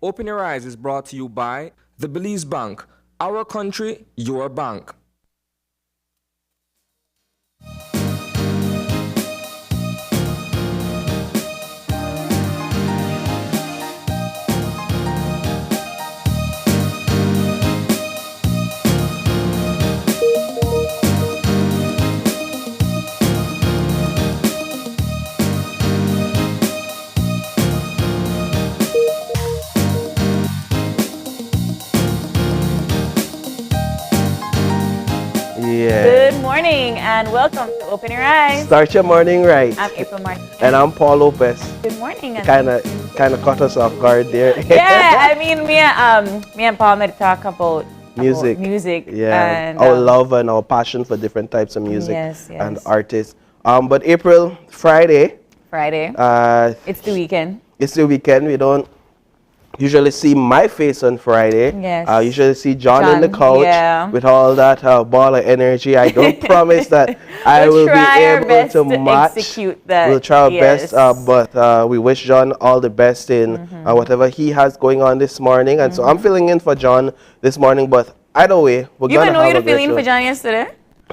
Open Your Eyes is brought to you by the Belize Bank. Our country, your bank. Yeah. Good morning and welcome to Open Your Eyes. Start your morning right. I'm April Martin. And I'm Paul Lopez. Good morning. And Kind of caught us off guard there. yeah, I mean, me and Paul made talk about music. Yeah. And, our love and our passion for different types of music Yes. and artists. But April, Friday. It's the weekend. It's the weekend. We don't usually see my face on Friday. Yes. Usually see John in the couch yeah. with all that ball of energy. I don't promise that I will be able to match. Execute that. We'll try our best, but we wish John all the best in whatever he has going on this morning. And so I'm filling in for John this morning, but either way, we're going to have a You even know you were great filling show. for John yesterday?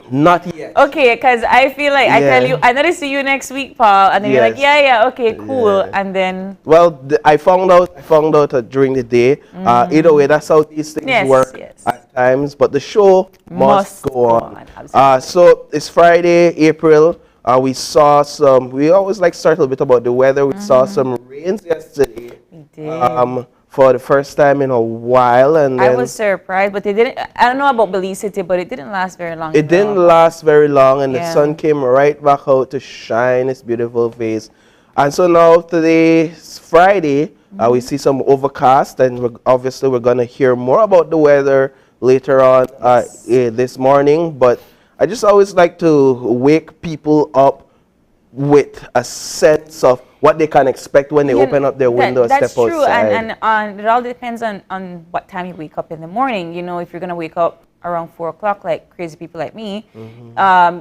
Not yet. Okay, because I feel like I tell you, I know to see you next week, Paul, and then you're like, yeah, okay, cool, and then. Well, I found out during the day. Either way, that's how these things work at times. But the show must go on. So it's Friday, April. We saw some. We always like start a little bit about the weather. We saw some rains yesterday. We did. For the first time in a while, and then I was surprised, but they didn't. I don't know about Belize City, but it didn't last very long. It didn't last very long, and the sun came right back out to shine its beautiful face. And so now today, Friday, we see some overcast, and we're going to hear more about the weather later on this morning. But I just always like to wake people up with a sense of what they can expect when they open up their window and step outside. That's true, and it all depends on what time you wake up in the morning. You know, if you're going to wake up around 4 o'clock like crazy people like me,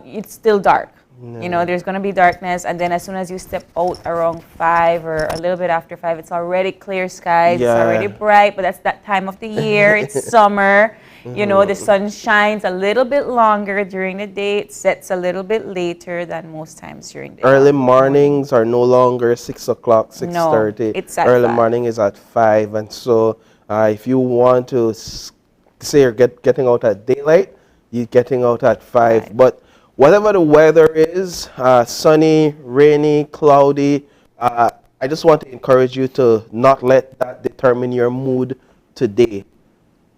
it's still dark. No. You know, there's going to be darkness, and then as soon as you step out around 5 or a little bit after 5, it's already clear skies, it's already bright, but that's that time of the year, it's summer. You know, the sun shines a little bit longer during the day. It sets a little bit later than most times during the day. Early mornings are no longer 6 o'clock, 6:30. No, it's at Early 5. morning is at 5. And so if you want to say you're getting out at daylight, you're getting out at 5. Right. But whatever the weather is, sunny, rainy, cloudy, I just want to encourage you to not let that determine your mood today.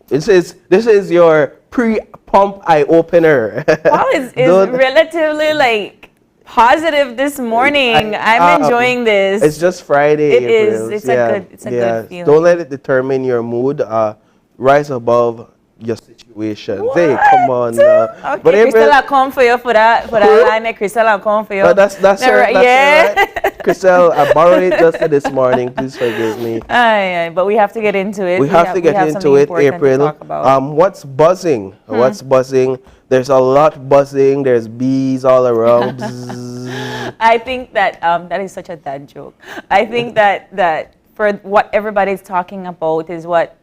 This is your pre-pump eye opener. Paul is relatively like positive this morning. I'm enjoying this. It's just Friday. It is. It's a good feeling. Don't let it determine your mood. Rise above your situation. Hey, come on. Okay, but Crystal, I'll come for you for that line. Crystal, I'll come for you. But that's her, right? Crystal, I borrowed it just this morning. Please forgive me. But we have to get into it. We have to get into it, April. What's buzzing? What's buzzing? There's a lot buzzing. There's bees all around. I think that that is such a dad joke. I think that for what everybody's talking about is what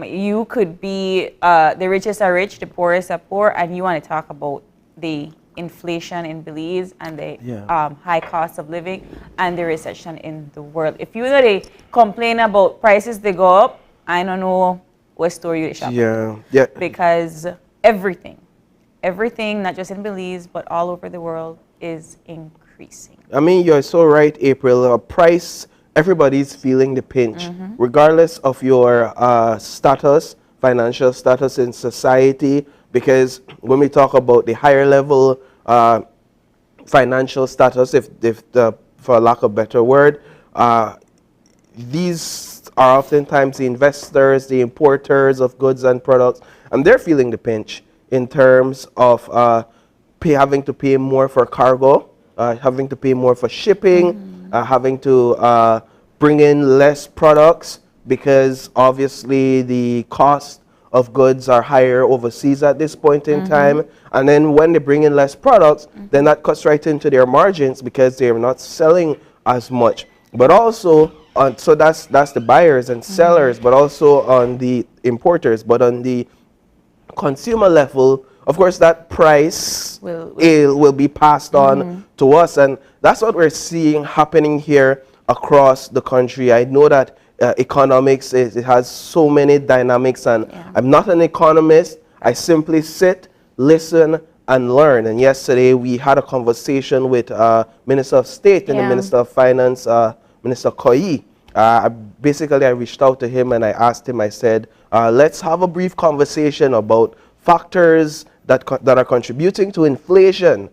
you could be the richest are rich, the poorest are poor, and you want to talk about the inflation in Belize and the high cost of living and the recession in the world. If you really complain about prices they go up, I don't know what store you shop. Yeah. Because everything, not just in Belize but all over the world, is increasing. I mean, you're so right, April. Price. Everybody's feeling the pinch, regardless of your financial status in society, because when we talk about the higher level financial status, for lack of a better word, these are oftentimes the investors, the importers of goods and products, and they're feeling the pinch in terms of having to pay more for cargo, having to pay more for shipping, having to bring in less products because obviously the cost of goods are higher overseas at this point in time. And then when they bring in less products, then that cuts right into their margins because they're not selling as much. But also, so that's the buyers and sellers, but also on the importers. But on the consumer level, of course, that price will be passed on to us, and that's what we're seeing happening here across the country. I know that economics it has so many dynamics, and I'm not an economist. I simply sit, listen, and learn. And yesterday we had a conversation with Minister of State and the Minister of Finance, Minister Koyi. Basically, I reached out to him and I asked him, I said, let's have a brief conversation about factors that are contributing to inflation.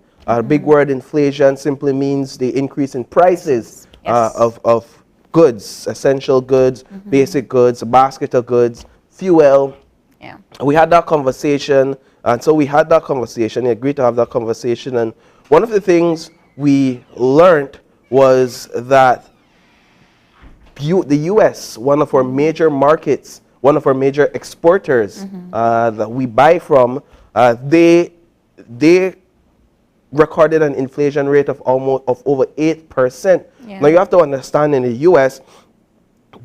Big word, inflation, simply means the increase in prices of goods, essential goods, basic goods, a basket of goods, fuel. Yeah. We had that conversation, and so we had that conversation. He agreed to have that conversation, and one of the things we learned was that the U.S., one of our major markets, one of our major exporters that we buy from, they recorded an inflation rate of over 8%. Now you have to understand, in the U.S.,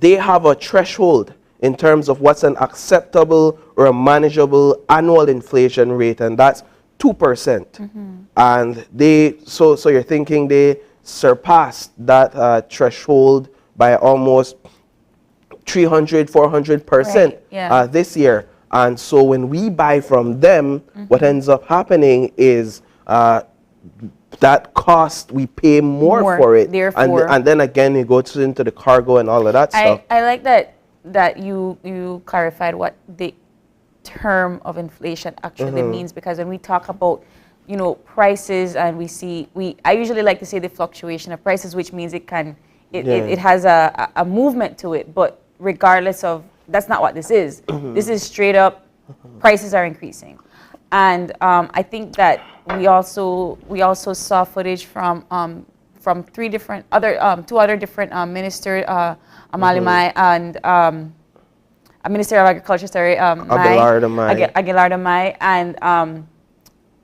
they have a threshold in terms of what's an acceptable or a manageable annual inflation rate, and that's 2%. And so you're thinking they surpassed that threshold by almost 300-400% this year. And so when we buy from them, what ends up happening is that cost, we pay more for it. And then again, it goes into the cargo and all of that stuff. I like that you clarified what the term of inflation actually means, because when we talk about, you know, prices, and I usually like to say the fluctuation of prices, which means it has a movement to it, but regardless of, that's not what this is. This is straight up, prices are increasing. And I think that we also saw footage from two other different ministers, Amalie Mai and Minister of Agriculture, Aguilar Mai, and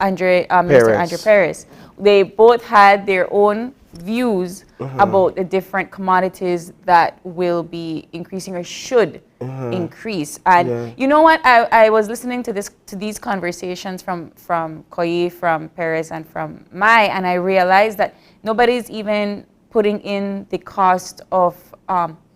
Minister Andre Perez. They both had their own views about the different commodities that will be increasing or should increase. And you know what? I was listening to these conversations from Koyi, from Perez, and from Mai, and I realized that nobody's even putting in the cost of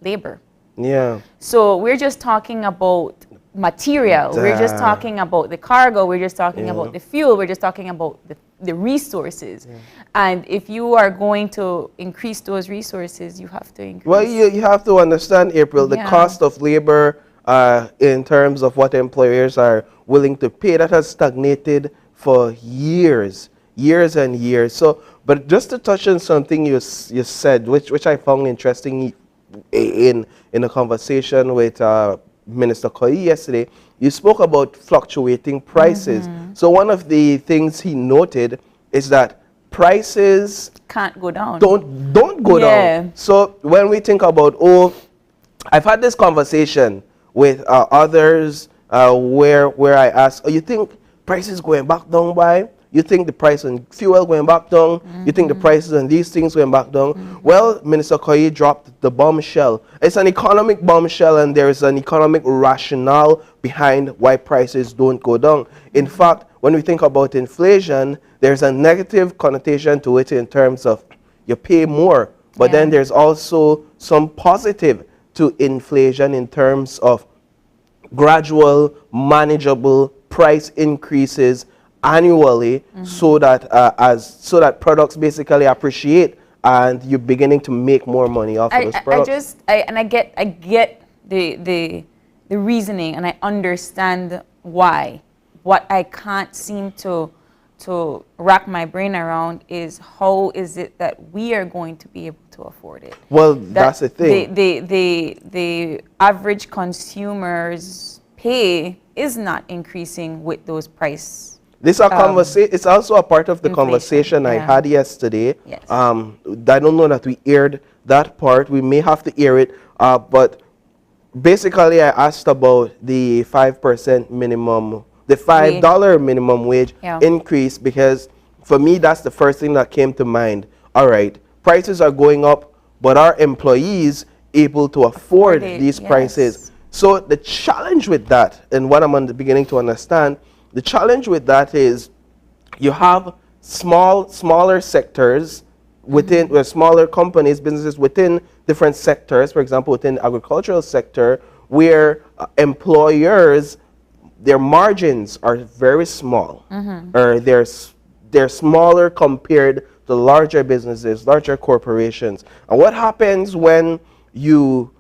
labor. Yeah. So we're just talking about material. We're just talking about the cargo. We're just talking about the fuel. We're just talking about the resources. And if you are going to increase those resources, you have to increase. Well, you have to understand, April, the cost of labor in terms of what employers are willing to pay, that has stagnated for years and years. So, but just to touch on something you said, which I found interesting in a conversation with Minister Koyi yesterday, you spoke about fluctuating prices. So one of the things he noted is that prices can't go down. Don't go down. So when we think about, I've had this conversation with others where I ask, you think prices going back down by? You think the price on fuel going back down? You think the prices on these things going back down? Well, Minister Koyi dropped the bombshell. It's an economic bombshell, and there is an economic rationale behind why prices don't go down. In fact, when we think about inflation, there's a negative connotation to it in terms of you pay more. But then there's also some positive to inflation in terms of gradual, manageable price increases annually, so that products basically appreciate, and you're beginning to make more money off of those products. I get the reasoning, and I understand why. What I can't seem to wrap my brain around is, how is it that we are going to be able to afford it? Well, that's the thing. The average consumer's pay is not increasing with those price. This it's also a part of the conversation I had yesterday. Yes. I don't know that we aired that part. We may have to air it. But basically, I asked about the 5% minimum, the $5 minimum wage increase, because for me, that's the first thing that came to mind. All right, prices are going up, but our employees, able to afford it, these yes. prices. So the challenge with that, and what I'm beginning to understand, the challenge with that is you have smaller sectors within, smaller companies, businesses within different sectors, for example, within the agricultural sector, where employers, their margins are very small, or they're smaller compared to larger businesses, larger corporations. And what happens when you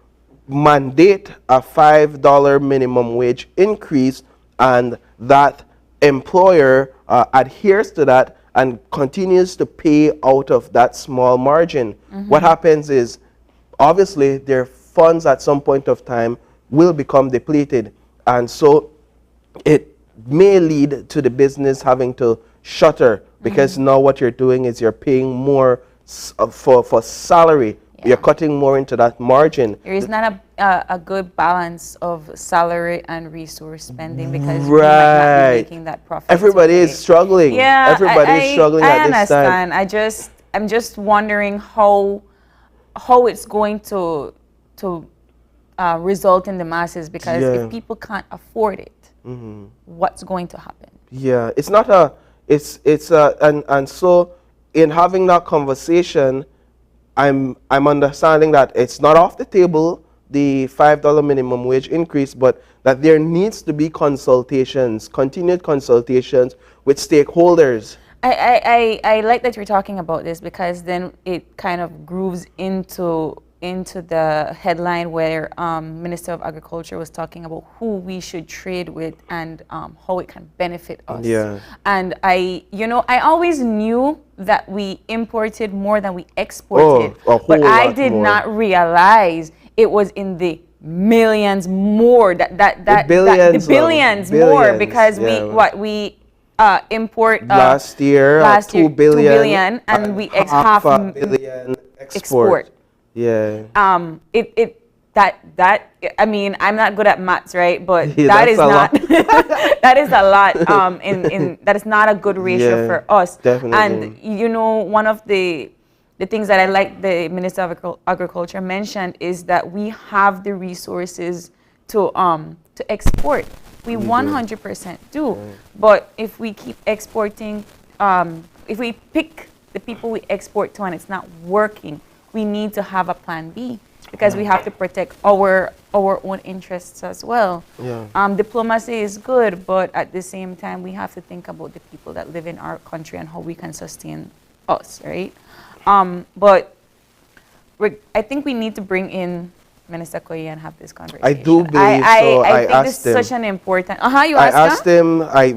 mandate a $5 minimum wage increase and that employer adheres to that and continues to pay out of that small margin? What happens is, obviously, their funds at some point of time will become depleted. And so it may lead to the business having to shutter, because now what you're doing is you're paying more for salary. Yeah. You're cutting more into that margin. There is not a good balance of salary and resource spending, because we might not be making that profit. Everybody is struggling. Yeah, Everybody is struggling at this time. I understand. I'm just wondering how it's going to result in the masses, because if people can't afford it, what's going to happen? Yeah, it's not a, and so in having that conversation, I'm understanding that it's not off the table, the $5 minimum wage increase, but that there needs to be consultations, continued consultations with stakeholders. I like that you're talking about this, because then it kind of grooves into the headline where Minister of Agriculture was talking about who we should trade with and how it can benefit us. Yeah. And I always knew that we imported more than we exported, but I did not realize it was in the millions more, the billions more, because we import last year 2 billion, and we half a billion export. Yeah. I mean, I'm not good at maths, right? But Yeah, that is not that is a lot. That is not a good ratio for us. Definitely. And one of the things that I like the Minister of Agriculture mentioned is that we have the resources to export. We 100% do. Right. But if we keep exporting, if we pick the people we export to and it's not working, we need to have a plan B, because we have to protect our own interests as well. Yeah. Diplomacy is good, but at the same time, we have to think about the people that live in our country and how we can sustain us, right? But I think we need to bring in Minister Koyi and have this conversation. I do believe so. I think this is such an important. You asked him. I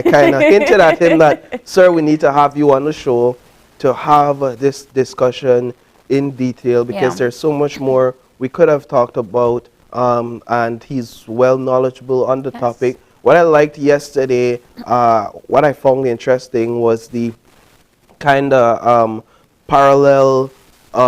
kind of hinted at him that, sir, we need to have you on the show to have this discussion in detail, because there's so much more we could have talked about, and he's well knowledgeable on the topic. What I liked yesterday, what I found interesting, was the kind of parallel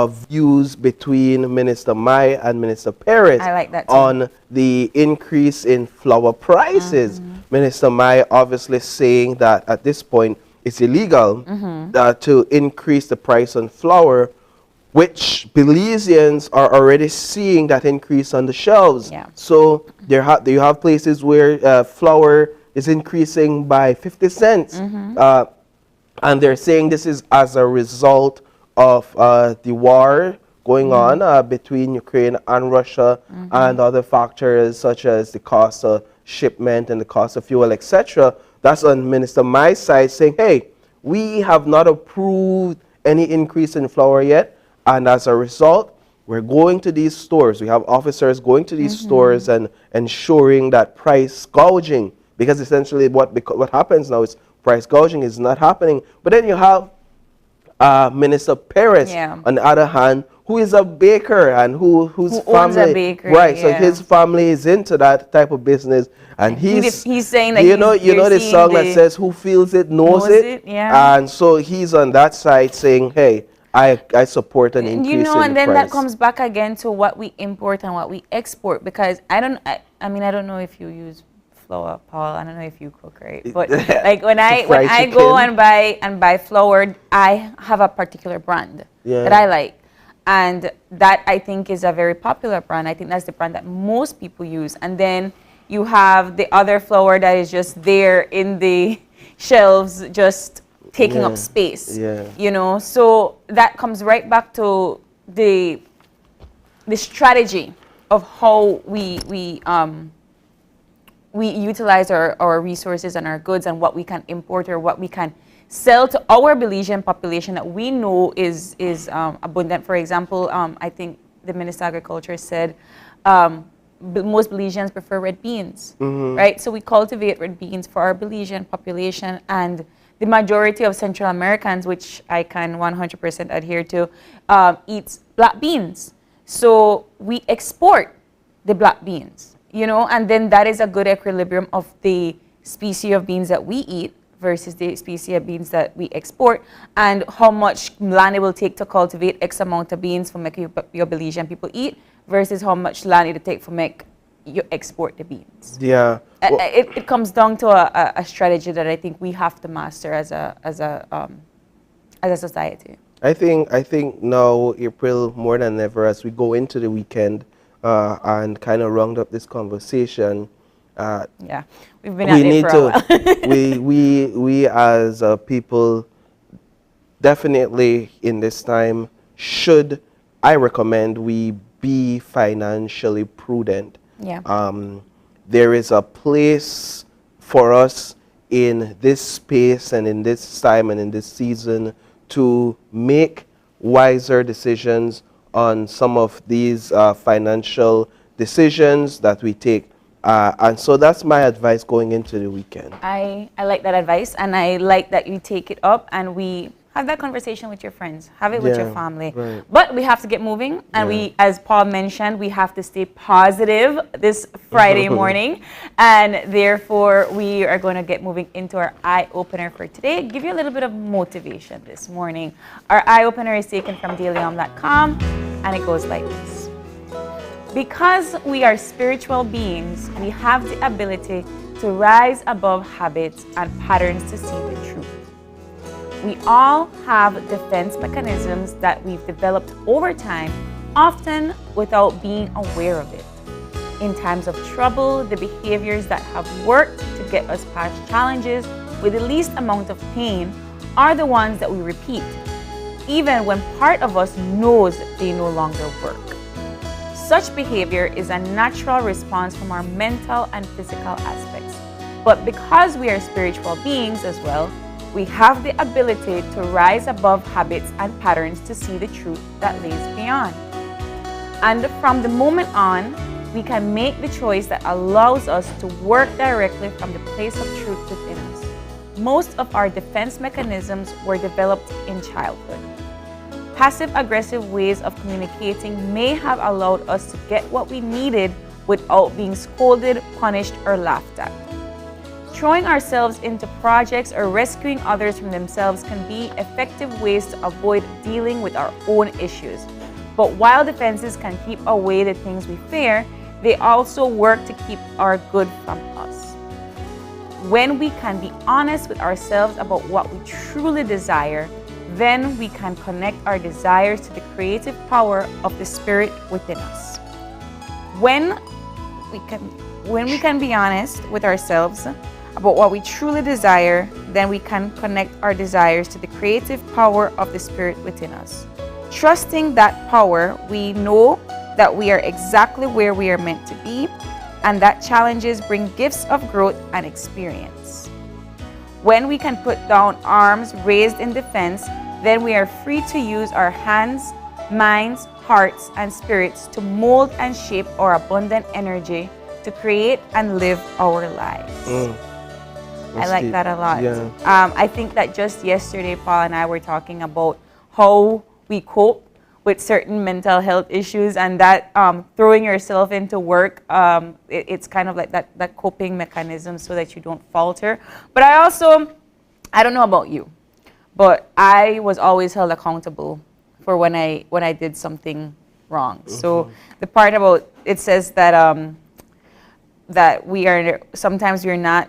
views between Minister Mai and Minister Perez on the increase in flour prices. Minister Mai obviously saying that at this point it's illegal to increase the price on flour, which Belizeans are already seeing that increase on the shelves. Yeah. So you have places where flour is increasing by 50 cents. And they're saying this is as a result of the war going on between Ukraine and Russia, and other factors such as the cost of shipment and the cost of fuel, etc. That's on Minister Mai's side, saying, hey, we have not approved any increase in flour yet, and as a result, we're going to these stores. We have officers going to these stores and ensuring that price gouging, because essentially what happens now is price gouging is not happening. But then you have Minister Perez, on the other hand, who is a baker and who owns a bakery, right? So his family is into that type of business, and he's saying that you know the song that says, "Who feels it knows it." Yeah. And so he's on that side saying, "Hey, I support an increase in the price." And then that comes back again to what we import and what we export, because I don't know if you use flour, Paul. I don't know if you cook, right? But like when I go and buy flour, I have a particular brand that I like. And that, I think, is a very popular brand. I think that's the brand that most people use. And then you have the other flour that is just there in the shelves, just taking up space. You know, so that comes right back to the strategy of how we utilize our resources and our goods, and what we can import or what we can sell to our Belizean population that we know is abundant. For example, I think the Minister of Agriculture said most Belizeans prefer red beans, right? So we cultivate red beans for our Belizean population, and the majority of Central Americans, which I can 100% adhere to, eats black beans. So we export the black beans, you know, and then that is a good equilibrium of the species of beans that we eat versus the species of beans that we export, and how much land it will take to cultivate X amount of beans for make your Belizean people eat versus how much land it will take for make you export the beans. Yeah. It comes down to a strategy that I think we have to master as a society. I think now, April, more than ever, as we go into the weekend and kind of round up this conversation, yeah, we've been at it for a while. we as a people definitely in this time I recommend we be financially prudent. Yeah. There is a place for us in this space and in this time and in this season to make wiser decisions on some of these financial decisions that we take. And so that's my advice going into the weekend. I like that advice, and I like that you take it up and we have that conversation with your friends, have it with your family. Right. But we have to get moving, and we, as Paul mentioned, we have to stay positive this Friday morning, and therefore we are going to get moving into our eye opener for today. Give you a little bit of motivation this morning. Our eye opener is taken from dailyom.com, and it goes like this. Because we are spiritual beings, we have the ability to rise above habits and patterns to see the truth. We all have defense mechanisms that we've developed over time, often without being aware of it. In times of trouble, the behaviors that have worked to get us past challenges with the least amount of pain are the ones that we repeat, even when part of us knows they no longer work. Such behavior is a natural response from our mental and physical aspects. But because we are spiritual beings as well, we have the ability to rise above habits and patterns to see the truth that lays beyond. And from the moment on, we can make the choice that allows us to work directly from the place of truth within us. Most of our defense mechanisms were developed in childhood. Passive-aggressive ways of communicating may have allowed us to get what we needed without being scolded, punished, or laughed at. Throwing ourselves into projects or rescuing others from themselves can be effective ways to avoid dealing with our own issues. But while defenses can keep away the things we fear, they also work to keep our good from us. When we can be honest with ourselves about what we truly desire, then we can connect our desires to the creative power of the Spirit within us. When we can be honest with ourselves about what we truly desire, then we can connect our desires to the creative power of the Spirit within us. Trusting that power, we know that we are exactly where we are meant to be, and that challenges bring gifts of growth and experience. When we can put down arms raised in defense, then we are free to use our hands, minds, hearts, and spirits to mold and shape our abundant energy to create and live our lives. I like that a lot. Yeah. I think that just yesterday, Paul and I were talking about how we cope with certain mental health issues, and that throwing yourself into work, it's kind of like that coping mechanism so that you don't falter. But I don't know about you, but I was always held accountable for when I did something wrong. So the part about it says that that sometimes we're not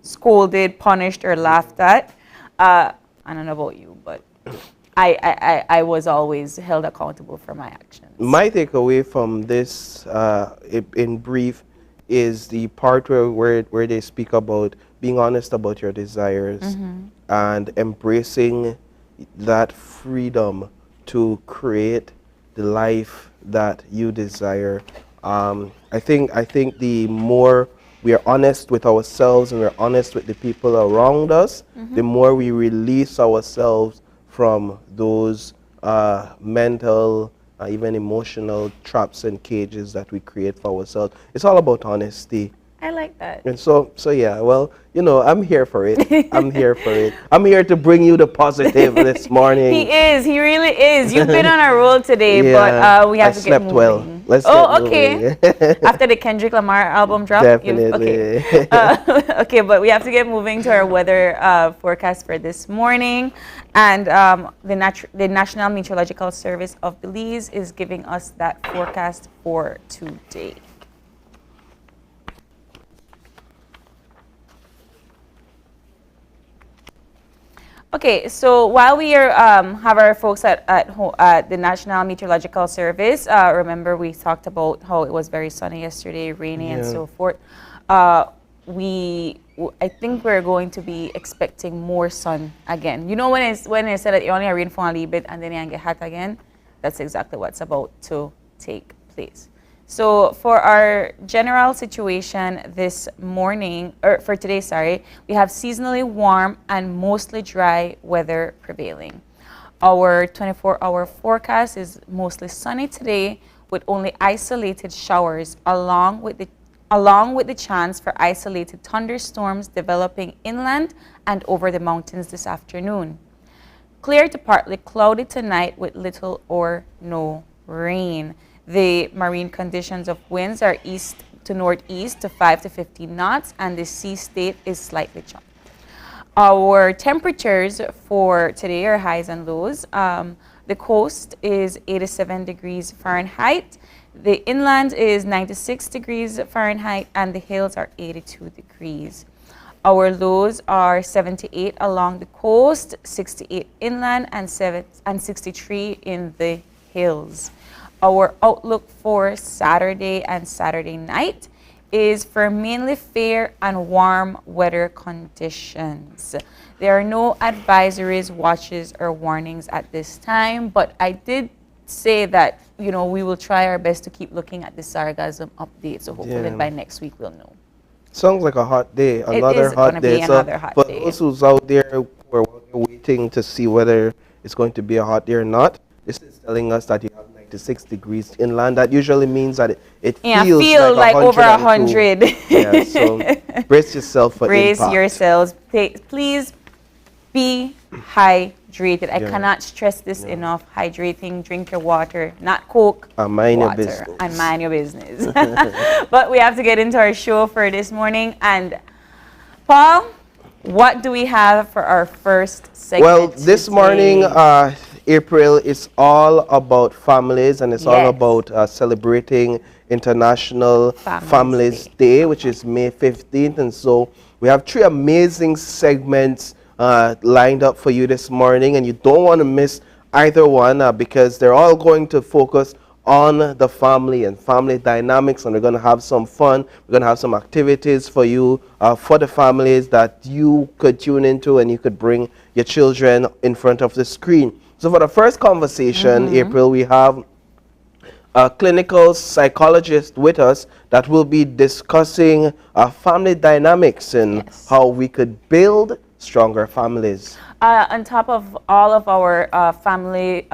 scolded, punished, or laughed at. I don't know about you, but I was always held accountable for my actions. My takeaway from this, in brief, is the part where they speak about being honest about your desires and embracing that freedom to create the life that you desire. I think the more we are honest with ourselves and we're honest with the people around us, the more we release ourselves from those mental, even emotional traps and cages that we create for ourselves. It's all about honesty. I like that. And so yeah, well, I'm here for it. I'm here for it. I'm here to bring you the positive this morning. He is. He really is. You've been on a roll today, Yeah, but we have to get moving. well. Let's Oh, get okay. moving. After the Kendrick Lamar album drop? Definitely. Okay. Okay, but we have to get moving to our weather forecast for this morning. And the National Meteorological Service of Belize is giving us that forecast for today. Okay, so while we are have our folks at the National Meteorological Service, remember we talked about how it was very sunny yesterday, rainy and so forth. I think we're going to be expecting more sun again. You know when I said that you only rain for a little bit and then you get hot again, that's exactly what's about to take place. So for our general situation this morning, or for today, sorry, we have seasonally warm and mostly dry weather prevailing. Our 24-hour forecast is mostly sunny today with only isolated showers along with the chance for isolated thunderstorms developing inland and over the mountains this afternoon. Clear to partly cloudy tonight with little or no rain. The marine conditions of winds are east to northeast to 5 to 15 knots, and the sea state is slightly choppy. Our temperatures for today are highs and lows. The coast is 87 degrees Fahrenheit. The inland is 96 degrees Fahrenheit, and the hills are 82 degrees. Our lows are 78 along the coast, 68 inland, and 63 in the hills. Our outlook for Saturday and Saturday night is for mainly fair and warm weather conditions. There are no advisories, watches, or warnings at this time, but I did say that, we will try our best to keep looking at the sargassum update, so hopefully by next week we'll know. Sounds like a hot day, another hot day. For those who's out there who are waiting to see whether it's going to be a hot day or not, this is telling us that you have 96 degrees inland. That usually means that it feels like over 100. Yeah, so brace yourself for brace impact. yourselves. Please be hydrated. I cannot stress this enough. Hydrating, drink your water, not Coke. And mind your business. And mind your business. But we have to get into our show for this morning. And Paul, what do we have for our first segment? Well, this morning, April, is all about families, and it's all about celebrating International Families Day, which is May 15th. And so we have 3 amazing segments lined up for you this morning, and you don't want to miss either one because they're all going to focus on the family and family dynamics, and we're going to have some fun. We're going to have some activities for you, for the families that you could tune into, and you could bring your children in front of the screen. So for the first conversation, April, we have a clinical psychologist with us that will be discussing family dynamics and how we could build stronger families. On top of all of our family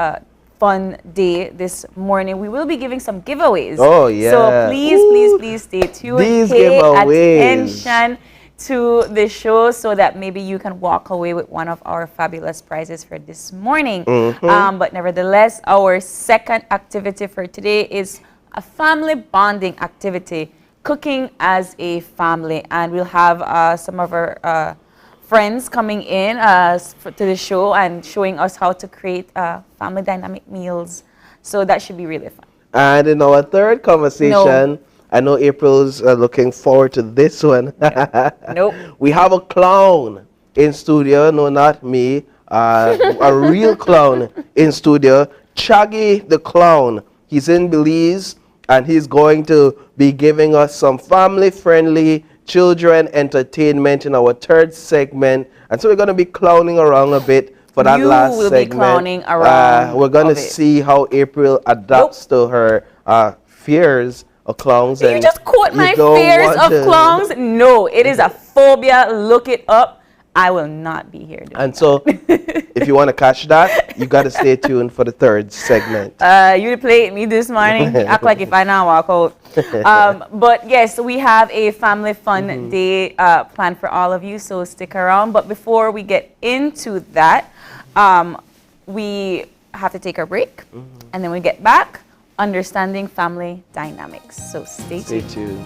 fun day this morning, we will be giving some giveaways. Oh, yeah. So please stay tuned. These Pay giveaways. attention to the show so that maybe you can walk away with one of our fabulous prizes for this morning. But nevertheless, our second activity for today is a family bonding activity, cooking as a family. And we'll have some of our friends coming in to the show and showing us how to create family dynamic meals. So that should be really fun. And in our third conversation, I know April's looking forward to this one. Nope. We have a clown in studio. No, not me. a real clown in studio, Chaggy the Clown. He's in Belize, and he's going to be giving us some family-friendly children entertainment in our third segment. And so we're going to be clowning around a bit for that last will segment. be clowning around. We're going to of it. see how April adapts to her fears of clowns. You and just quote my don't fears want of to- clowns. No, it is a phobia. Look it up. I will not be here doing And so, if you want to catch that, you got to stay tuned for the third segment. You played me this morning. Act like if I now walk out. But yes, we have a family fun day planned for all of you, so stick around. But before we get into that, we have to take a break, and then we get back, understanding family dynamics. So stay Stay tuned. tuned.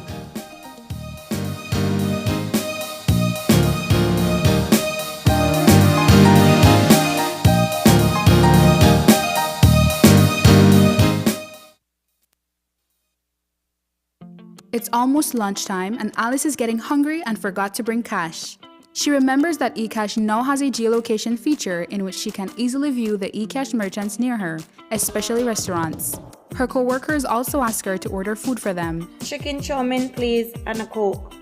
It's almost lunchtime and Alice is getting hungry and forgot to bring cash. She remembers that eCash now has a geolocation feature in which she can easily view the eCash merchants near her, especially restaurants. Her co-workers also ask her to order food for them. Chicken chow mein, please, and a Coke.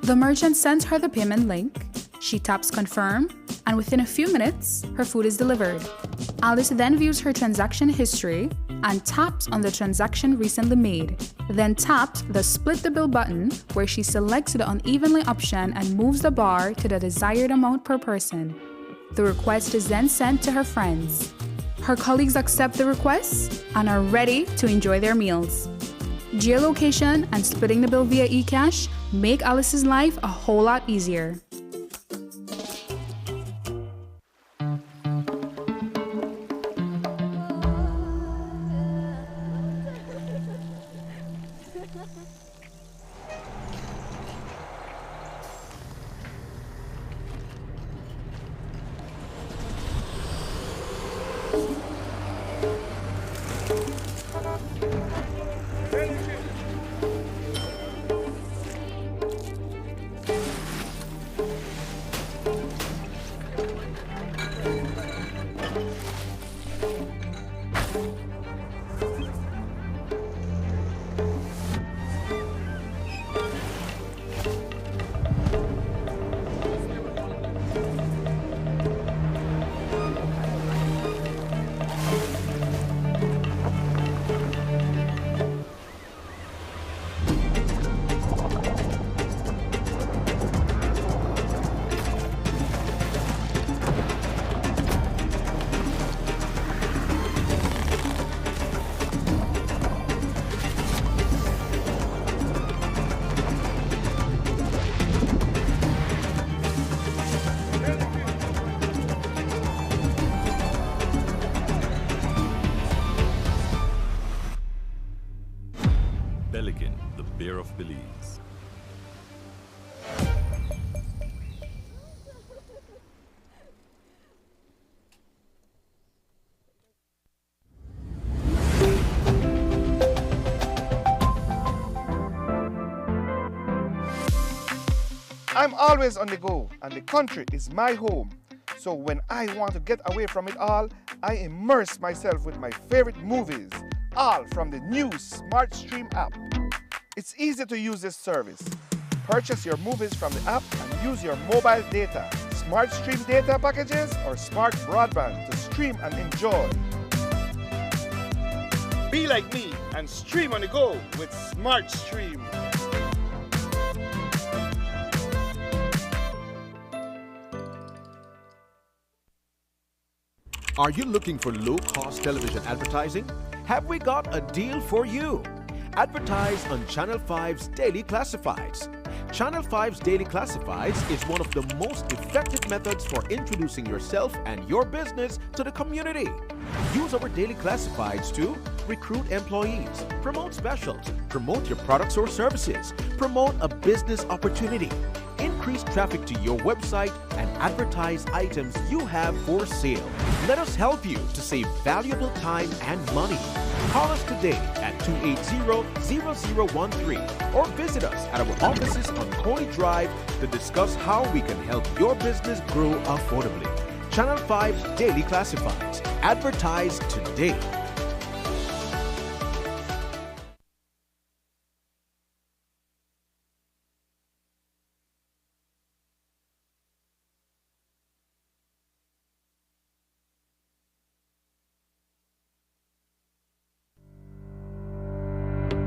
The merchant sends her the payment link, she taps confirm, and within a few minutes, her food is delivered. Alice then views her transaction history and taps on the transaction recently made, then taps the split the bill button where she selects the unevenly option and moves the bar to the desired amount per person. The request is then sent to her friends. Her colleagues accept the request and are ready to enjoy their meals. Geolocation and splitting the bill via eCash make Alice's life a whole lot easier. Bellikin, the beer of Belize. I'm always on the go, and the country is my home. So when I want to get away from it all, I immerse myself with my favorite movies, all from the new SmartStream app. It's easy to use this service. Purchase your movies from the app and use your mobile data, SmartStream data packages, or smart broadband to stream and enjoy. Be like me and stream on the go with SmartStream. Are you looking for low-cost television advertising? Have we got a deal for you? Advertise on Channel 5's Daily Classifieds. Channel 5's Daily Classifieds is one of the most effective methods for introducing yourself and your business to the community. Use our Daily Classifieds to recruit employees, promote specials, promote your products or services, promote a business opportunity, increase traffic to your website, and advertise items you have for sale. Let us help you to save valuable time and money. Call us today at 280-0013 or visit us at our offices on Coney Drive to discuss how we can help your business grow affordably. Channel 5 Daily Classifieds. Advertise today.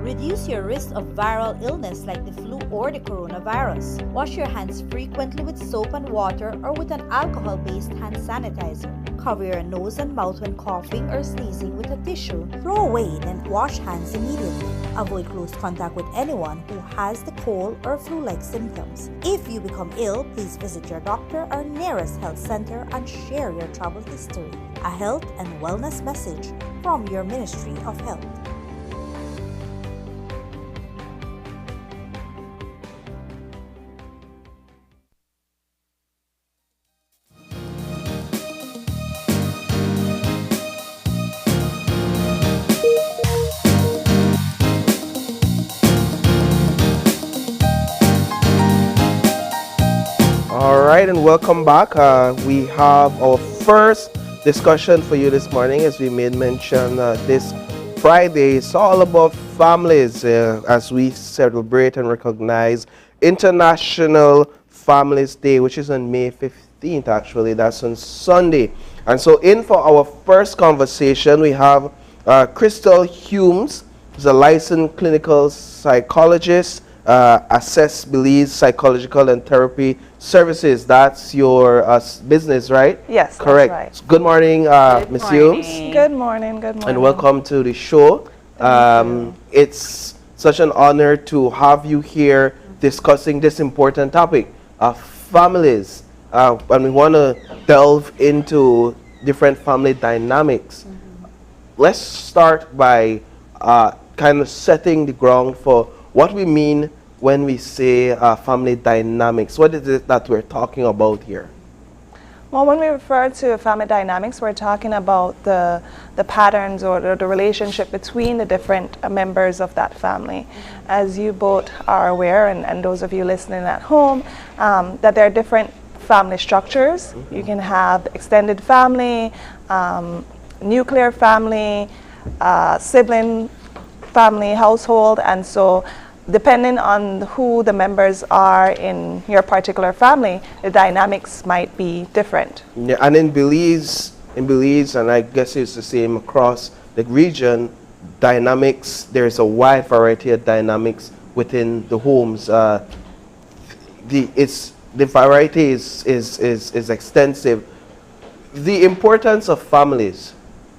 Reduce your risk of viral illness like the flu or the coronavirus. Wash your hands frequently with soap and water or with an alcohol-based hand sanitizer. Cover your nose and mouth when coughing or sneezing with a tissue. Throw away, then wash hands immediately. Avoid close contact with anyone who has the cold or flu-like symptoms. If you become ill, please visit your doctor or nearest health center and share your travel history. A health and wellness message from your Ministry of Health. All right, and welcome back. We have our first discussion for you this morning. As we made mention, this Friday is all about families as we celebrate and recognize International Families Day, which is on May 15th, actually. That's on Sunday. And so in for our first conversation, we have Crystal Humes, who's a licensed clinical psychologist, Assess Belize Psychological and Therapy Services. That's your business, right? Yes, correct. That's right. Good morning, Ms. Humes. Good morning, good morning. And welcome to the show. It's such an honor to have you here discussing this important topic of families. And we want to delve into different family dynamics. Let's start by kind of setting the ground for what we mean when we say family dynamics. What is it that we're talking about here? Well, when we refer to family dynamics, we're talking about the patterns or the relationship between the different members of that family. As you both are aware, and those of you listening at home, that there are different family structures. You can have extended family, nuclear family, sibling family, household, and so depending on who the members are in your particular family, the dynamics might be different. Yeah, and in Belize, and I guess it's the same across the region, dynamics, there's a wide variety of dynamics within the homes. The variety is extensive. The importance of families,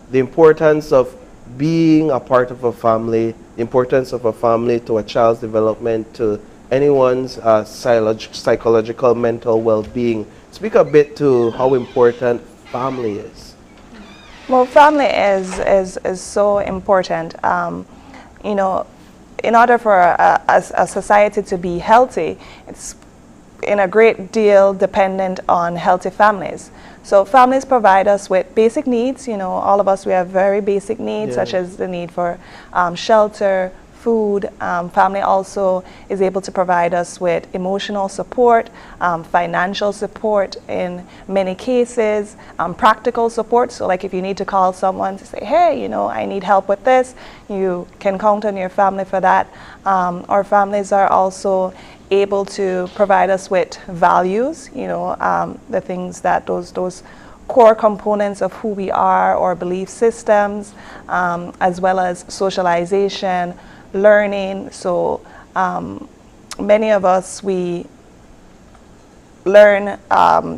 the importance of being a part of a family, the importance of a family to a child's development, to anyone's psychological, mental well-being. Speak a bit to how important family is. Well, family is so important. You know, in order for a society to be healthy, it's in a great deal dependent on healthy families. So families provide us with basic needs. You know, all of us, we have very basic needs, such as the need for shelter, food. Family also is able to provide us with emotional support, financial support in many cases, practical support. So like if you need to call someone to say, hey, you know, I need help with this, you can count on your family for that. Our families are also able to provide us with values, you know, the things that those core components of who we are, or belief systems, as well as socialization, learning. So many of us, we learn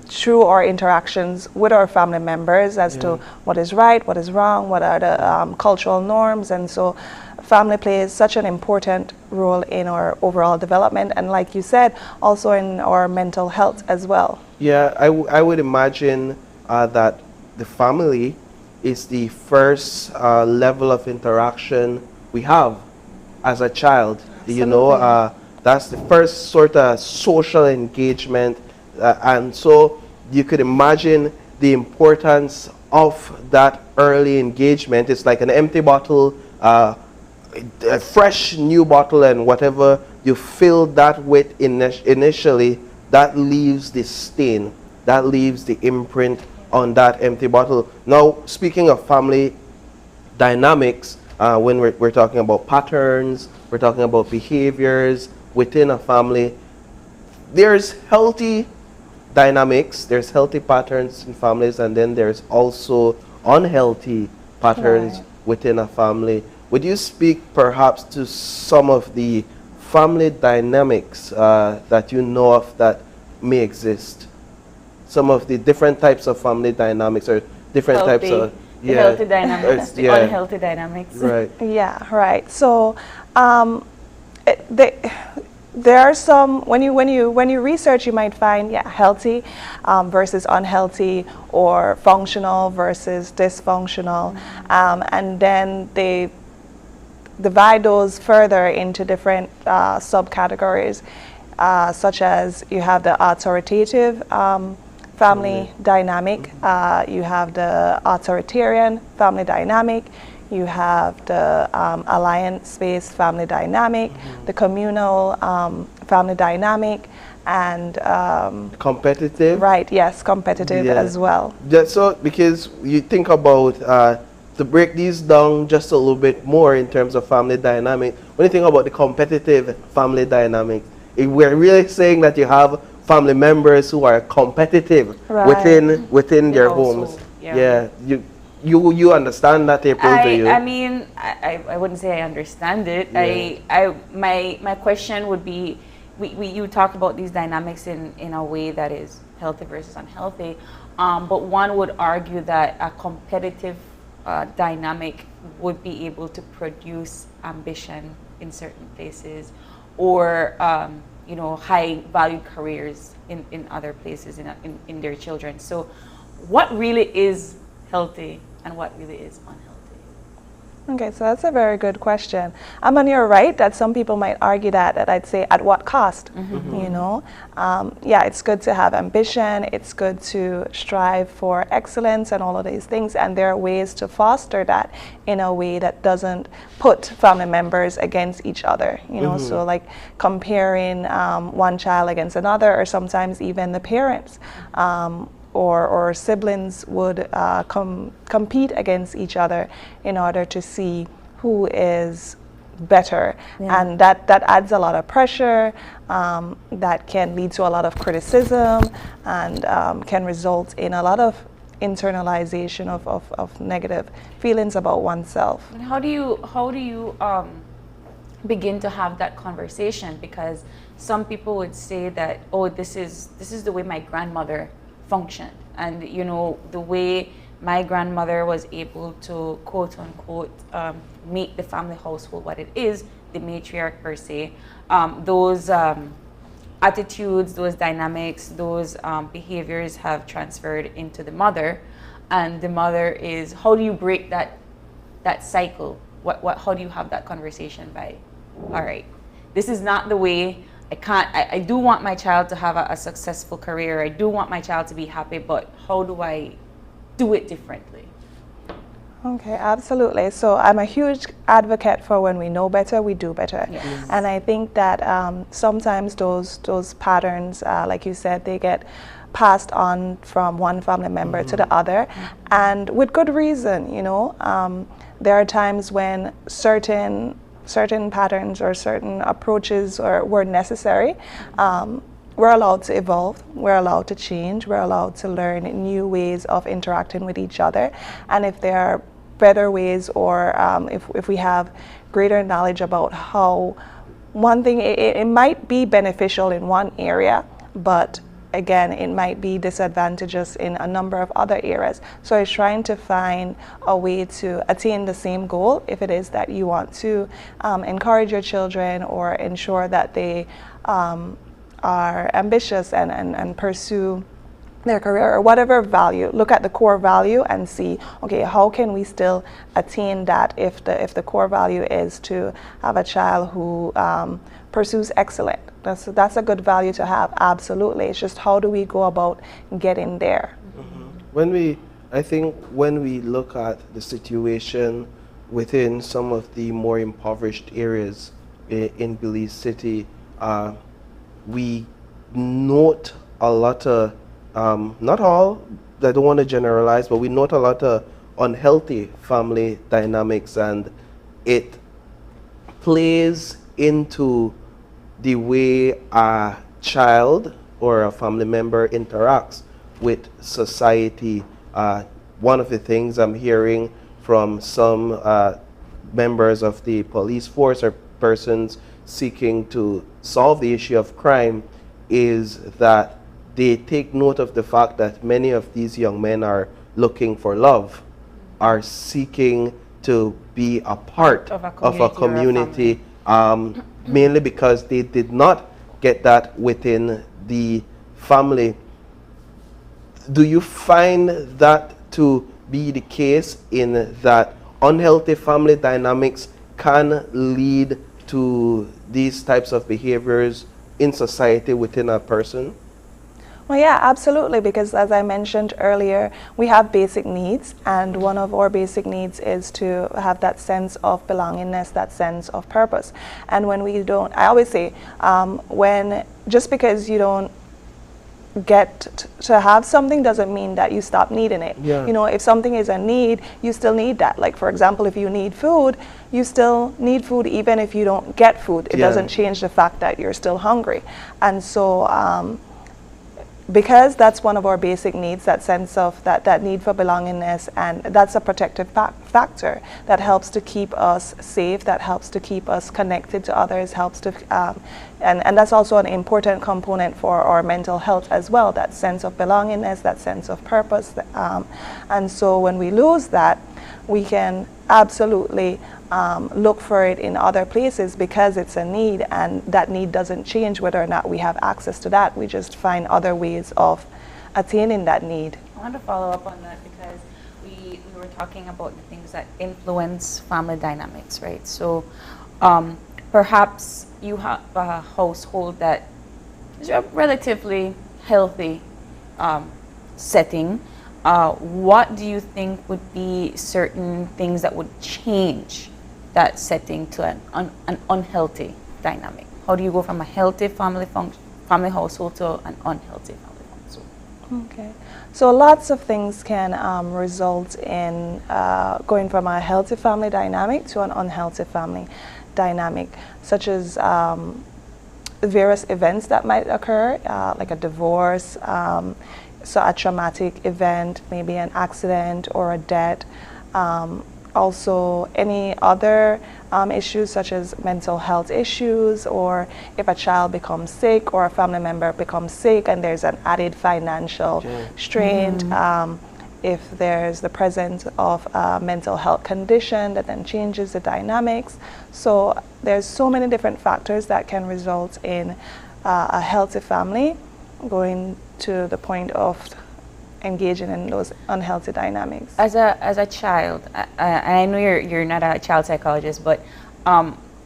through our interactions with our family members as to what is right, what is wrong, what are the cultural norms, and so family plays such an important role in our overall development, and like you said, also in our mental health as well. Yeah, I would imagine that the family is the first level of interaction we have as a child. Absolutely. You know, that's the first sort of social engagement, and so you could imagine the importance of that early engagement. It's like an empty bottle, a fresh new bottle, and whatever you fill that with initially, that leaves the stain, that leaves the imprint on that empty bottle. Now, speaking of family dynamics, when we're talking about patterns, we're talking about behaviors within a family, there's healthy dynamics, there's healthy patterns in families, and then there's also unhealthy patterns within a family. Would you speak perhaps to some of the family dynamics that you know of that may exist? Some of the different types of family dynamics or different types of the healthy dynamics, the unhealthy dynamics. Right. Yeah, right. So there are some, when you research, you might find healthy versus unhealthy, or functional versus dysfunctional, and then they divide those further into different subcategories, such as you have the authoritative family dynamic, you have the authoritarian family dynamic, you have the alliance-based family dynamic, the communal family dynamic, and competitive. Right, yes, competitive as well. Just so, because you think about to break these down just a little bit more in terms of family dynamic, when you think about the competitive family dynamic, we're really saying that you have family members who are competitive within their homes. Yeah. You understand that, April? Do you? I mean, I wouldn't say I understand it. My question would be, you talk about these dynamics in a way that is healthy versus unhealthy, but one would argue that a competitive dynamic would be able to produce ambition in certain places, or high value careers in other places in their children. So what really is healthy and what really is unhealthy? Okay, so that's a very good question. I'm on your right that some people might argue that I'd say at what cost, you know? It's good to have ambition, it's good to strive for excellence and all of these things, and there are ways to foster that in a way that doesn't put family members against each other, you know? So like comparing one child against another, or sometimes even the parents. Or siblings would compete against each other in order to see who is better. And that adds a lot of pressure, that can lead to a lot of criticism, and can result in a lot of internalization of negative feelings about oneself. And how do you begin to have that conversation? Because some people would say that, oh, this is the way my grandmother functioned, and the way my grandmother was able to quote unquote make the family household what it is, the matriarch per se, those attitudes, those dynamics, those behaviors have transferred into the mother, and the mother is, how do you break that cycle? How do you have that conversation by, all right, this is not the way. I do want my child to have a successful career. I do want my child to be happy, but how do I do it differently? Okay, absolutely. So I'm a huge advocate for when we know better, we do better. Yes. And I think that sometimes those patterns, like you said, they get passed on from one family member to the other, and with good reason, there are times when certain patterns or certain approaches were necessary. We're allowed to evolve, we're allowed to change, we're allowed to learn new ways of interacting with each other. And if there are better ways, or if we have greater knowledge about how one thing, it might be beneficial in one area, but again, it might be disadvantageous in a number of other areas. So it's trying to find a way to attain the same goal, if it is that you want to encourage your children or ensure that they are ambitious and pursue their career or whatever value. Look at the core value and see, okay, how can we still attain that if the core value is to have a child who pursues excellence. That's a good value to have, absolutely. It's just how do we go about getting there? I think when we look at the situation within some of the more impoverished areas in Belize City, we note a lot of, not all, I don't want to generalize, but we note a lot of unhealthy family dynamics, and it plays into the way a child or a family member interacts with society. One of the things I'm hearing from some members of the police force or persons seeking to solve the issue of crime is that they take note of the fact that many of these young men are looking for love, are seeking to be a part of a community, mainly because they did not get that within the family. Do you find that to be the case, in that unhealthy family dynamics can lead to these types of behaviors in society within a person? Well, yeah, absolutely, because as I mentioned earlier, we have basic needs, and one of our basic needs is to have that sense of belongingness, that sense of purpose. And when we don't, I always say, just because you don't get to have something doesn't mean that you stop needing it. Yeah. You know, if something is a need, you still need that. Like, for example, if you need food, you still need food even if you don't get food. It doesn't change the fact that you're still hungry. And so because that's one of our basic needs, that sense of that need for belongingness, and that's a protective factor that helps to keep us safe, that helps to keep us connected to others, helps to and that's also an important component for our mental health as well, that sense of belongingness, that sense of purpose. And so when we lose that, we can absolutely look for it in other places because it's a need, and that need doesn't change whether or not we have access to that. We just find other ways of attaining that need. I want to follow up on that because we were talking about the things that influence family dynamics, right? So perhaps you have a household that is a relatively healthy setting. What do you think would be certain things that would change that setting to an unhealthy dynamic? How do you go from a healthy family household to an unhealthy family household? Okay, so lots of things can result in going from a healthy family dynamic to an unhealthy family dynamic, such as various events that might occur, like a divorce, so a traumatic event, maybe an accident or a death. Also any other issues such as mental health issues, or if a child becomes sick or a family member becomes sick and there's an added financial strain, if there's the presence of a mental health condition that then changes the dynamics. So there's so many different factors that can result in a healthy family going to the point of engaging in those unhealthy dynamics. As a child, I know you're not a child psychologist, but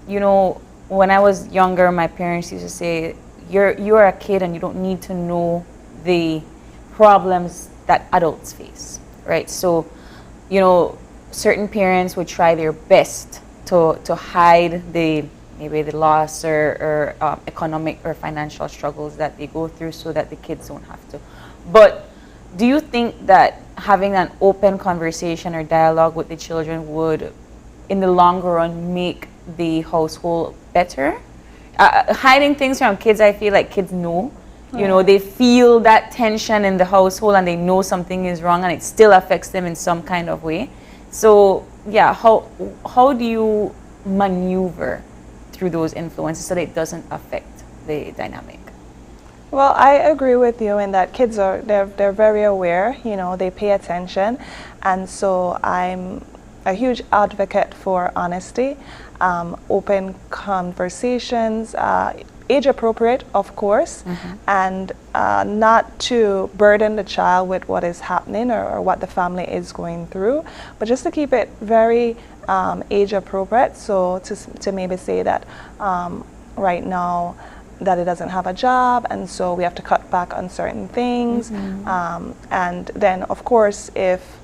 you know, when I was younger, my parents used to say, you're a kid and you don't need to know the problems that adults face, right? So, you know, certain parents would try their best to hide maybe the loss or economic or financial struggles that they go through so that the kids don't have to. But do you think that having an open conversation or dialogue with the children would, in the longer run, make the household better? Hiding things from kids, I feel like kids know. You know, they feel that tension in the household and they know something is wrong and it still affects them in some kind of way. So, yeah, how do you maneuver through those influences so that it doesn't affect the dynamic? Well, I agree with you in that kids they're very aware, you know, they pay attention, and so I'm a huge advocate for honesty, open conversations, age appropriate, of course, and not to burden the child with what is happening or what the family is going through, but just to keep it very age appropriate. So to maybe say that right now that it doesn't have a job, and so we have to cut back on certain things. And then, of course, if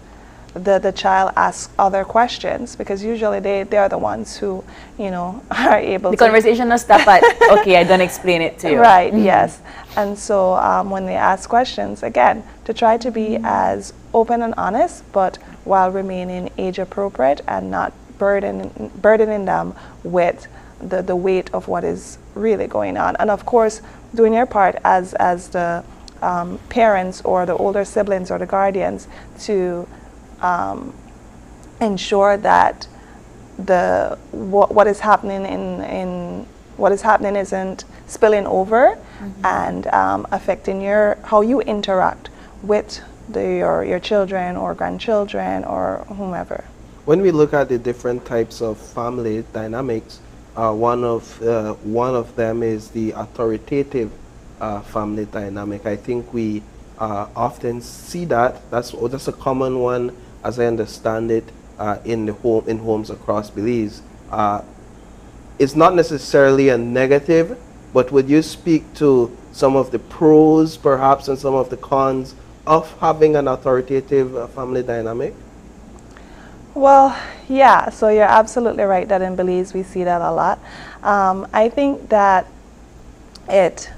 the child asks other questions, because usually they are the ones who, you know, are able The to... conversation does stop at, okay, I don't explain it to you. Right, yes. And so when they ask questions, again, to try to be as open and honest, but while remaining age appropriate and not burdening them with the weight of what is really going on. And of course, doing your part as the parents or the older siblings or the guardians to ensure that what is happening in what is happening isn't spilling over and affecting how you interact with your children or grandchildren or whomever. When we look at the different types of family dynamics, one of them is the authoritative family dynamic. I think we often see that. That's a common one, as I understand it, in homes across Belize. It's not necessarily a negative, but would you speak to some of the pros, perhaps, and some of the cons of having an authoritative family dynamic? Well, yeah, so you're absolutely right that in Belize we see that a lot. I think that it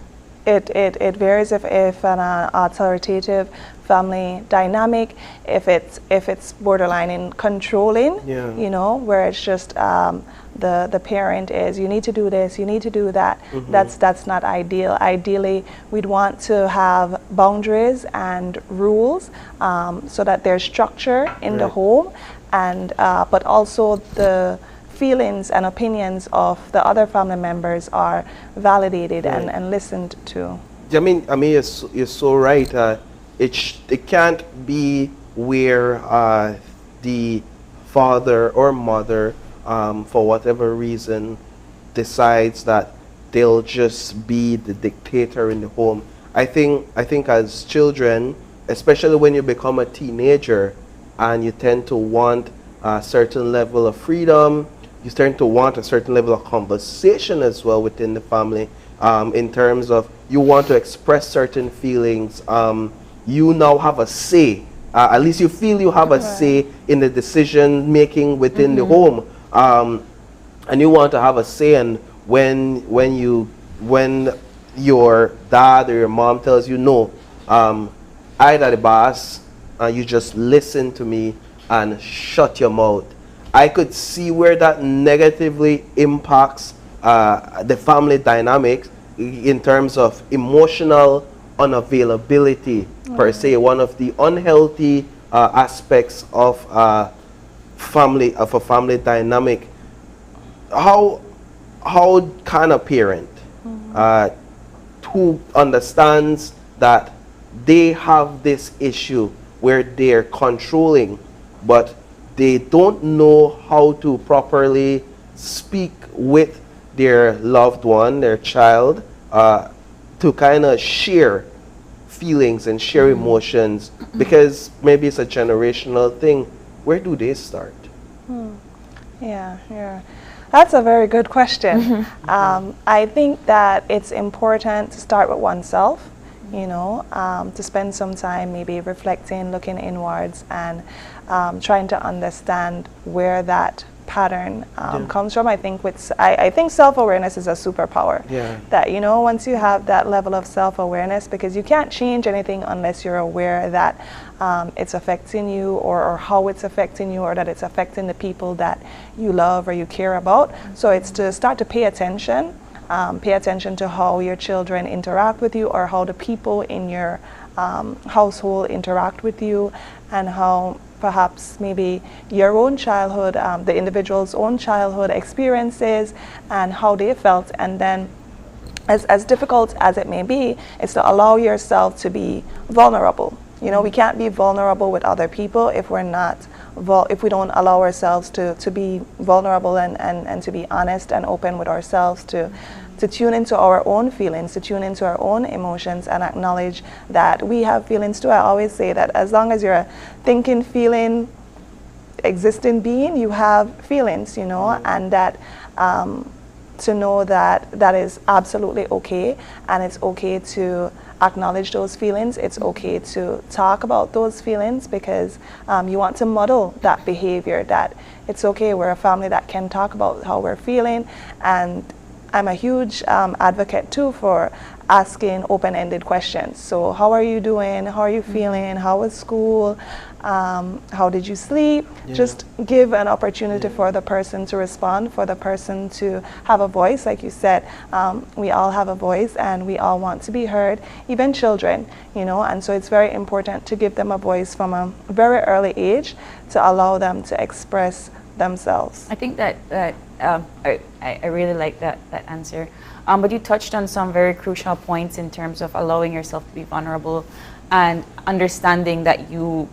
varies if an authoritative family dynamic, if it's borderline in controlling, you know, where it's just the parent is, you need to do this, you need to do that. That's not ideal. Ideally, we'd want to have boundaries and rules so that there's structure in the home, and but also the feelings and opinions of the other family members are validated and listened to. I mean, you're so right. It can't be where the father or mother, for whatever reason, decides that they'll just be the dictator in the home. I think as children, especially when you become a teenager, and you tend to want a certain level of freedom, you tend to want a certain level of conversation as well within the family, in terms of you want to express certain feelings. You now have a say. At least you feel you have a say in the decision making within the home, and you want to have a say. And when your dad or your mom tells you no, I'm the boss, you just listen to me and shut your mouth. I could see where that negatively impacts the family dynamics in terms of emotional unavailability, per se. One of the unhealthy aspects of a family dynamic. How can a parent who understands that they have this issue where they're controlling, but they don't know how to properly speak with their loved one, their child, to kind of share feelings and share emotions, because maybe it's a generational thing. Where do they start? Yeah. That's a very good question. I think that it's important to start with oneself, you know, to spend some time maybe reflecting, looking inwards, and trying to understand where that pattern comes from. I think self-awareness is a superpower. That, you know, once you have that level of self-awareness, because you can't change anything unless you're aware that it's affecting you, or how it's affecting you, or that it's affecting the people that you love or you care about. So it's to start to pay attention to how your children interact with you, or how the people in your household interact with you, and how perhaps maybe your own childhood, the individual's own childhood experiences, and how they felt. And then, as difficult as it may be, it's to allow yourself to be vulnerable. You know, we can't be vulnerable with other people if we're not, if we don't allow ourselves to be vulnerable and to be honest and open with ourselves, to tune into our own feelings, to tune into our own emotions, and acknowledge that we have feelings too. I always say that as long as you're a thinking, feeling, existing being, you have feelings, you know, and that to know that that is absolutely okay, and it's okay to acknowledge those feelings. It's okay to talk about those feelings because you want to model that behavior, that it's okay, we're a family that can talk about how we're feeling. And I'm a huge advocate too for asking open-ended questions. So how are you doing? How are you feeling? How was school? How did you sleep? Just give an opportunity for the person to respond, for the person to have a voice. Like you said, we all have a voice and we all want to be heard, even children, you know, and so it's very important to give them a voice from a very early age to allow them to express themselves. I think that I really like that answer. But you touched on some very crucial points in terms of allowing yourself to be vulnerable and understanding that you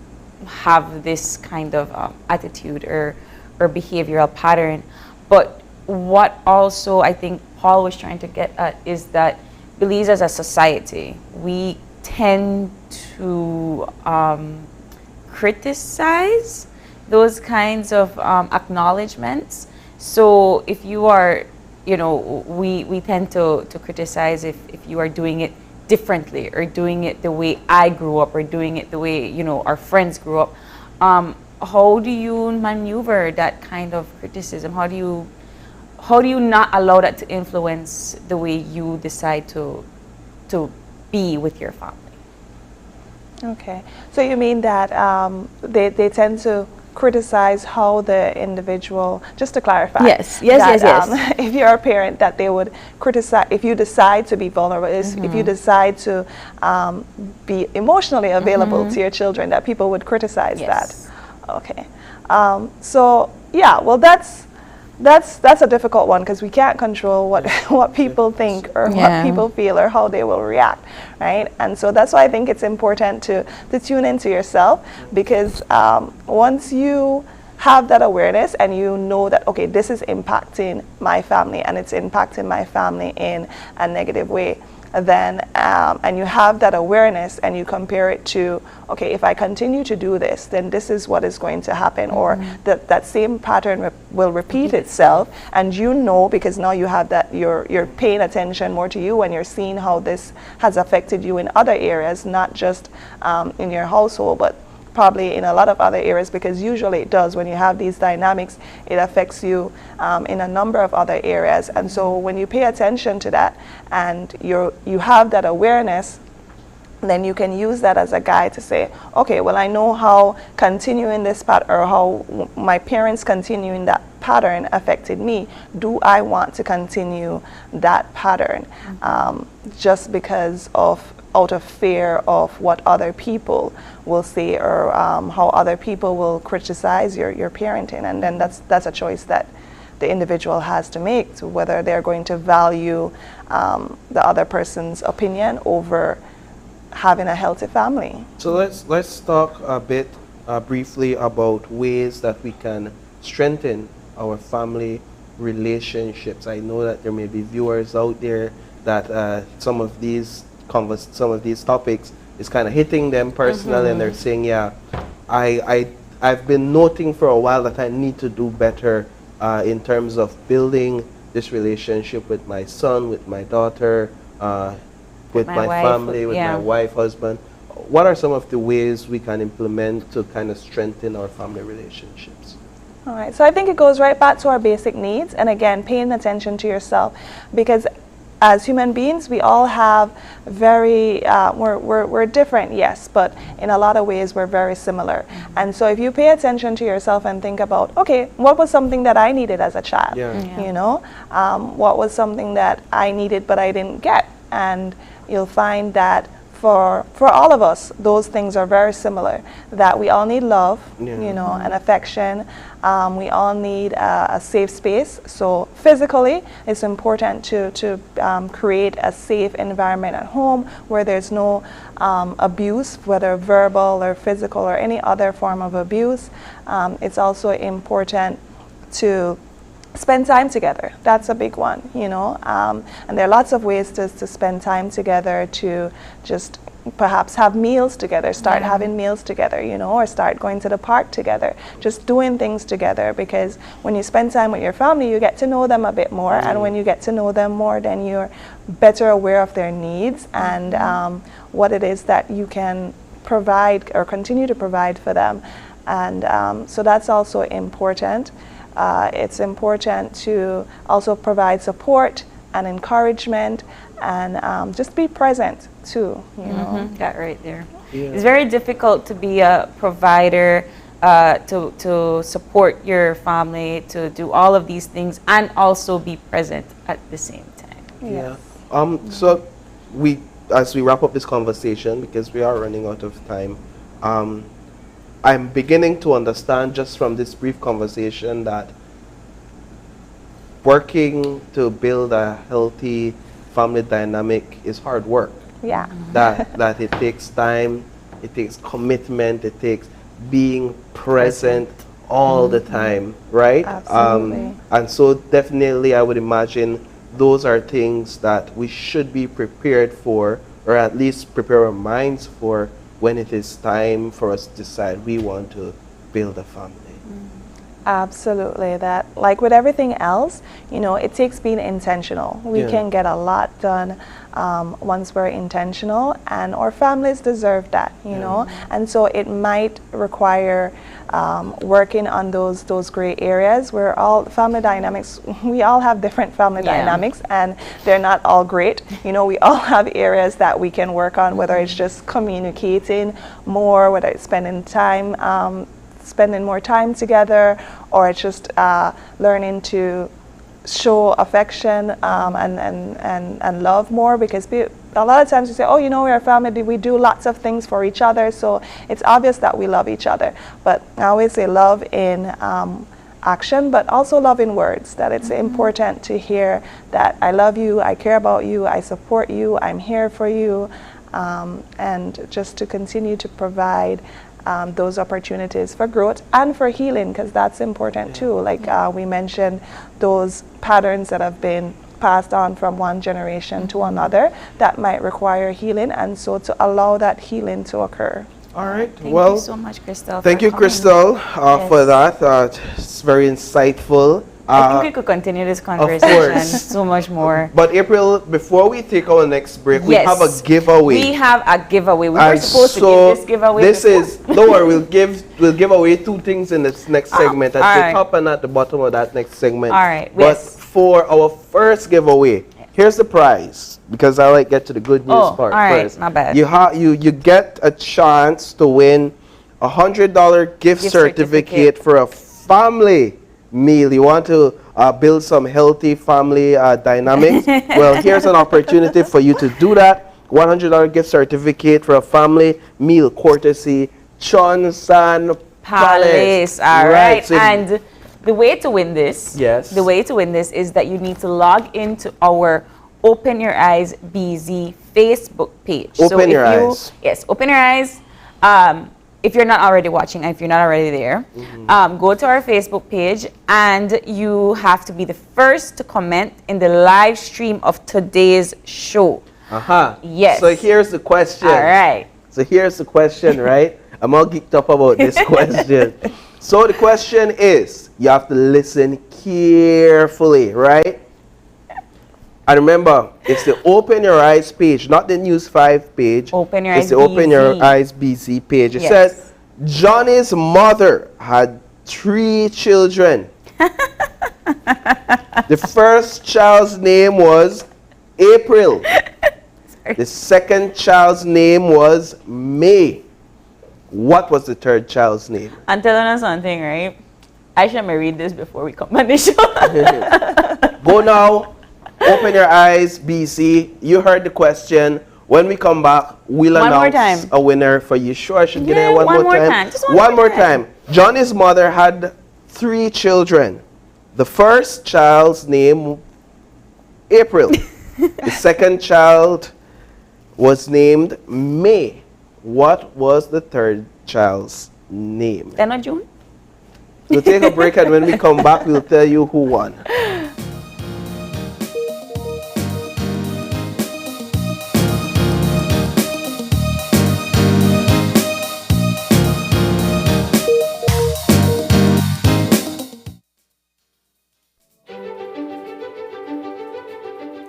have this kind of attitude or behavioral pattern. But what also I think Paul was trying to get at is that Belize as a society, we tend to criticize those kinds of acknowledgements. So if you are, you know, we tend to criticize if you are doing it differently or doing it the way I grew up or doing it the way, you know, our friends grew up. How do you maneuver that kind of criticism? How do you not allow that to influence the way you decide to be with your family? Okay, so you mean that they tend to criticize how the individual, just to clarify. Yes. If you're a parent, that they would criticize, if you decide to be vulnerable, if you decide to be emotionally available to your children, that people would criticize that. Okay. So yeah, well that's a difficult one because we can't control what people think or what people feel or how they will react, right? And so that's why I think it's important to tune into yourself, because once you have that awareness and you know that, okay, this is impacting my family and it's impacting my family in a negative way, then and you have that awareness and you compare it to, okay, if I continue to do this, then this is what is going to happen, or that same pattern will repeat itself, and you know, because now you have that, you're paying attention more to you and you're seeing how this has affected you in other areas, not just in your household, but probably in a lot of other areas, because usually it does. When you have these dynamics, it affects you in a number of other areas. And so when you pay attention to that and you have that awareness, then you can use that as a guide to say, okay, well, I know how continuing this pattern, or how my parents continuing that pattern affected me. Do I want to continue that pattern just because of out of fear of what other people will say, or how other people will criticize your parenting? And then that's a choice that the individual has to make, to whether they're going to value the other person's opinion over having a healthy family. So let's talk a bit briefly about ways that we can strengthen our family relationships. I know that there may be viewers out there that some of these topics is kind of hitting them personally, and they're saying, yeah, I've been noting for a while that I need to do better in terms of building this relationship with my son, with my daughter, with my family, with my wife, husband. What are some of the ways we can implement to kind of strengthen our family relationships? All right, so I think it goes right back to our basic needs, and again, paying attention to yourself, because as human beings, we all have very, we're different, yes, but in a lot of ways we're very similar. And so if you pay attention to yourself and think about, okay, what was something that I needed as a child? You know, what was something that I needed but I didn't get? And you'll find that for all of us, those things are very similar, that we all need love, you know, and affection. We all need a safe space. So physically, it's important to create a safe environment at home where there's no abuse, whether verbal or physical or any other form of abuse. It's also important to spend time together. That's a big one, you know. And there are lots of ways to spend time together, to just perhaps have meals together, start having meals together, you know, or start going to the park together, just doing things together, because when you spend time with your family, you get to know them a bit more, and when you get to know them more, then you're better aware of their needs and what it is that you can provide or continue to provide for them. And so that's also important. It's important to also provide support and encouragement, and just be present too, you know. That right there. It's very difficult to be a provider, to support your family, to do all of these things, and also be present at the same time. Yes. So as we wrap up this conversation, because we are running out of time, I'm beginning to understand just from this brief conversation that working to build a healthy family dynamic is hard work. Yeah. That it takes time, it takes commitment, it takes being present all the time, right? Absolutely. And so definitely I would imagine those are things that we should be prepared for, or at least prepare our minds for, when it is time for us to decide we want to build a family. Absolutely. That, like with everything else, you know, it takes being intentional. We can get a lot done once we're intentional, and our families deserve that, you know. And so it might require working on those gray areas where all family dynamics, we all have different family dynamics, and they're not all great. You know, we all have areas that we can work on, whether it's just communicating more, whether it's spending more time together, or it's just learning to show affection and love more, because a lot of times we say, oh, you know, we're a family, we do lots of things for each other, so it's obvious that we love each other. But I always say love in action, but also love in words, that it's important to hear that I love you, I care about you, I support you, I'm here for you, and just to continue to provide those opportunities for growth and for healing, because that's important too. Like we mentioned, those patterns that have been passed on from one generation to another that might require healing, and so to allow that healing to occur. All right. Thank you so much, Crystal. Thank you, Crystal, for that. It's very insightful. I think we could continue this conversation so much more. But April, before we take our next break, we have a giveaway. We have a giveaway. We were supposed to give this giveaway. Don't worry, we'll give away two things in this next segment, at the top and at the bottom of that next segment. All right. But for our first giveaway, here's the prize, because I like get to the good news part first. My bad. You get a chance to win a $100 gift certificate for a family meal. You want to build some healthy family dynamics? Well, here's an opportunity for you to do that. $100 gift certificate for a family meal, courtesy Chonsan Palace. All right. So and the way to win this, the way to win this is that you need to log into our Open Your Eyes BZ Facebook page. Open Your Eyes. Yes, Open Your Eyes. If you're not already watching, if you're not already there, go to our Facebook page, and you have to be the first to comment in the live stream of today's show. Yes. So here's the question. All right. So here's the question, right? I'm all geeked up about this question. So the question is, you have to listen carefully, right? And remember, it's the Open Your Eyes page, not the News 5 page. Open Your Eyes It's the Open Your Eyes BZ page. It says, Johnny's mother had 3 children. The first child's name was April. The second child's name was May. What was the third child's name? I'm telling us something, right? I should read this before we come on the show. Go now. Open Your Eyes BC. You heard the question. When we come back, we'll announce a winner for you. Sure, I should get it one more time. Just one more time. Johnny's mother had 3 children. The first child's name, April. The second child was named May. What was the third child's name? Then June? We'll take a break, and when we come back, we'll tell you who won.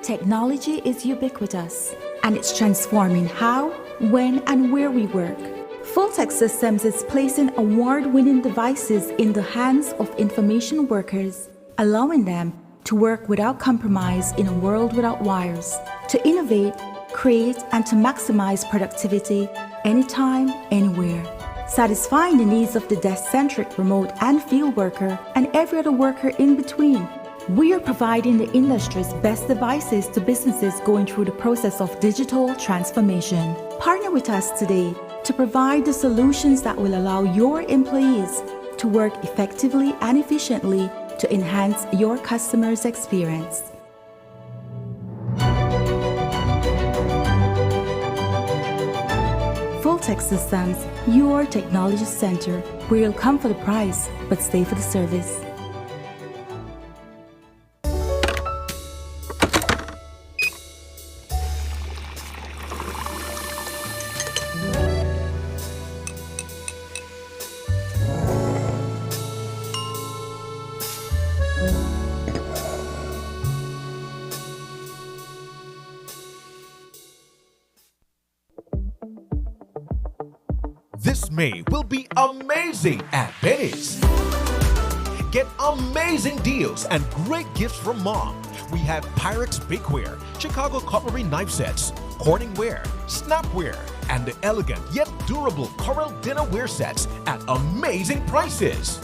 Technology is ubiquitous, and it's transforming how, when, and where we work. Fulltech Systems is placing award-winning devices in the hands of information workers, allowing them to work without compromise in a world without wires, to innovate, create, and to maximize productivity anytime, anywhere, satisfying the needs of the desk-centric remote and field worker and every other worker in between. We are providing the industry's best devices to businesses going through the process of digital transformation. Partner with us today to provide the solutions that will allow your employees to work effectively and efficiently to enhance your customers' experience. Fulltech Systems, your technology center, where you'll come for the price but stay for the service. This May will be amazing at Benny's. Get amazing deals and great gifts from Mom. We have Pyrex Bakeware, Chicago Cutlery Knife Sets, Corningware, Snapware, and the elegant yet durable Coral Dinnerware Sets at amazing prices.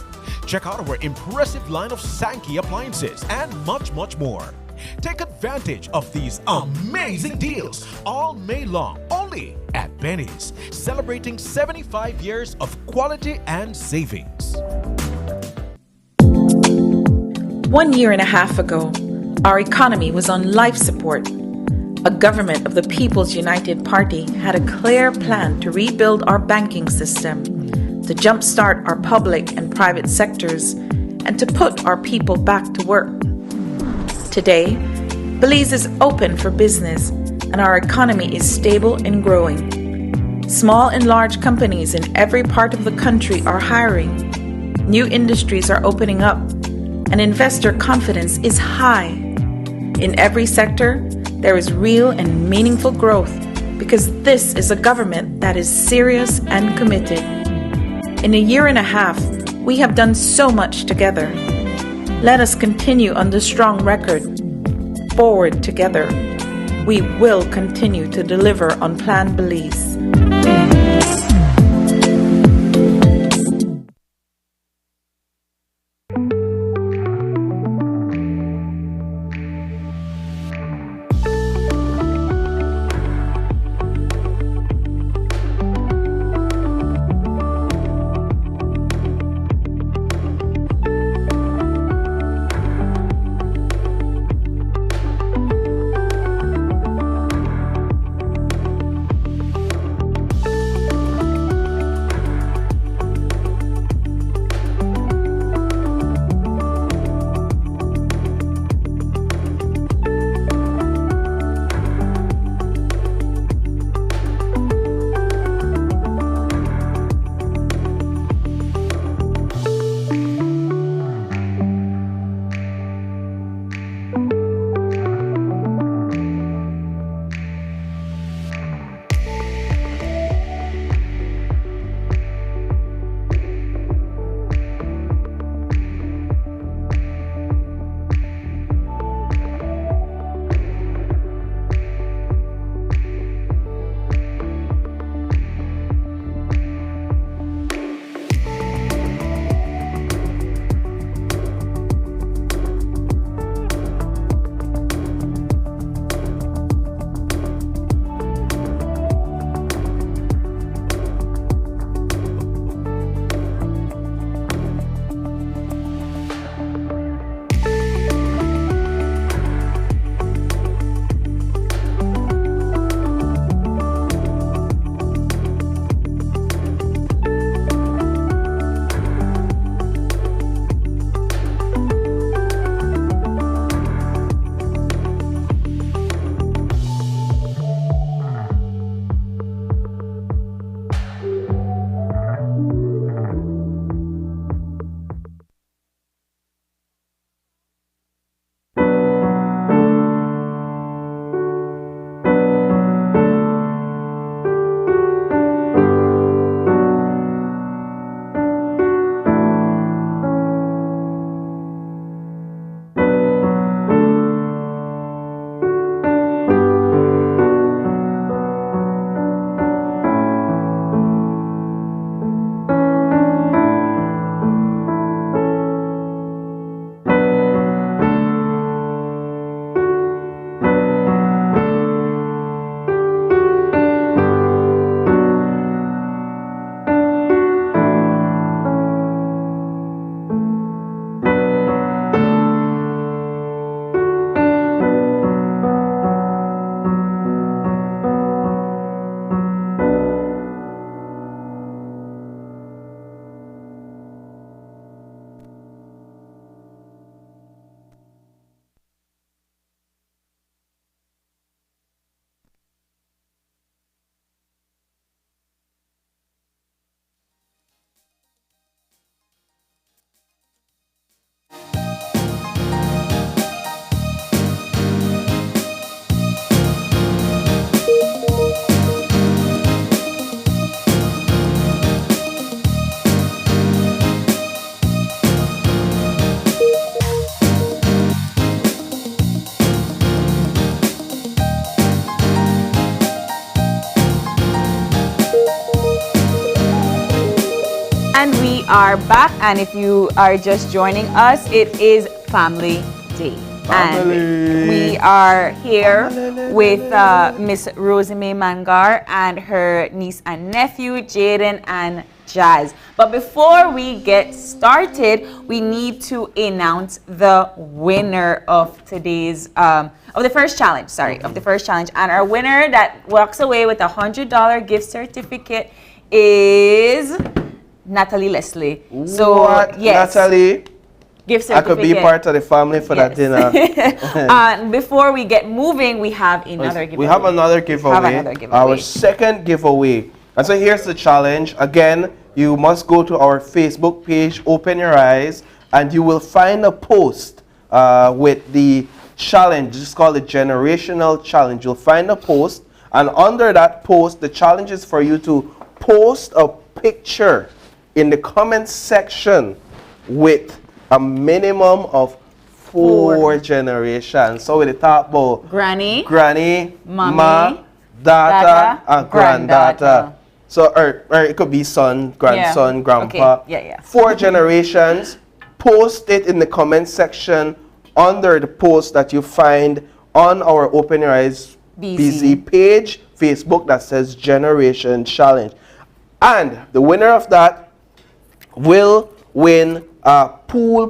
Check out our impressive line of Sankey appliances and much, much more. Take advantage of these amazing deals all May long only at Benny's, celebrating 75 years of quality and savings. 1 year and a half ago, our economy was on life support. A government of the People's United Party had a clear plan to rebuild our banking system, to jumpstart our public and private sectors, and to put our people back to work. Today, Belize is open for business and our economy is stable and growing. Small and large companies in every part of the country are hiring. New industries are opening up and investor confidence is high. In every sector, there is real and meaningful growth because this is a government that is serious and committed. In a year and a half, we have done so much together. Let us continue on this strong record. Forward together. We will continue to deliver on Plan Belize. And we are back, and if you are just joining us, it is Family Day. And we are here with Miss Rosemary Mangar and her niece and nephew, Jaden and Jazz. But before we get started, we need to announce the winner of today's, of the first challenge, And our winner that walks away with a $100 gift certificate is Natalie Leslie. So, yes. Natalie, gift I could be part of the family for that dinner. Before we get moving, we have another giveaway. We have another giveaway. Our second giveaway. And so here's the challenge. Again, you must go to our Facebook page, Open Your Eyes, and you will find a post with the challenge. It's called the Generational Challenge. You'll find a post, and under that post, the challenge is for you to post a picture in the comment section with a minimum of 4 generations. So we talk about Granny, Mommy, Ma, Data, and Granddaughter. So, or it could be son, grandson, grandpa. Okay. 4 generations. Post it in the comment section under the post that you find on our Open Your Eyes BZ page, Facebook, that says Generation Challenge. And the winner of that will win pool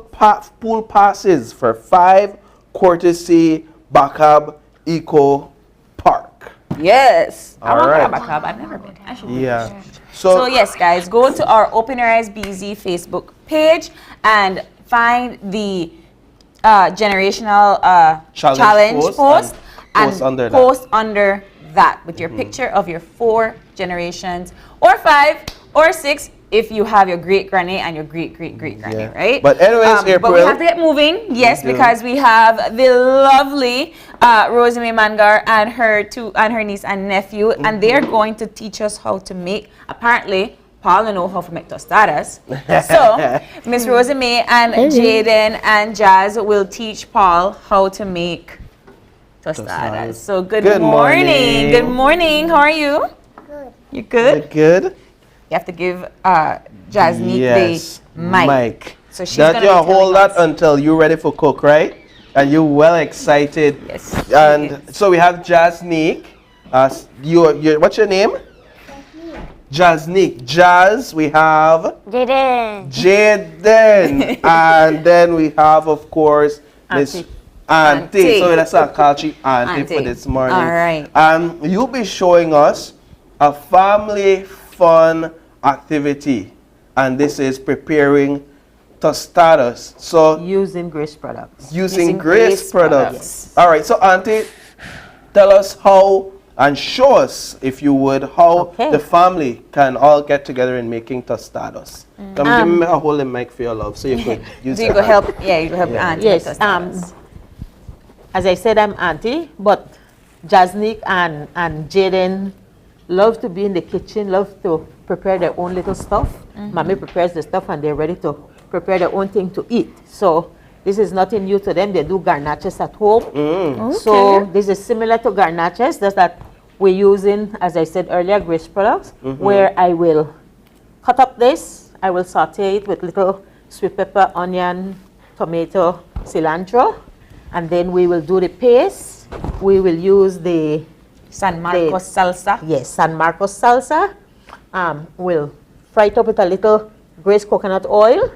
passes for 5 courtesy Bacab Eco Park. Yes. All right. I've never been. I should be. Yeah. So yes, guys, go to our Open Your Eyes BZ Facebook page and find the generational challenge post and post under that with your picture of your 4 generations, or 5 or 6 if you have your great granny and your great granny, right? But anyways, April, but we have to get moving, yes, because we have the lovely Rosemary Mangar and her niece and nephew, and they are going to teach us how to make. Apparently, Paul knows how to make tostadas. So, Miss Rosemary and Jaden and Jazz will teach Paul how to make tostadas. So, good morning. Good morning. How are you? Good. You good? Good. You have to give Jasnique the mic. So she's that you hold that until you're ready for cook, right? And you're well excited. Yes. And so we have Jasnique. What's your name? Jasnique. Jazz. We have Jaden. And then we have, of course, Miss Auntie. So that's our culture auntie for this morning. All right. You'll be showing us a family fun activity, and this is preparing tostadas. So using Grace products. Using Grace products. Yes. All right. So Auntie, tell us how, and show us, if you would, how the family can all get together in making tostadas. Come give me a whole mic for your love, so you could use it. You could help. Yeah, you could help Auntie. Yes. As I said, I'm Auntie, but Jasnique and Jaden love to be in the kitchen, love to prepare their own little stuff. Mommy prepares the stuff and they're ready to prepare their own thing to eat. So this is nothing new to them. They do garnaches at home. So this is similar to garnaches, just that we're using, as I said earlier, Grace products, where I will cut up this, I will saute it with little sweet pepper, onion, tomato, cilantro, and then we will do the paste. We will use the San Marcos salsa. Yes, San Marcos salsa. We'll fry it up with a little Grace coconut oil,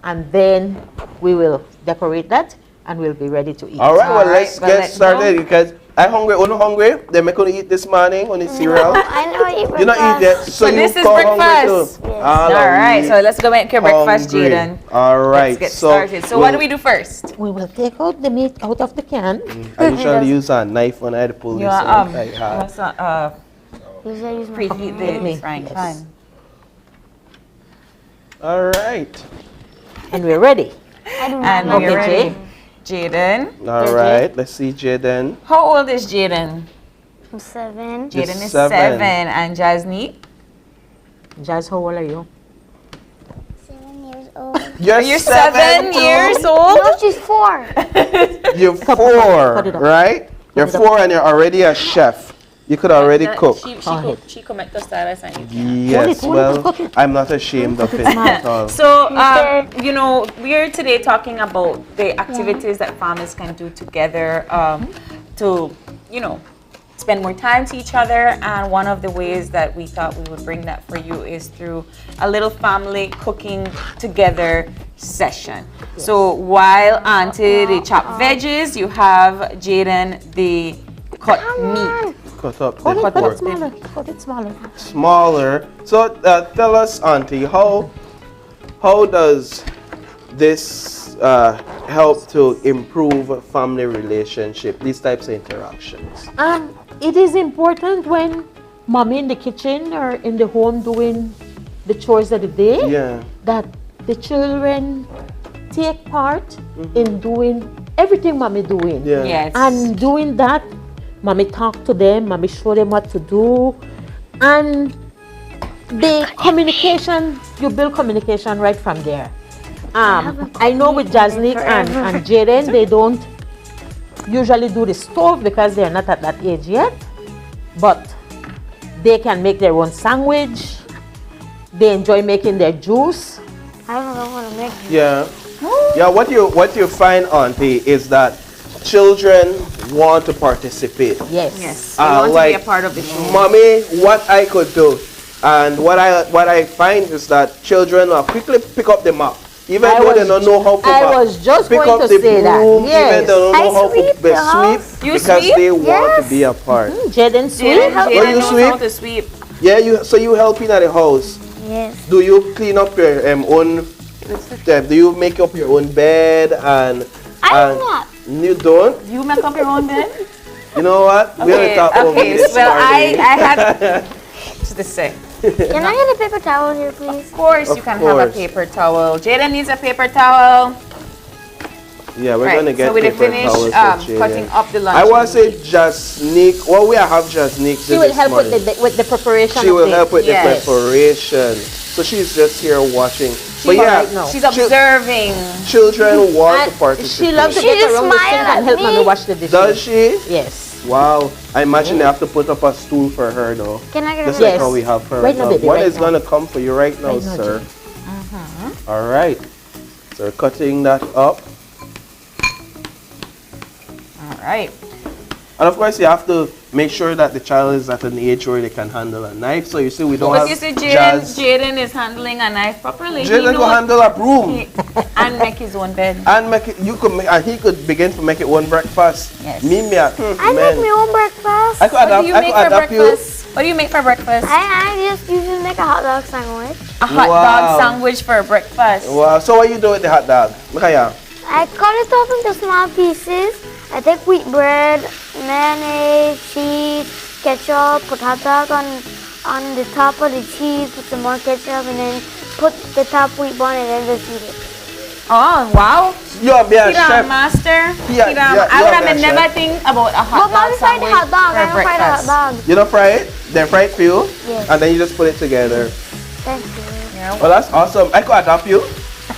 and then we will decorate that, and we'll be ready to eat. All right, well, let's get started, because I'm hungry. You're not hungry? They make you eat this morning on the cereal. I know eat breakfast. You not eat yet, so this is go breakfast. Yes. All right, so let's go make your breakfast, Jaden. All right, let's get started. So what do we do first? We will take out the meat out of the can. I usually use a knife when I had to pull this out. Preheat the frying pan. All right. And we're ready. And we're ready. Jaden. All right, let's see Jaden. How old is Jaden? I'm 7. Jaden is 7. And Jasnique? Jazz, how old are you? 7 years old. You're 7 years old? No, she's 4. You're 4, right? You're 4 and you're already a chef. You could already cook. She could make tostadas and you can. Yes, well, I'm not ashamed of it at all. So, you know, we're today talking about the activities that families can do together to, you know, spend more time to each other. And one of the ways that we thought we would bring that for you is through a little family cooking together session. Yes. So while Auntie they chop veggies, you have Jaden the cut meat. Cut up the Cut pork. it smaller. Cut it smaller. Smaller. So tell us, Auntie, how does this help to improve family relationship? These types of interactions. It is important when mommy in the kitchen or in the home doing the chores of the day. Yeah. That the children take part in doing everything mommy doing. Yeah. Yes. And doing that, mommy talk to them, mommy show them what to do. And the communication, you build communication right from there. I know with Jasnick and Jaden, they don't usually do the stove because they're not at that age yet. But they can make their own sandwich. They enjoy making their juice. I don't know how to make it. Yeah. Yeah, what you find, Auntie, is that children want to participate. Yes. Yes. They want to be a part of the show. Mommy, what I could do. And what I find is that children will quickly pick up the map. Even though they don't know how to I was just pick going up to the say that. broom, Yes. even though they don't know how sweep to the house. sweep, You because sweep? they want to be a part. Jaden sweep. Jaden you knows sweep? how to sweep. Yeah, you helping at the house. Yes. Do you clean up your own? Do you make up your own bed and? I do not. You don't? You make up your own bed? You know what? We're gonna talk about this Well, I morning. had just to say. Can I get a paper towel here, please? Of course, you can have a paper towel. Jaden needs a paper towel. Yeah, we're Right, gonna get so we paper finish towels for cutting Jaden. up the lunch. I want to say Jasnick. Well, we have Jasnick. She will help with the preparation. She of will things. help with Yes. the preparation. So she's just here watching. But She's yeah, right now. She's observing. children want to And participate. she loves to She get just around the sink smiled and at help me. mommy wash the dishes. Does she? Yes. Wow. I imagine they have to put up a stool for her though. Can I get Just a like Yes. how we have her Right now, baby, What right is now. gonna come for you right now, Right now, sir? Jane. All right. So we're cutting that up. All right. And of course, you have to make sure that the child is at an age where they can handle a knife. So you see, we don't But have you see, Jazz. Jaden is handling a knife properly. He Jaden knows- can handle a broom. and make his own bed. And make it, you could make, and he could begin to make it one breakfast. Yes. Me, I make my own breakfast. I could What adapt, do you I make could for adapt you. breakfast? What do you make for breakfast? I just usually make a hot dog sandwich. A hot Wow. dog sandwich for breakfast. Wow. So what you do with the hot dog? Look at ya. I cut it up into small pieces. I take wheat bread, mayonnaise, cheese, ketchup, put hot dog on the top of the cheese, put some more ketchup, and then put the top wheat bun and then just eat it. Oh, wow. You're be a Kiram, chef. master. Yeah, Kiram, yeah, I you're would a have chef. never think about a hot But dog mommy fried the sandwich hot dog. for I don't fry the hot breakfast. dog. You don't fry it? They fry it for you? Yes. And then you just put it together. Thank you. Well, that's awesome. I could adapt you.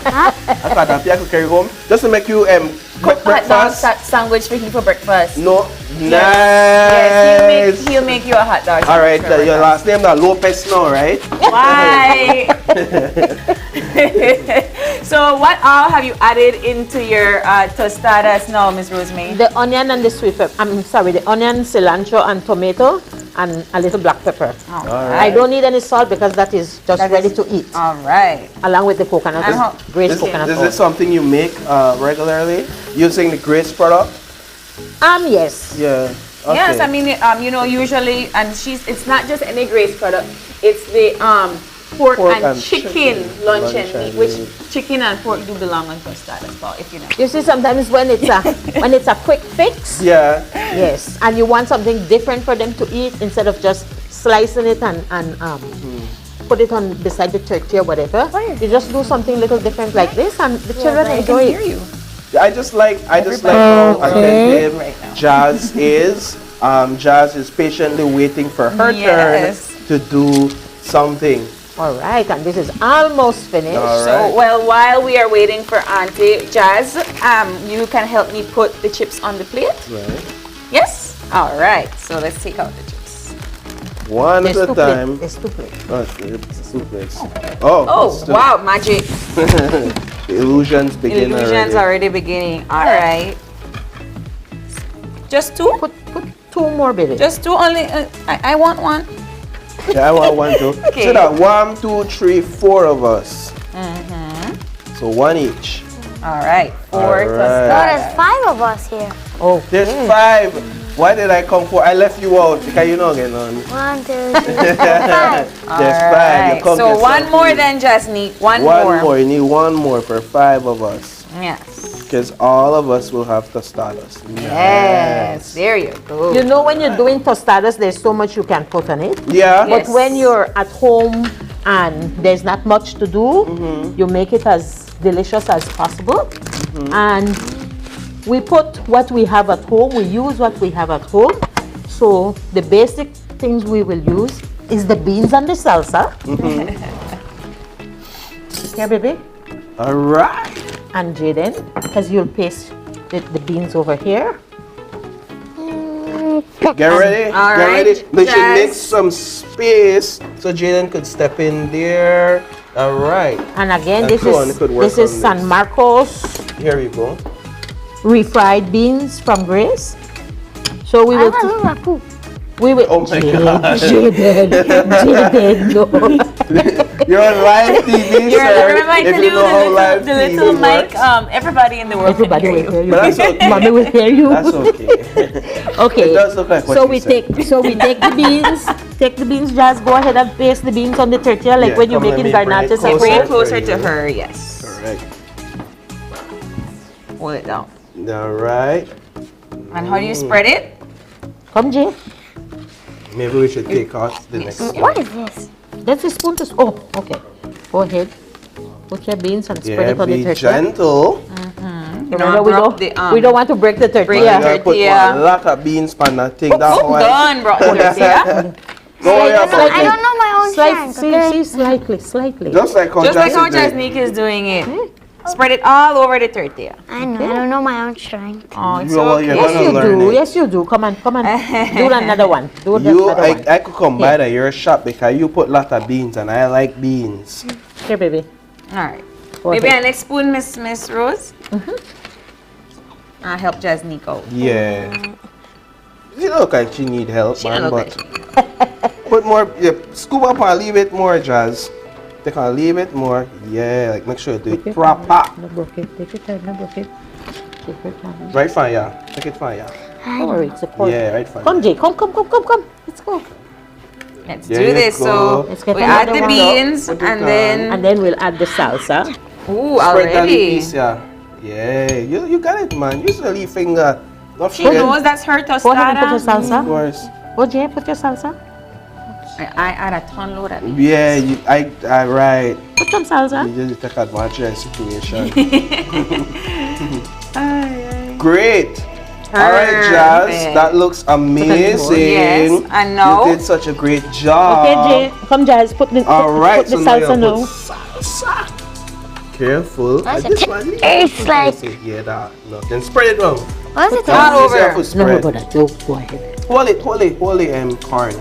I could adapt you. I could carry home. Just to make you cook Hot dog breakfast. sandwich for him for breakfast. No. Yes, Nice. he'll make you a hot dog. All right. sandwich for Your breakfast. last name is Lopez now, right? Why? So what all have you added into your tostadas now, Ms. Rosemary? The onion and the sweet pepper. I'm sorry, the onion, cilantro, and tomato, and a little black pepper. All I don't need any salt because that is just ready to eat. All right. Along with the coconut, And how- grace Is coconut this oil. something you make regularly using the Grace product? Yes. Yeah. Okay. Yes, I mean, you know, usually, and it's not just any Grace product. It's the pork and chicken lunch and meat, which chicken and pork do belong on tostadas, Paul, if you know. You see, sometimes when it's a quick fix. Yeah. Yes, and you want something different for them to eat instead of just slicing it and put it on beside the turkey or whatever. You just do something little different like this, and the children enjoy it. I just like how attentive Jazz is. Jazz is patiently waiting for her turn to do something. All right, and this is almost finished. All So, right. well, while we are waiting for Auntie Jazz, you can help me put the chips on the plate. Right. Yes? All right. So let's take out the chips. One at a time. There's 2 plates. Oh, it's 2 plates. Oh, Oh, it's two. wow, magic. The illusions begin Illusions already. already beginning. All right. Just 2? Put 2 more, baby. Just 2 only. I want 1. Yeah, I want 1 too. Okay. So that 1, 2, 3, 4 of us. Mm-hmm. So 1 each. All right. 4 All right. There's 5 of us here. Oh, there's 5. Why did I come for? I left you out because you know getting on. 1, 2, 3, 4, 5. There's 5. Right. You come So get 1 some more food. than just need 1 One more. more. You need 1 more for 5 of us. Yes. Because all of us will have tostadas. Yes. There you go. You know, when you're doing tostadas, there's so much you can put on it. Yeah. But when you're at home and there's not much to do, you make it as delicious as possible. And we put what we have at home, we use what we have at home. So the basic things we will use is the beans and the salsa. Here, baby. All right. And Jaden, because you'll paste the beans over here. Get ready. All Get right, ready. They should Jazz. make some space so Jaden could step in there. All right. And again, And this Clone is could work this is on San Marcos Here we go. refried beans from Grace. So we will. We will. Oh my God. Jaden, no. You're on live TV, sir. Remember I If tell you you know how live the TV little mic, works. everybody in the world Everybody can will hear hear you. you. But that's okay. Mommy will hear you. That's okay. Okay. It does look like what so she we said. take the beans. Take the beans, Jazz. Go ahead and paste the beans on the tortilla, like Yeah, when you're come, let making me bring it garnaches at closer. Bring it home. closer to her, yes. All right. Hold it down. All right. And how do you spread it? Come, Jay. Maybe we should take out the next What one. is this? That's a spoon to. Oh, okay. Go ahead. Put your beans and spread Yeah, it on the be tortilla. gentle. Remember, we don't want to break the You tortilla. gotta put a lot of beans on that thing. That's why. Done, bro. Don't worry about I it. don't know my own strength, okay? Slightly. Just like how Just like how Jasmine did. Jasnique is doing it. Spread it all over the tortilla. I know, I don't know my own strength. Oh, it's Well, okay. you're Yes, gonna you learn do. it. Yes, you do. Come on. Do another one. Do You, another one. I could come by your shop because you put lot of beans and I like beans. Here, baby. All right. Go Maybe ahead. a next spoon, Miss Rose. I'll help Jasnique out. Yeah. She look like she need help, She man, look but like put more, yeah, scoop up and leave it more, Jazz. They can leave it more. Yeah, like make sure you do it proper. No broke it. Take your time. No broke it. Take your time. Right fine, yeah. Take it fine, yeah. Don't worry. It's a pork. Yeah, right fine. Come, Jay. Come. Let's go. Let's There do you this. go. So Let's get we add another the one. beans Put it and down. then And then we'll add the salsa. ooh, Spread that already. piece, yeah. Yeah, you got it, man. Use the leaf finger. Not She forget. knows that's her Go ahead and put your tostada. Of salsa. course. Oh, Jay, put your salsa. I add a ton load of it. Yeah, I right. Put some salsa. You just take advantage of the situation. Great. All right, Jazz. Perfect. That looks amazing. Yes, and now- you did such a great job. Okay, Jay. Come, Jazz. Put the All right, put the so now salsa you now. put salsa. Careful. What's This it one, taste like? Yeah, that. No, then spread it around. What's it All Use yourself over. to spread. No, go ahead. Hold it, corn.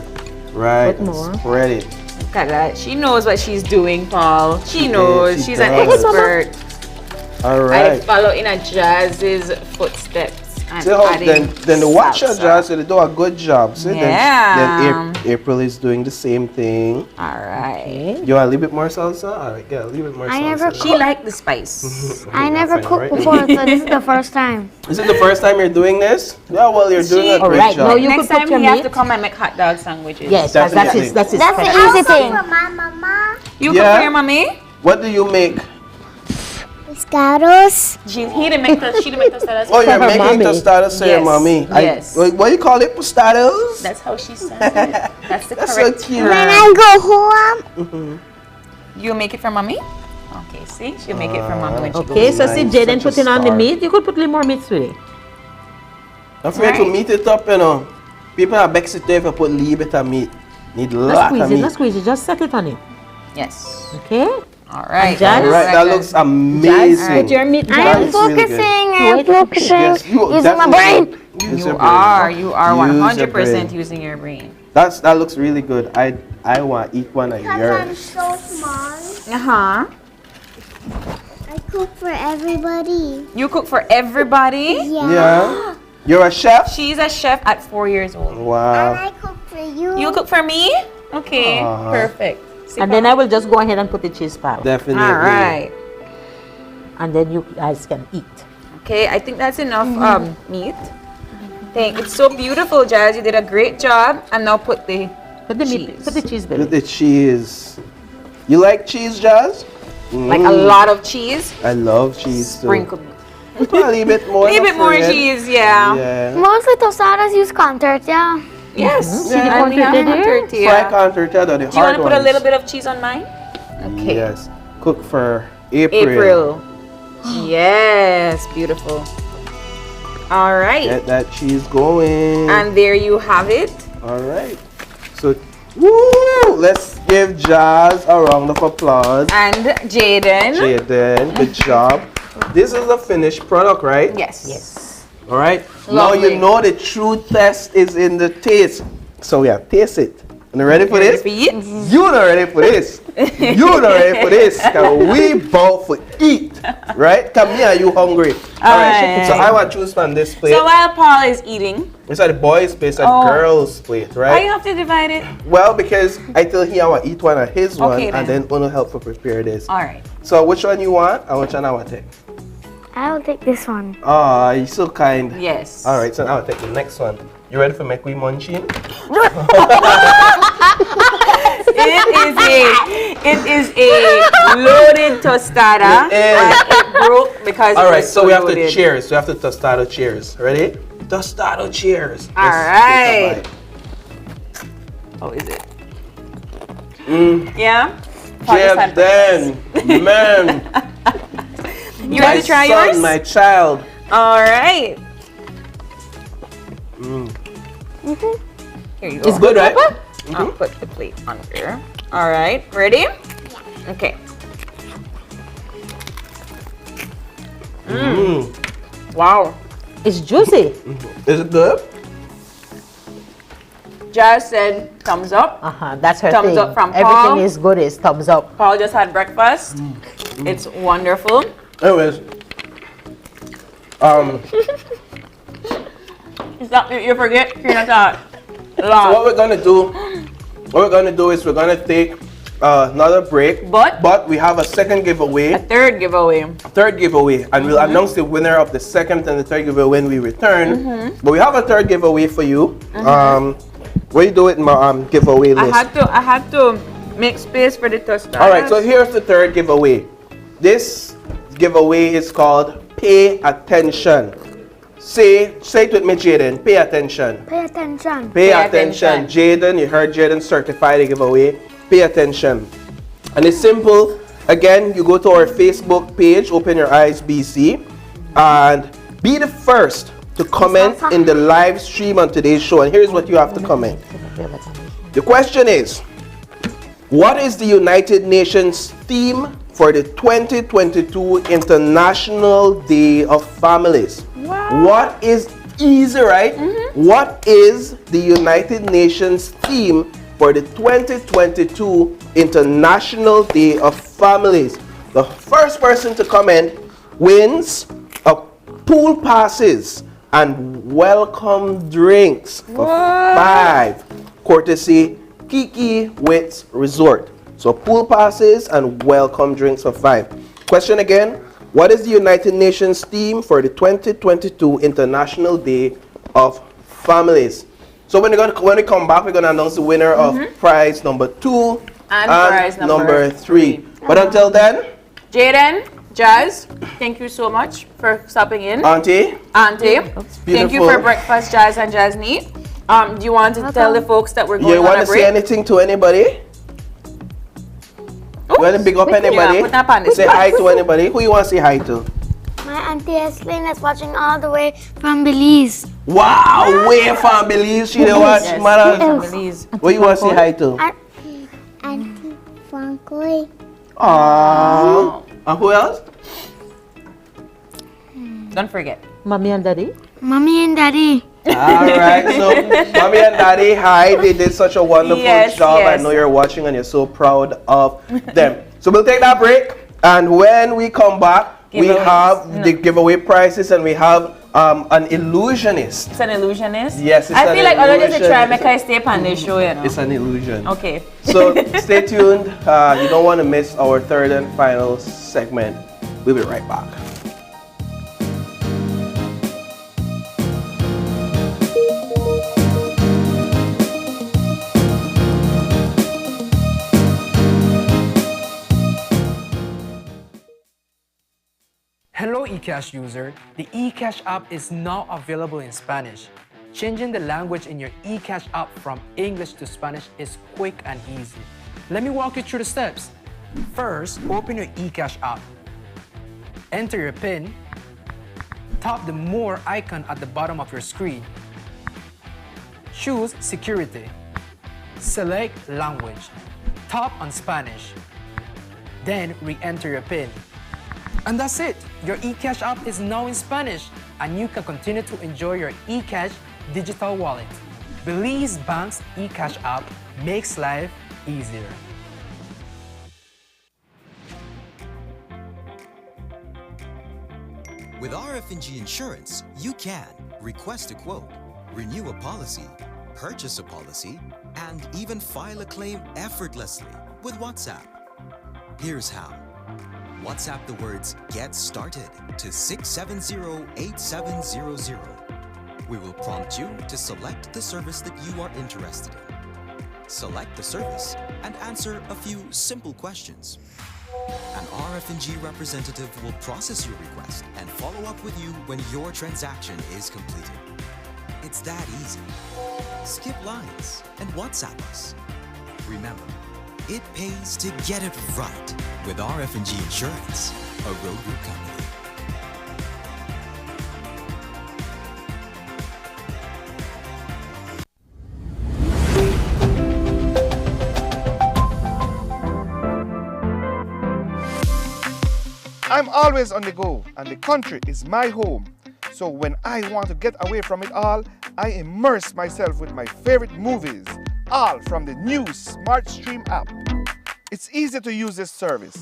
Right. Put more. Spread it. Look at that. She knows what she's doing, Paul. She knows. she She's an does. expert. All I right. follow in a Jazz's footsteps. And See how adding then the watcher salsa. Jazz, they do a good job. See, Yeah. then April is doing the same thing. All right. You want a little bit more salsa? All right, get a little bit more I salsa. never She liked the spice. I never Fine, cooked right? before, so this is the first time. Is it the first time you're doing this? Yeah, well, you're doing a great Alright, job. now you Next could put time your he has meat. to come and make hot dog sandwiches. Yes, that's his. That's his. That's the special. easy thing. You Yeah. cook for your mommy? What do you make? Pescados. She didn't make the salad. Oh, you're her making mommy. tostadas for your Yes, mommy. yes. What do you call it? Tostadas? That's how she says it. That's the That's so correct cute. When term. I go home, You make it for mommy? Okay, see? She'll make it for mommy when she goes. Okay, so see Nice, Jaden such a putting on the star. meat. You could put a little more meat to it. Don't forget to Right. meat it up, you know. People are vexed if you put a little bit of meat. Need Not lot squeeze of it. meat. Not squeeze it. Just set it on it. Yes. Okay. All right. Jazz? All right, that looks amazing. Put your meat. I am That's really good. focusing. I Wait. am focusing Yes, you using my definitely brain. use You your brain. are Use your 100% brain. using your brain. That looks really good. I want to eat one of Because I'm yours. so small, Uh-huh. I cook for everybody. You cook for everybody? Yeah. You're a chef? She's a chef at 4 years old. And Wow. I cook for you. You cook for me? Okay, Aw. perfect. And then I will just go ahead and put the cheese pal. Definitely. All right. And then you guys can eat. Okay, I think that's enough meat. It's so beautiful, Jazz. You did a great job. And now put the cheese. Put the cheese, baby. With the cheese. You like cheese, Jazz? Like a lot of cheese. I love cheese too. Sprinkle. A little bit more. A little bit more friend. cheese, yeah. Yeah. Mostly tostadas use corn tortilla. Yes. See the And we have corn tortilla? corn tortilla. Fry corn tortilla, the Do you want hard to put a ones. little bit of cheese on mine? Okay. Yes. Cook for April. April. Yes, beautiful. All right. Get that cheese going. And there you have it. All right. So, woo! Let's give Jazz a round of applause. And Jaden. Jaden, good job. This is a finished product, right? Yes. Yes. All right. Lovely. Now you know the true test is in the taste. So yeah, taste it. You ready for this? Ready for it? You not ready for this. You not ready for this. Cause we both for eat. Right? Come here, you hungry. All right. So I want to choose from this plate. So while Paul is eating, It's at the boys' plate, it's at Oh. the girls' plate, why right? you have to divide it? Well, because I tell him I want to eat one of his one, Okay, and then. then Uno help to prepare this. All right. So which one you want, and which one I want to take? I'll take this one. Oh, you're so kind. Yes. All right, so now I'll take the next one. You ready for make we munching? It is a loaded tostada. It is. And it broke because All it right, was so we have loaded. to cheers. We have to tostado cheers. Ready? Tostado cheers. All Let's right. take a bite. How is it? Mm. Yeah? Paul just Cheers had then, man. You ready to try my son, yours? my child. All right. Mm. Here you go. It's good, right? I'll put the plate on here. All right. Ready? Okay. Mm. Wow. It's juicy. Is it good? Jazz said thumbs up. That's her Thumbs thing. up from Everything Paul. is good. Is thumbs up. Paul just had breakfast. It's wonderful. Anyways, You forget you're not that so what we're gonna do is we're gonna take another break. But we have a second giveaway. Third giveaway. Third giveaway, and we'll announce the winner of the second and the third giveaway when we return. But we have a third giveaway for you. What you do with my giveaway list? I had to make space for the tostada. All right, so here's the third giveaway. This giveaway is called Pay Attention. Say it with me, Jaden. Pay attention. Pay attention. Pay attention. Jaden, you heard Jaden certify the giveaway. Pay attention. And it's simple. Again, you go to our Facebook page, Open Your Eyes BC, and be the first to comment in the live stream on today's show. And here's what you have to comment. The question is, what is the United Nations theme for the 2022 International Day of Families? What is easy, right? What is the United Nations theme for the 2022 International Day of Families? The first person to comment wins a pool passes and welcome drinks for 5, courtesy Kiki Wits Resort. So pool passes and welcome drinks for 5. Question again. What is the United Nations theme for the 2022 International Day of Families? So when we come back, we're going to announce the winner of prize number 2 and prize number 3. But until then, Jaden, Jazz, thank you so much for stopping in. Auntie, thank you for breakfast, Jazz and Jasneet. Do you want to tell the folks that we're going you on want a to break? say anything to anybody? You want to big up anybody? Yeah, put that on this Say hi to anybody. Who you want to say hi to? My auntie Eslin is watching all the way from Belize. Wow, way from Belize. She watch, Yes, mother. from Belize. What you want to say hi to? Auntie Francois. Aww. And who else? Don't forget. Mommy and Daddy. Mommy and Daddy. All right, so mommy and daddy, hi. They did such a wonderful job. I know you're watching and you're so proud of them. So we'll take that break, and when we come back, we have the giveaway prices, and we have an illusionist. It's an illusionist? Yes, it's I feel like other days they try to make us stay on the show, you know. It's an illusion. Okay. So stay tuned. You don't want to miss our third and final segment. We'll be right back. Hello eCash user, the eCash app is now available in Spanish. Changing the language in your eCash app from English to Spanish is quick and easy. Let me walk you through the steps. First, open your eCash app. Enter your PIN. Tap the More icon at the bottom of your screen. Choose Security. Select Language. Tap on Spanish. Then re-enter your PIN. And that's it! Your eCash app is now in Spanish, and you can continue to enjoy your eCash digital wallet. Belize Bank's eCash app makes life easier. With RF&G Insurance, you can request a quote, renew a policy, purchase a policy, and even file a claim effortlessly with WhatsApp. Here's how. WhatsApp the words "Get Started" to 670-8700. We will prompt you to select the service that you are interested in. Select the service and answer a few simple questions. An RF&G representative will process your request and follow up with you when your transaction is completed. It's that easy. Skip lines and WhatsApp us. Remember, it pays to get it right with RF&G Insurance, a Road Group company. I'm always on the go, and the country is my home. So when I want to get away from it all, I immerse myself with my favorite movies, all from the new SmartStream app. It's easy to use this service.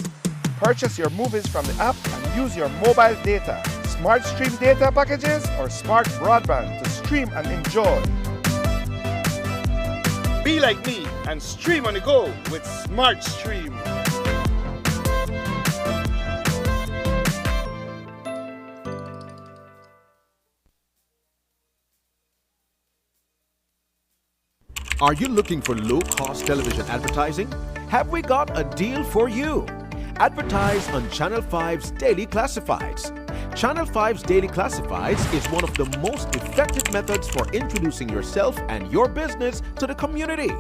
Purchase your movies from the app and use your mobile data, SmartStream data packages, or smart broadband to stream and enjoy. Be like me and stream on the go with SmartStream. Are you looking for low-cost television advertising? Have we got a deal for you? Advertise on Channel 5's Daily Classifieds. Channel 5's Daily Classifieds is one of the most effective methods for introducing yourself and your business to the community.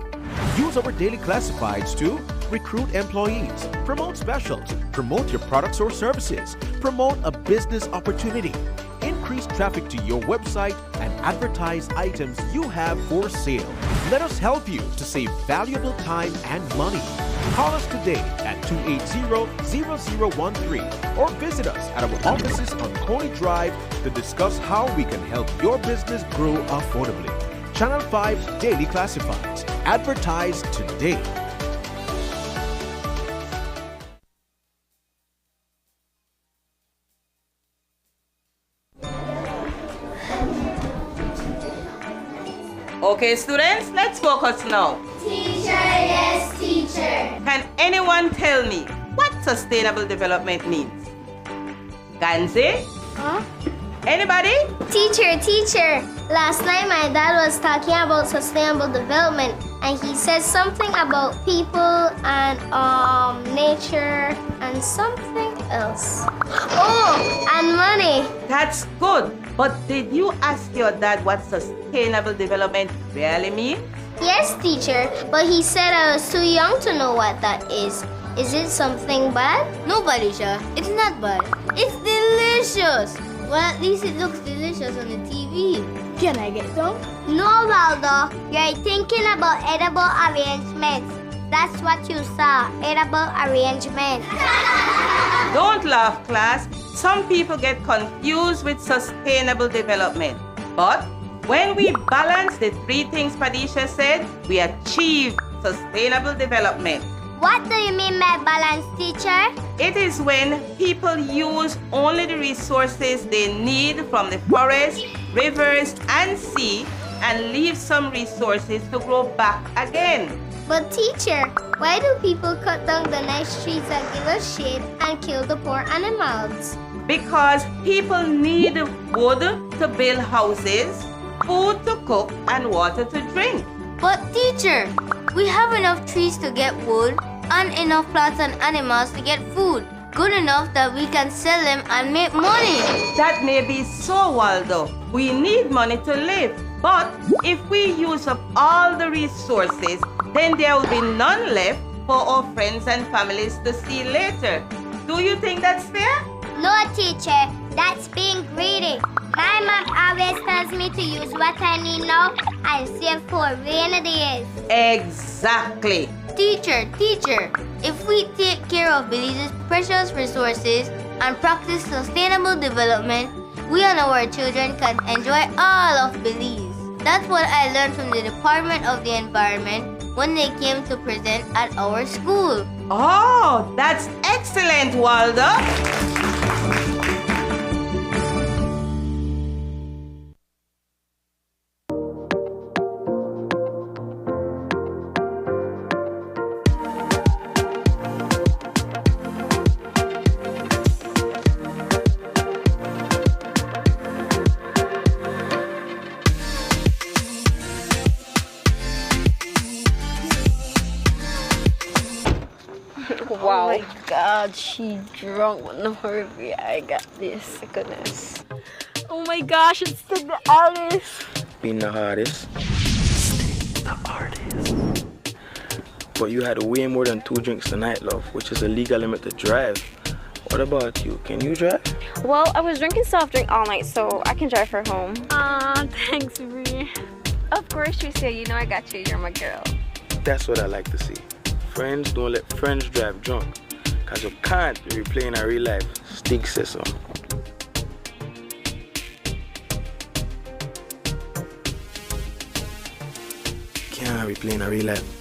Use our Daily Classifieds to recruit employees, promote specials, promote your products or services, promote a business opportunity, increase traffic to your website, and advertise items you have for sale. Let us help you to save valuable time and money. Call us today at 280-0013 or visit us at our offices on Coney Drive to discuss how we can help your business grow affordably. Channel 5 Daily Classifieds. Advertise today. Okay, students, let's focus now. Teacher, yes, teacher. Can anyone tell me what sustainable development means? Ganzi? Huh? Anybody? Teacher. Last night my dad was talking about sustainable development and he said something about people and nature and something else. Oh, and money. That's good. But did you ask your dad what sustainable development really means? Yes, teacher, but he said I was too young to know what that is. Is it something bad? No, Balisha, it's not bad. It's delicious. Well, at least it looks delicious on the TV. Can I get some? No, Waldo. You're thinking about edible arrangements. That's what you saw, edible arrangement. Don't laugh, class. Some people get confused with sustainable development. But When we balance the three things Padisha said, we achieve sustainable development. What do you mean by balance, teacher? It is when people use only the resources they need from the forest, rivers, and sea and leave some resources to grow back again. But teacher, why do people cut down the nice trees that give us shade and kill the poor animals? Because people need wood to build houses, food to cook, and water to drink. But teacher, we have enough trees to get wood and enough plants and animals to get food. Good enough that we can sell them and make money. That may be so, Waldo. We need money to live. But if we use up all the resources, then there will be none left for our friends and families to see later. Do you think that's fair? No, teacher, that's being greedy. My mom always tells me to use what I need now and save for rainy days. Exactly. Teacher, if we take care of Belize's precious resources and practice sustainable development, we and our children can enjoy all of Belize. That's what I learned from the Department of the Environment when they came to present at our school. Oh, that's excellent, Waldo. Wow. Oh my God, she drunk. No hurry, I got this. My goodness. Oh my gosh, it's the artist. Being the hardest. The artist. But you had way more than 2 drinks tonight, love, which is a legal limit to drive. What about you? Can you drive? Well, I was drinking soft drink all night, so I can drive her home. Thanks, Bree. Of course, Tricia, you know I got you. You're my girl. That's what I like to see. Friends don't let friends drive drunk, cause you can't replay in a real life. Stig says so. Can't replay in a real life.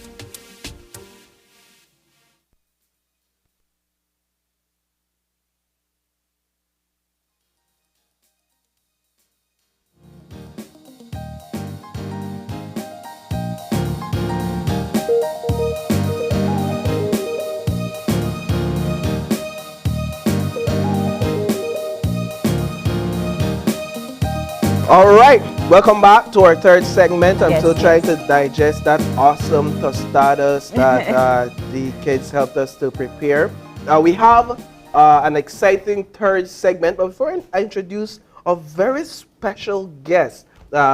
All right, welcome back to our third segment. I'm still trying to digest that awesome tostadas that the kids helped us to prepare. We have an exciting third segment, but before I introduce a very special guest,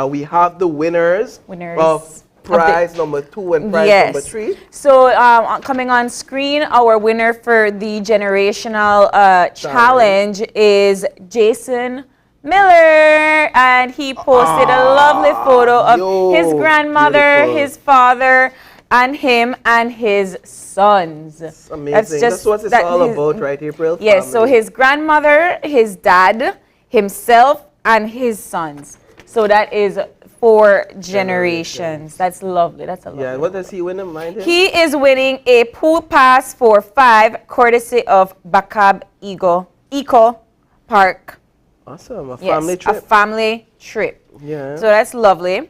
we have the winners of prize number 2 and prize number 3. So coming on screen, our winner for the generational challenge is Jason Miller, and he posted a lovely photo of his grandmother, his father, and him and his sons. That's amazing. That's what it's all about, right, April? Yes, so his grandmother, his dad, himself, and his sons. So that is 4 generations. That's lovely. That's a lovely. Yeah, what does he win? Mind him? He is winning a pool pass for 5, courtesy of Bacab Eco Park. Awesome, a family trip. A family trip. Yeah. So that's lovely.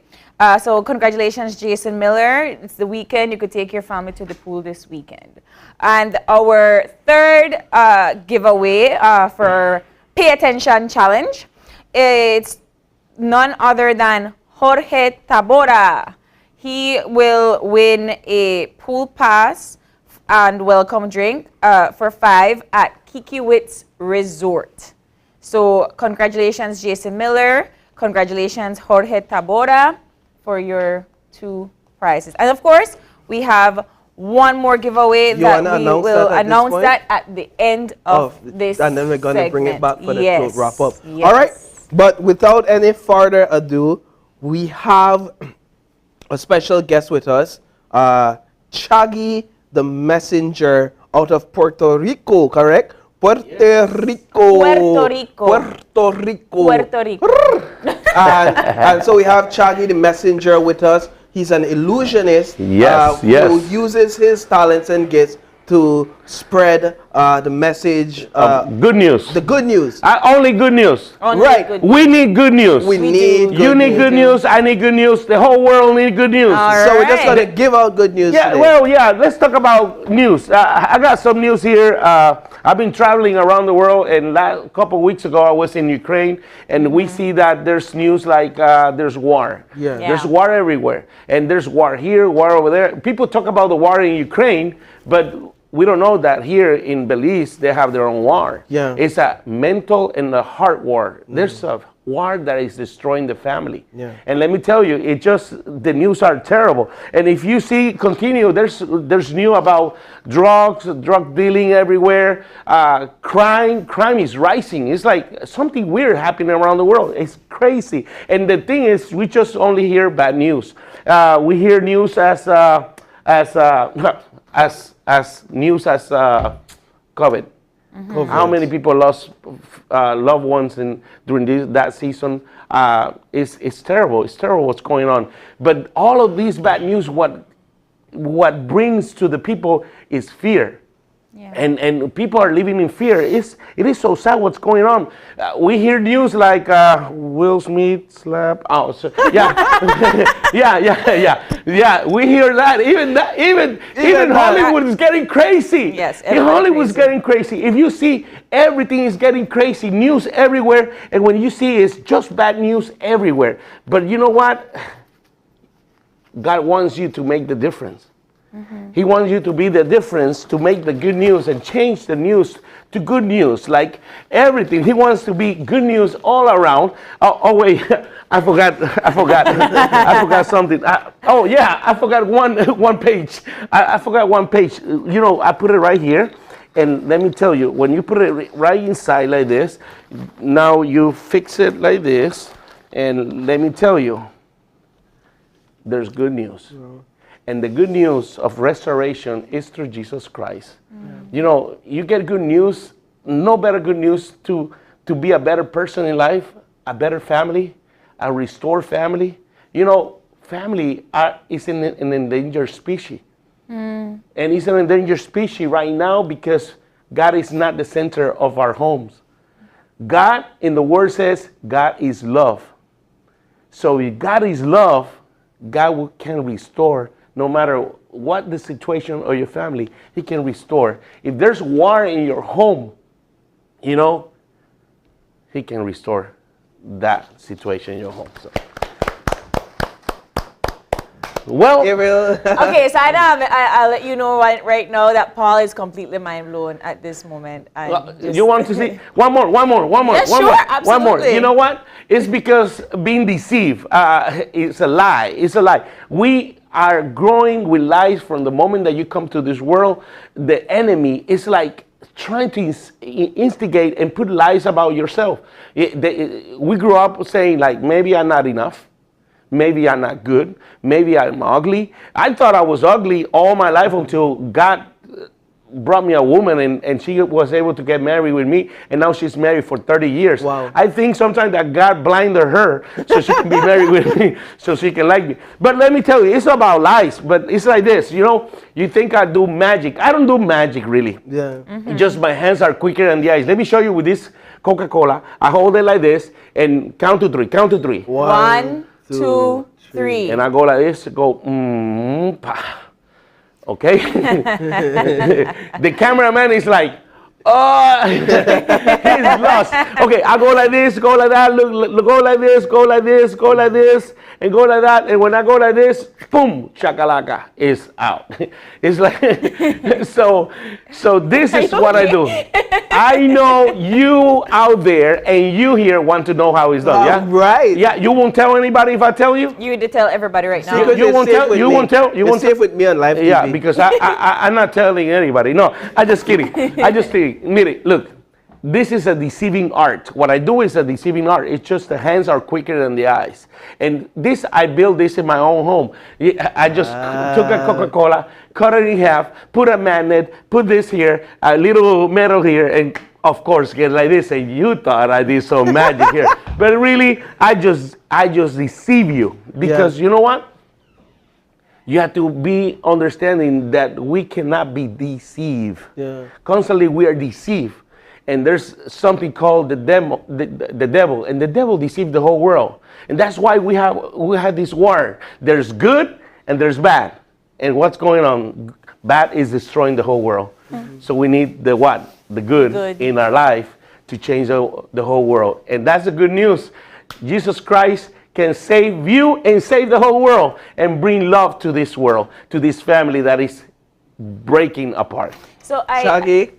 So congratulations, Jason Miller. It's the weekend. You could take your family to the pool this weekend. And our third giveaway for Pay Attention Challenge, it's none other than Jorge Tabora. He will win a pool pass and welcome drink for 5 at Kikiwitz Resort. So congratulations, Jason Miller. Congratulations, Jorge Tabora, for your 2 prizes. And of course, we have one more giveaway that we will announce that at the end of this and then we're going to bring it back for the wrap up. Yes. All right, but without any further ado, we have a special guest with us, Chaggy the Messenger out of Puerto Rico, correct? Puerto Rico. Puerto Rico. Puerto Rico. Puerto Rico. And so we have Chaggy the Messenger with us. He's an illusionist Yes, who uses his talents and gifts to spread the message. Good news. The good news. Only good news. Right. We need good news. We need good You need news. good news. I need good news. The whole world needs good news. So we're just going to give out good news Yeah, today. well, yeah, let's talk about news. I got some news here. I've been traveling around the world, and a couple of weeks ago I was in Ukraine, and we see that there's news like there's war. Yeah. There's war everywhere, and there's war here, war over there. People talk about the war in Ukraine, but we don't know that here in Belize they have their own war. Yeah. It's a mental and a heart war. There's a war that is destroying the family. Yeah. And let me tell you, the news are terrible. And if you continue, there's news about drugs, drug dealing everywhere, crime is rising. It's like something weird happening around the world. It's crazy. And the thing is, we just only hear bad news. We hear news as news as COVID. COVID. How many people lost loved ones during that season? It's terrible. It's terrible what's going on. But all of these bad news, what brings to the people is fear. Yeah. And people are living in fear. It is so sad what's going on. We hear news like Will Smith slapped. Oh, so, yeah, yeah. We hear that. Even Hollywood is getting crazy. Yes, Hollywood is getting crazy. If you see, everything is getting crazy. News everywhere, and when you see, it's just bad news everywhere. But you know what? God wants you to make the difference. He wants you to be the difference, to make the good news and change the news to good news, like everything. He wants to be good news all around. Oh wait, I forgot I forgot something. I forgot one page. I forgot one page. You know, I put it right here. And let me tell you, when you put it right inside like this, now you fix it like this, and let me tell you, there's good news. And the good news of restoration is through Jesus Christ. You know, you get good news, no better good news to be a better person in life, a better family, a restored family. You know, family is an endangered species. And it's an endangered species right now because God is not the center of our homes. God, in the Word says, God is love. So if God is love, God can restore. No matter what the situation of your family, He can restore. If there's war in your home, you know, He can restore that situation in your home. So. Well, Okay, so I'll let you know right now that Paul is completely mind blown at this moment. You want to see one more? Yeah, sure, absolutely. One more. You know what? It's because being deceived is a lie. It's a lie. We are growing with lies from the moment that you come to this world. The enemy is like trying to instigate and put lies about yourself. We grew up saying like, maybe I'm not enough. Maybe I'm not good. Maybe I'm ugly. I thought I was ugly all my life until God brought me a woman and she was able to get married with me, and now she's married for 30 years. Wow. I think sometimes that God blinded her so she can be married with me, so she can like me. But let me tell you, it's about lies, but it's like this, you know, you think I do magic. I don't do magic really. Yeah. Just my hands are quicker than the eyes. Let me show you with this Coca-Cola. I hold it like this and count to three. Count to three. 1, 2, 3. And I go like this, go, okay? The cameraman is like, oh, he's lost. Okay, I go like this, go like that, look, go like this, go like this, go like this, and go like that. And when I go like this, boom, chakalaka is out. It's like, so this is what I do. I know you out there and you here want to know how it's done, yeah? Right. Yeah, you won't tell anybody if I tell you? You need to tell everybody right now. Because You won't tell? You won't tell? You won't safe with me on live TV. Yeah, because I'm not telling anybody. No, I'm just kidding. I just think, Mire, look, this is a deceiving art. What I do is a deceiving art. It's just the hands are quicker than the eyes. And this, I built this in my own home. I just took a Coca-Cola, cut it in half, put a magnet, put this here, a little metal here, and of course, get like this, and you thought I did some magic here. But really, I just deceive you. Because you know what? You have to be understanding that we cannot be deceived. Yeah. Constantly we are deceived. And there's something called the devil, and the devil deceived the whole world. And that's why we have this war. There's good and there's bad. And what's going on? Bad is destroying the whole world. Mm-hmm. So we need the what? The good in our life to change the whole world. And that's the good news. Jesus Christ can save you and save the whole world and bring love to this world, to this family that is breaking apart. So Shaggy,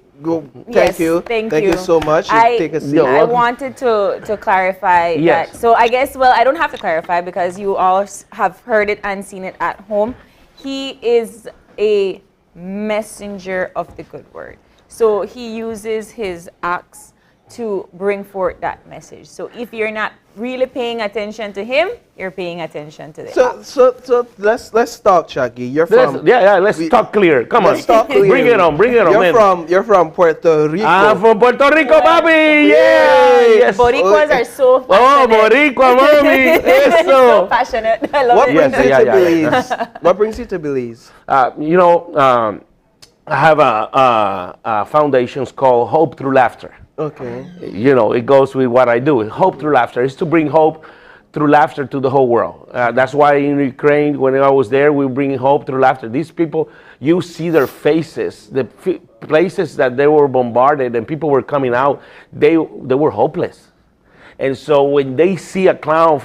thank you. Thank you so much. Take a seat. I wanted to clarify that. So I guess, well, I don't have to clarify because you all have heard it and seen it at home. He is a messenger of the good word. So he uses his acts to bring forth that message. So if you're not really paying attention to him, you're paying attention to the So let's talk, Shaggy. You're from let's talk clear. Come on, let's talk clear. Bring it on, You're from Puerto Rico. I'm from Puerto Rico, papi. Yes. Boricuas are so passionate. Boricua, mommy. Eso. So passionate. I love it. What brings you to Belize? I have a foundation called Hope Through Laughter. Okay. It goes with what I do. Hope Through Laughter is to bring hope through laughter to the whole world. That's why in Ukraine, when I was there, we bring hope through laughter. These people, you see their faces, the places that they were bombarded and people were coming out, they were hopeless. And so when they see a clown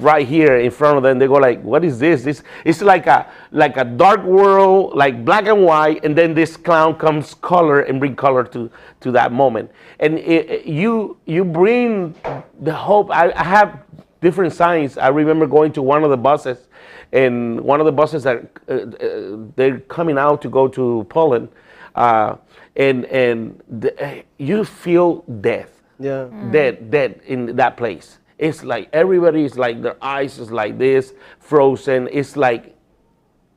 right here in front of them, they go like, what is this? This it's like a dark world, like black and white, and then this clown comes color and bring color to that moment. And you bring the hope. I have different signs. I remember going to one of the buses, and one of the buses that they're coming out to go to Poland, you feel death. Yeah. Dead in that place. It's like everybody is like their eyes is like this, frozen. It's like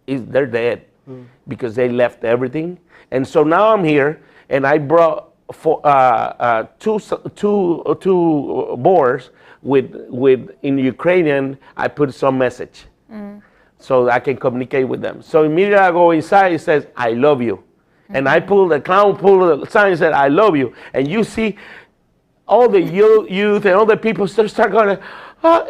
they're dead because they left everything. And so now I'm here, and I brought two boards with in Ukrainian. I put some message so I can communicate with them. So immediately I go inside. It says, "I love you," and the clown pulled the sign and said, "I love you," and you see. All the youth and all the people start going,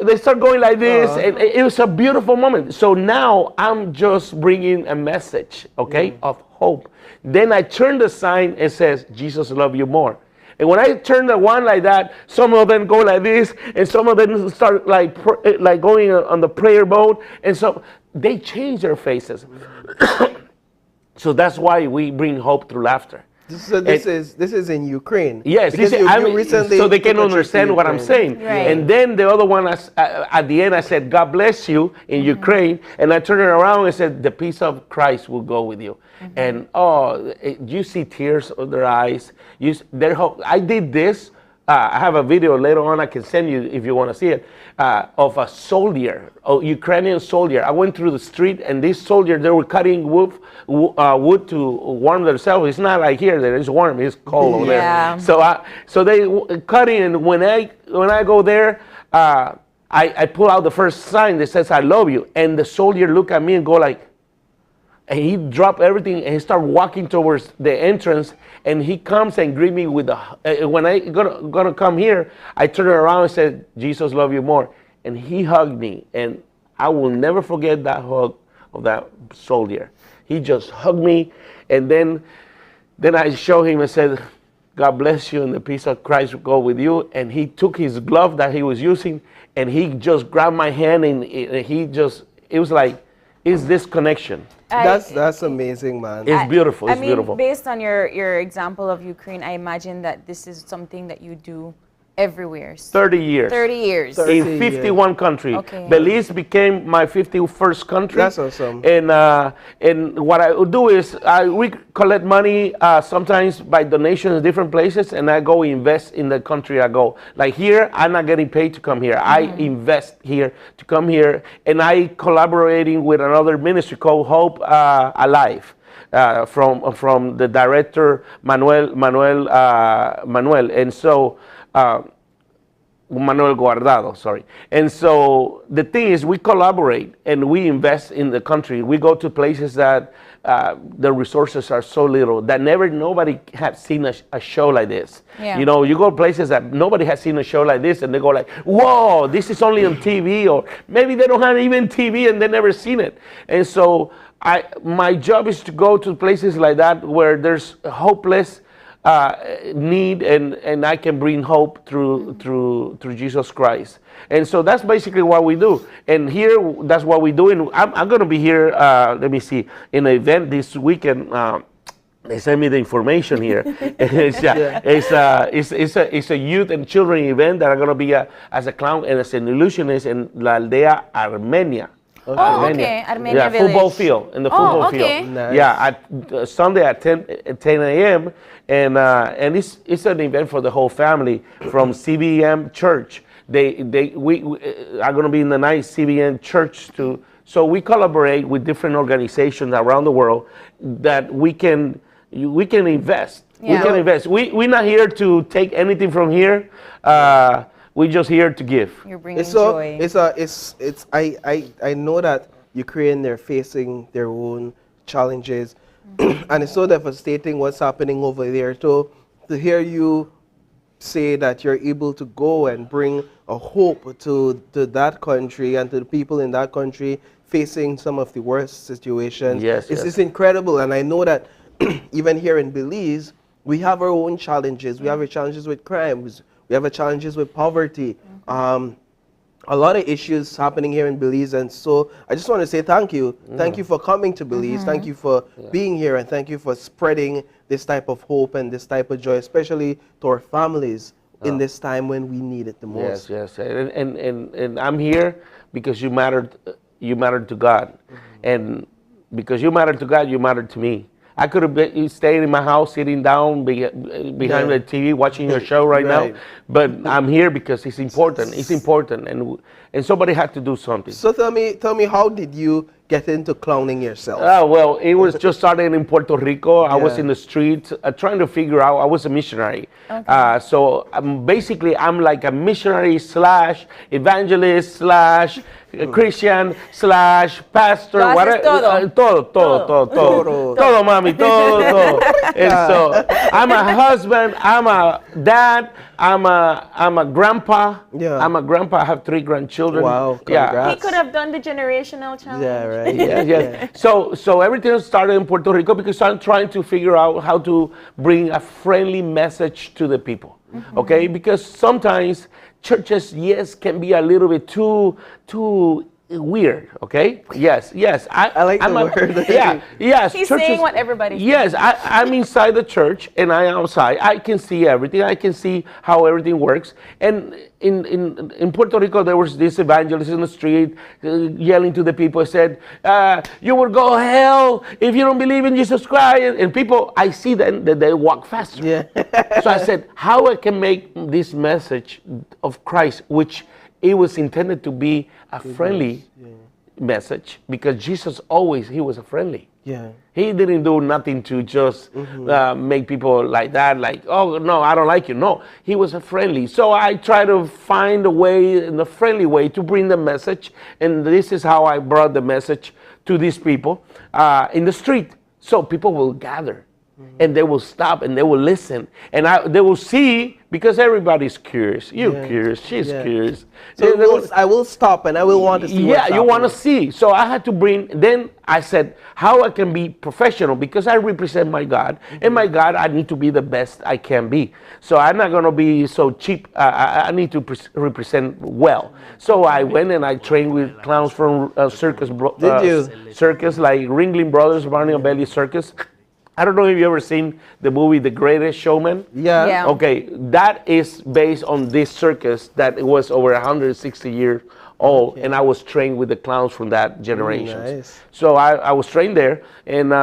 they start going like this, and it was a beautiful moment. So now I'm just bringing a message, of hope. Then I turn the sign and says, "Jesus love you more." And when I turn the one like that, some of them go like this, and some of them start like going on the prayer mode, and so they change their faces. So that's why we bring hope through laughter. So this is in Ukraine. Yes, so they can understand what I'm saying. Right. And then the other one, at the end, I said, "God bless you" in Ukraine, and I turned it around and said, "The peace of Christ will go with you." And you see tears in their eyes. I did this. I have a video later on I can send you if you want to see it, of a soldier, a Ukrainian soldier. I went through the street, and this soldier, they were cutting wood to warm themselves. It's not like here that it's warm, it's cold over there. So they cutting, and when I go there, I pull out the first sign that says, "I love you." And the soldier look at me and go like, and he dropped everything and he started walking towards the entrance, and he comes and greet me with when I gonna come here, I turned around and said, "Jesus love you more," and he hugged me, and I will never forget that hug of that soldier. He just hugged me, and then I showed him and said, "God bless you, and the peace of Christ will go with you." And he took his glove that he was using, and he just grabbed my hand, and it was like, it's this connection. That's amazing, man. It's beautiful. It's I mean, beautiful. Based on your example of Ukraine, I imagine that this is something that you do everywhere. 30 years. 30 years. In 51 countries. Okay. Belize became my 51st country. That's awesome. And what I would do is we collect money sometimes by donations in different places, and I go invest in the country I go. Like here, I'm not getting paid to come here. I invest here to come here, and I collaborating with another ministry called Hope Alive. from the director Manuel, and so. Manuel Guardado, sorry. And so the thing is, we collaborate and we invest in the country. We go to places that the resources are so little that nobody has seen a show like this. Yeah. You know, you go places that nobody has seen a show like this, and they go like, whoa, this is only on TV, or maybe they don't have even TV and they never seen it. And so my job is to go to places like that where there's hopeless need, and I can bring hope through Jesus Christ. And so that's basically what we do. And here, that's what we do. And I'm going to be here, let me see, in an event this weekend. They sent me the information here. It's a youth and children event that are going to be as a clown and as an illusionist in La Aldea, Armenia. Okay. Oh, okay. Armenia Village. Football field, in the football field. Nice. Yeah, at Sunday at 10 a.m. And it's an event for the whole family from CBM Church. We are going to be in the nice CBM Church too. So we collaborate with different organizations around the world that we can invest. Yeah. We can invest. We're not here to take anything from here. We're just here to give. You're bringing joy. I know that Ukraine, they're facing their own challenges, and it's so devastating what's happening over there. So to hear you say that you're able to go and bring a hope to that country and to the people in that country facing some of the worst situations, it's incredible. And I know that even here in Belize, we have our own challenges. We have our challenges with crimes. We have challenges with poverty. A lot of issues happening here in Belize, and so I just want to say thank you. Thank you for coming to Belize. Thank you for being here, and thank you for spreading this type of hope and this type of joy, especially to our families in this time when we need it the most. Yes. And I'm here because you mattered to God. And because you mattered to God, you mattered to me. I could have been staying in my house, sitting down behind the TV, watching your show right now. But I'm here because it's important. It's important, and somebody had to do something. So tell me, how did you get into clowning yourself? Well, it was just started in Puerto Rico. I was in the streets trying to figure out. I was a missionary. Okay. So basically, I'm like a missionary / evangelist / Christian / pastor. Todo, mami, todo. And so I'm a husband. I'm a dad. I'm a grandpa. Yeah. I'm a grandpa. I have 3 grandchildren. Wow. Congrats. Yeah. He could have done the generational challenge. Yeah, right. Yes. So everything started in Puerto Rico because I'm trying to figure out how to bring a friendly message to the people. Okay? Because sometimes churches, can be a little bit too weird, okay? Yes. I like the word. Yes. He's saying what everybody says. Yes, I'm inside the church and I am outside. I can see everything. I can see how everything works. And in Puerto Rico, there was this evangelist in the street yelling to the people, said, you will go hell if you don't believe in Jesus Christ. And people, I see them, that they walk faster. Yeah. So I said, how I can make this message of Christ, which it was intended to be a friendly message, because Jesus he was a friendly. Yeah. He didn't do nothing to just make people like that, like, oh, no, I don't like you. No, he was a friendly. So I try to find a way, in a friendly way, to bring the message. And this is how I brought the message to these people in the street. So people will gather. And they will stop and they will listen. And they will see, because everybody's curious. You're curious. She's curious. So I will stop and I will want to see what's happening. You want to see. So I had to then I said, how I can be professional, because I represent my God. And my God, I need to be the best I can be. So I'm not going to be so cheap. I need to represent well. So I went and I trained with clowns from circus. Did you? Circus, like Ringling Brothers, Barney and Bailey Circus. I don't know if you ever seen the movie The Greatest Showman. Yeah. Okay, that is based on this circus that was over 160 years old, and I was trained with the clowns from that generation. Nice. So I was trained there, and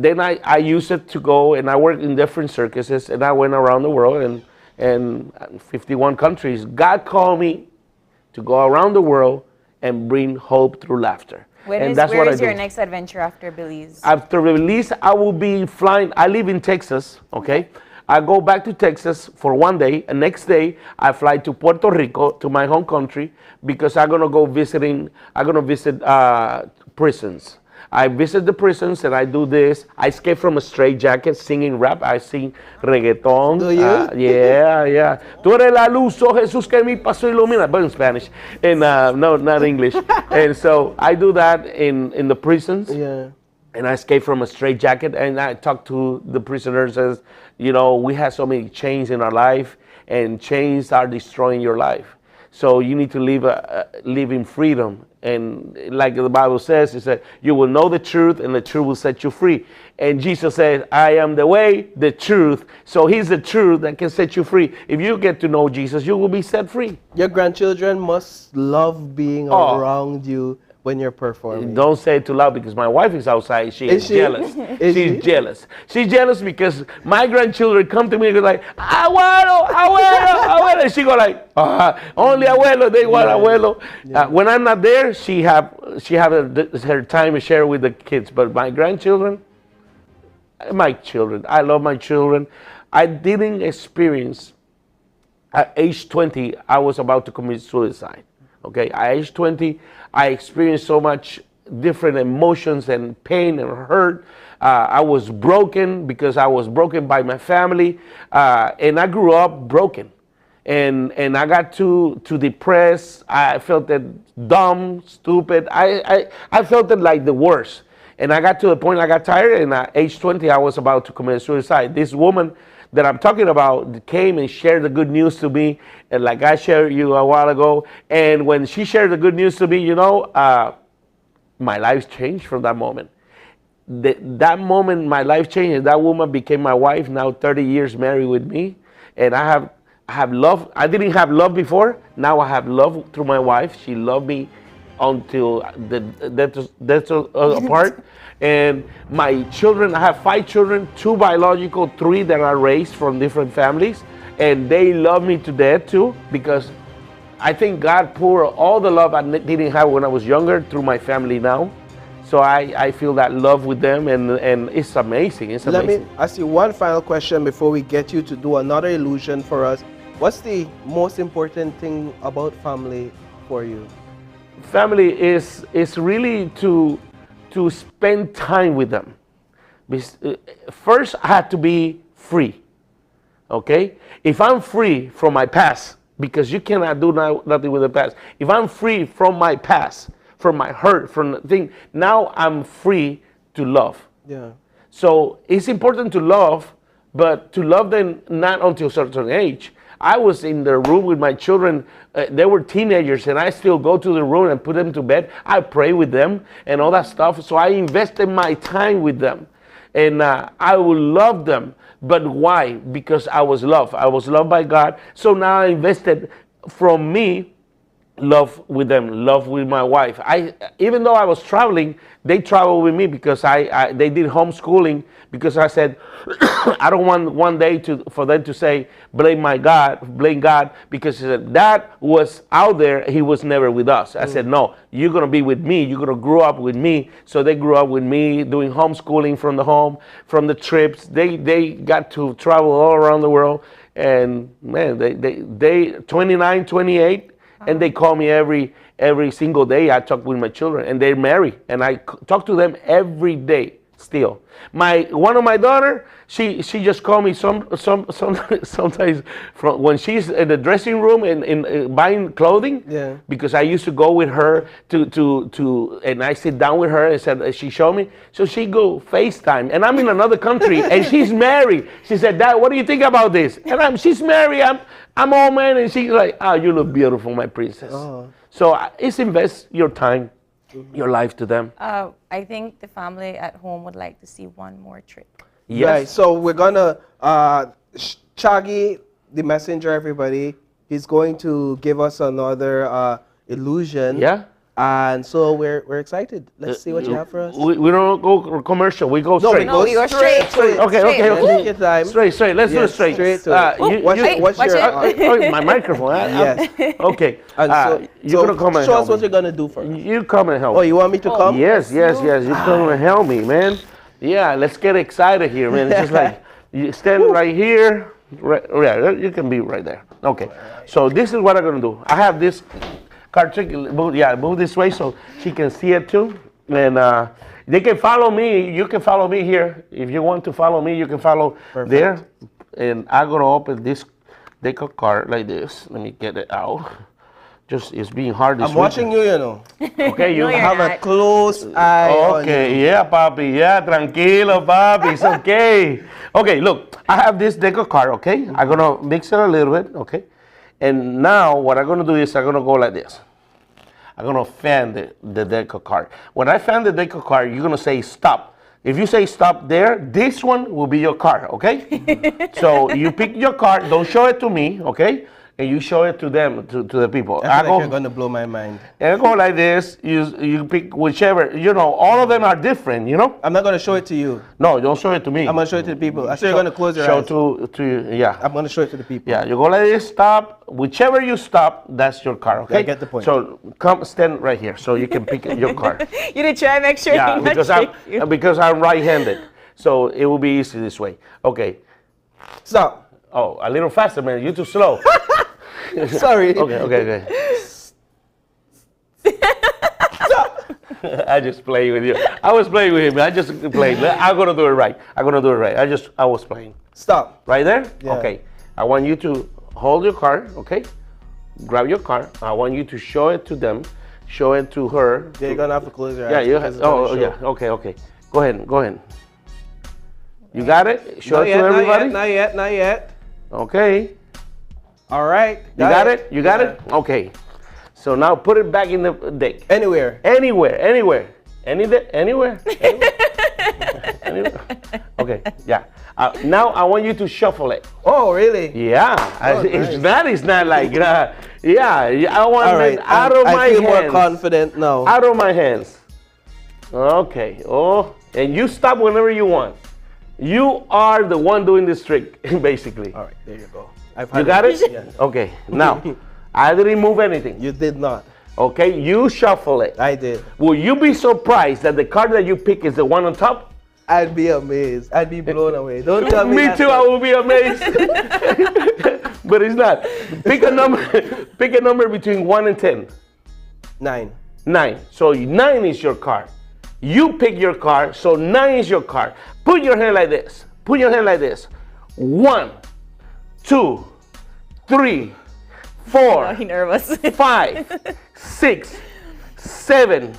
then I used it to go, and I worked in different circuses, and I went around the world, and 51 countries. God called me to go around the world and bring hope through laughter. And that's what I Where is do. your next adventure after Belize? After Belize, I will be flying. I live in Texas, okay? I go back to Texas for one day, and next day I fly to Puerto Rico, to my home country, because I'm gonna visit prisons. I visit the prisons and I do this. I escape from a straitjacket singing rap. I sing reggaeton. Do you? Yeah. Tú eres la luz, oh Jesús que mi paso ilumina. But in Spanish, and no, not English. And so I do that in the prisons. Yeah. And I escape from a straitjacket, and I talk to the prisoners as, we have so many chains in our life, and chains are destroying your life. So you need to live in freedom. And like the Bible says, it said, you will know the truth, and the truth will set you free. And Jesus said, I am the way, the truth. So he's the truth that can set you free. If you get to know Jesus, you will be set free. Your grandchildren must love being around you when you're performing. Don't say it too loud because my wife is outside. She is jealous. She's jealous. She's jealous because my grandchildren come to me and go like, abuelo. And she go like, only abuelo. They want abuelo. When I'm not there, she have her time to share with the kids. But my grandchildren, I love my children. I didn't experience, at age 20, I was about to commit suicide. Okay, at age 20, I experienced so much different emotions and pain and hurt. I was broken because I was broken by my family, and I grew up broken. And I got too depressed. I felt that dumb, stupid. I felt it like the worst. And I got to the point I got tired, and at age 20, I was about to commit suicide. This woman that I'm talking about came and shared the good news to me, and like I shared you a while ago. And when she shared the good news to me, my life changed from that moment. That moment, my life changed, and that woman became my wife, now 30 years married with me. And I have love. I didn't have love before. Now I have love through my wife. She loved me until the death apart. And my children, I have 5 children, 2 biological, 3 that are raised from different families. And they love me to death too, because I think God poured all the love I didn't have when I was younger through my family now. So I feel that love with them, and it's amazing. It's amazing. Let me ask you one final question before we get you to do another illusion for us. What's the most important thing about family for you? Family is really to spend time with them. First, I had to be free. Okay? If I'm free from my past, because you cannot do nothing with the past. If I'm free from my past, from my hurt, from the thing, now I'm free to love. Yeah. So it's important to love, but to love them not until a certain age. I was in the room with my children. They were teenagers, and I still go to the room and put them to bed. I pray with them and all that stuff. So I invested my time with them, and I will love them. But why? Because I was loved. I was loved by God. So now I invested from me love with them, love with my wife. Even though I was traveling, they traveled with me because they did homeschooling, because I said I don't want one day for them to say blame God, because he said Dad was out there, he was never with us. I said no, you're gonna be with me, you're gonna grow up with me. So they grew up with me doing homeschooling from the home, from the trips. They got to travel all around the world, and man, they 29, 28. And they call me every single day. I talk with my children, and they're married, and I talk to them every day still. One of my daughter, she just call me sometimes from when she's in the dressing room and buying clothing. Yeah. Because I used to go with her to and I sit down with her and said she showed me. So she go FaceTime, and I'm in another country, and she's married. She said, Dad, what do you think about this? And she's married. I'm old man, and she's like, oh, you look beautiful, my princess. Oh. So it's invest your time, your life to them. I think the family at home would like to see one more trick. Yes. Right, so we're gonna, Chaggy, the messenger, everybody, he's going to give us another illusion. Yeah. And so we're excited. Let's see what you have for us. We don't go commercial. We go straight. No, we go straight. Okay. Take your time. Straight. Let's do it straight. Straight to it. What's your my microphone. Yes. Okay. And you're gonna come and show help us what me. you're gonna do for us. You come and help. Oh, you want me to come? Yes. You come and help me, man. Yeah, let's get excited here, man. It's just like you stand right here. Right, yeah, you can be right there. Okay. So this is what I'm gonna do. I have this card trick. Move this way so she can see it too. And they can follow me. You can follow me here. If you want to follow me, you can follow there. And I'm gonna open this deck of card like this. Let me get it out. Just it's being hard. I'm watching you, you know. Okay, you have a close eye on Okay, you. yeah, papi. Yeah, tranquilo, papi. It's okay. Okay, look, I have this deck of card, okay? I'm gonna mix it a little bit, okay? And now what I'm gonna do is I'm gonna go like this. I'm gonna fan the deck of card. When I fan the deck of card, you're gonna say stop. If you say stop there, this one will be your card, okay? So you pick your card, don't show it to me, okay? And you show it to them, to the people. I feel like you're gonna blow my mind. And I go like this, you pick whichever, all of them are different, I'm not gonna show it to you. No, don't show it to me. I'm gonna show it to the people. I said you're gonna close your eyes. Show to you, yeah. I'm gonna show it to the people. Yeah, you go like this, stop. Whichever you stop, that's your card, okay? I get the point. So come stand right here so you can pick your card. You did try to make sure Yeah, you because I'm right-handed. So it will be easy this way. Okay. Stop. Oh, a little faster, man. You're too slow. Sorry. Okay. I just play with you. I was playing with him. I just played. I'm gonna do it right. I was playing. Stop. Right there? Yeah. Okay. I want you to hold your card, okay? Grab your card. I want you to show it to them. Show it to her. Yeah, you're gonna have to close your eyes. Yeah, you because have. it's gonna Oh, show. yeah. Okay. Go ahead. You got it? Show it to everybody? Not yet. Okay. All right. You got it? You got it? Okay. So now put it back in the deck. Anywhere. Anywhere. Anywhere. Anywhere. Okay. Yeah. Now I want you to shuffle it. Oh, really? Yeah. It's not like yeah. I want All it out of my I feel hands. more confident now. Out of my hands. Okay. Oh, and you stop whenever you want. You are the one doing this trick, basically. All right. There you go. You got it? Yeah. Okay. Now, I didn't move anything. You did not. Okay. You shuffle it. I did. Will you be surprised that the card that you pick is the one on top? I'd be amazed. I'd be blown away. Don't tell me. Me that's too. not- I will be amazed. But it's not. Pick a number. Pick a number between 1 and 10. 9. 9. So 9 is your card. You pick your card. So 9 is your card. Put your hand like this. 1, 2, 3, 4, He nervous. 5, 6, 7,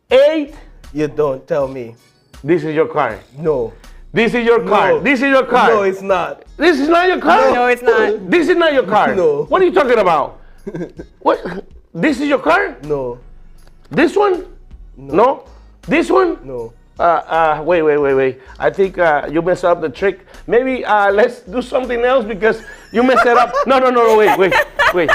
8. You don't tell me. This is your card. No. This is your card. No. This is your card. No, it's not. This is not your card? No, it's not. This is not your card. No. What are you talking about? What? This is your card? No. This one? No. This one? No. Wait. I think you messed up the trick. Maybe let's do something else because you messed it up. No. Wait.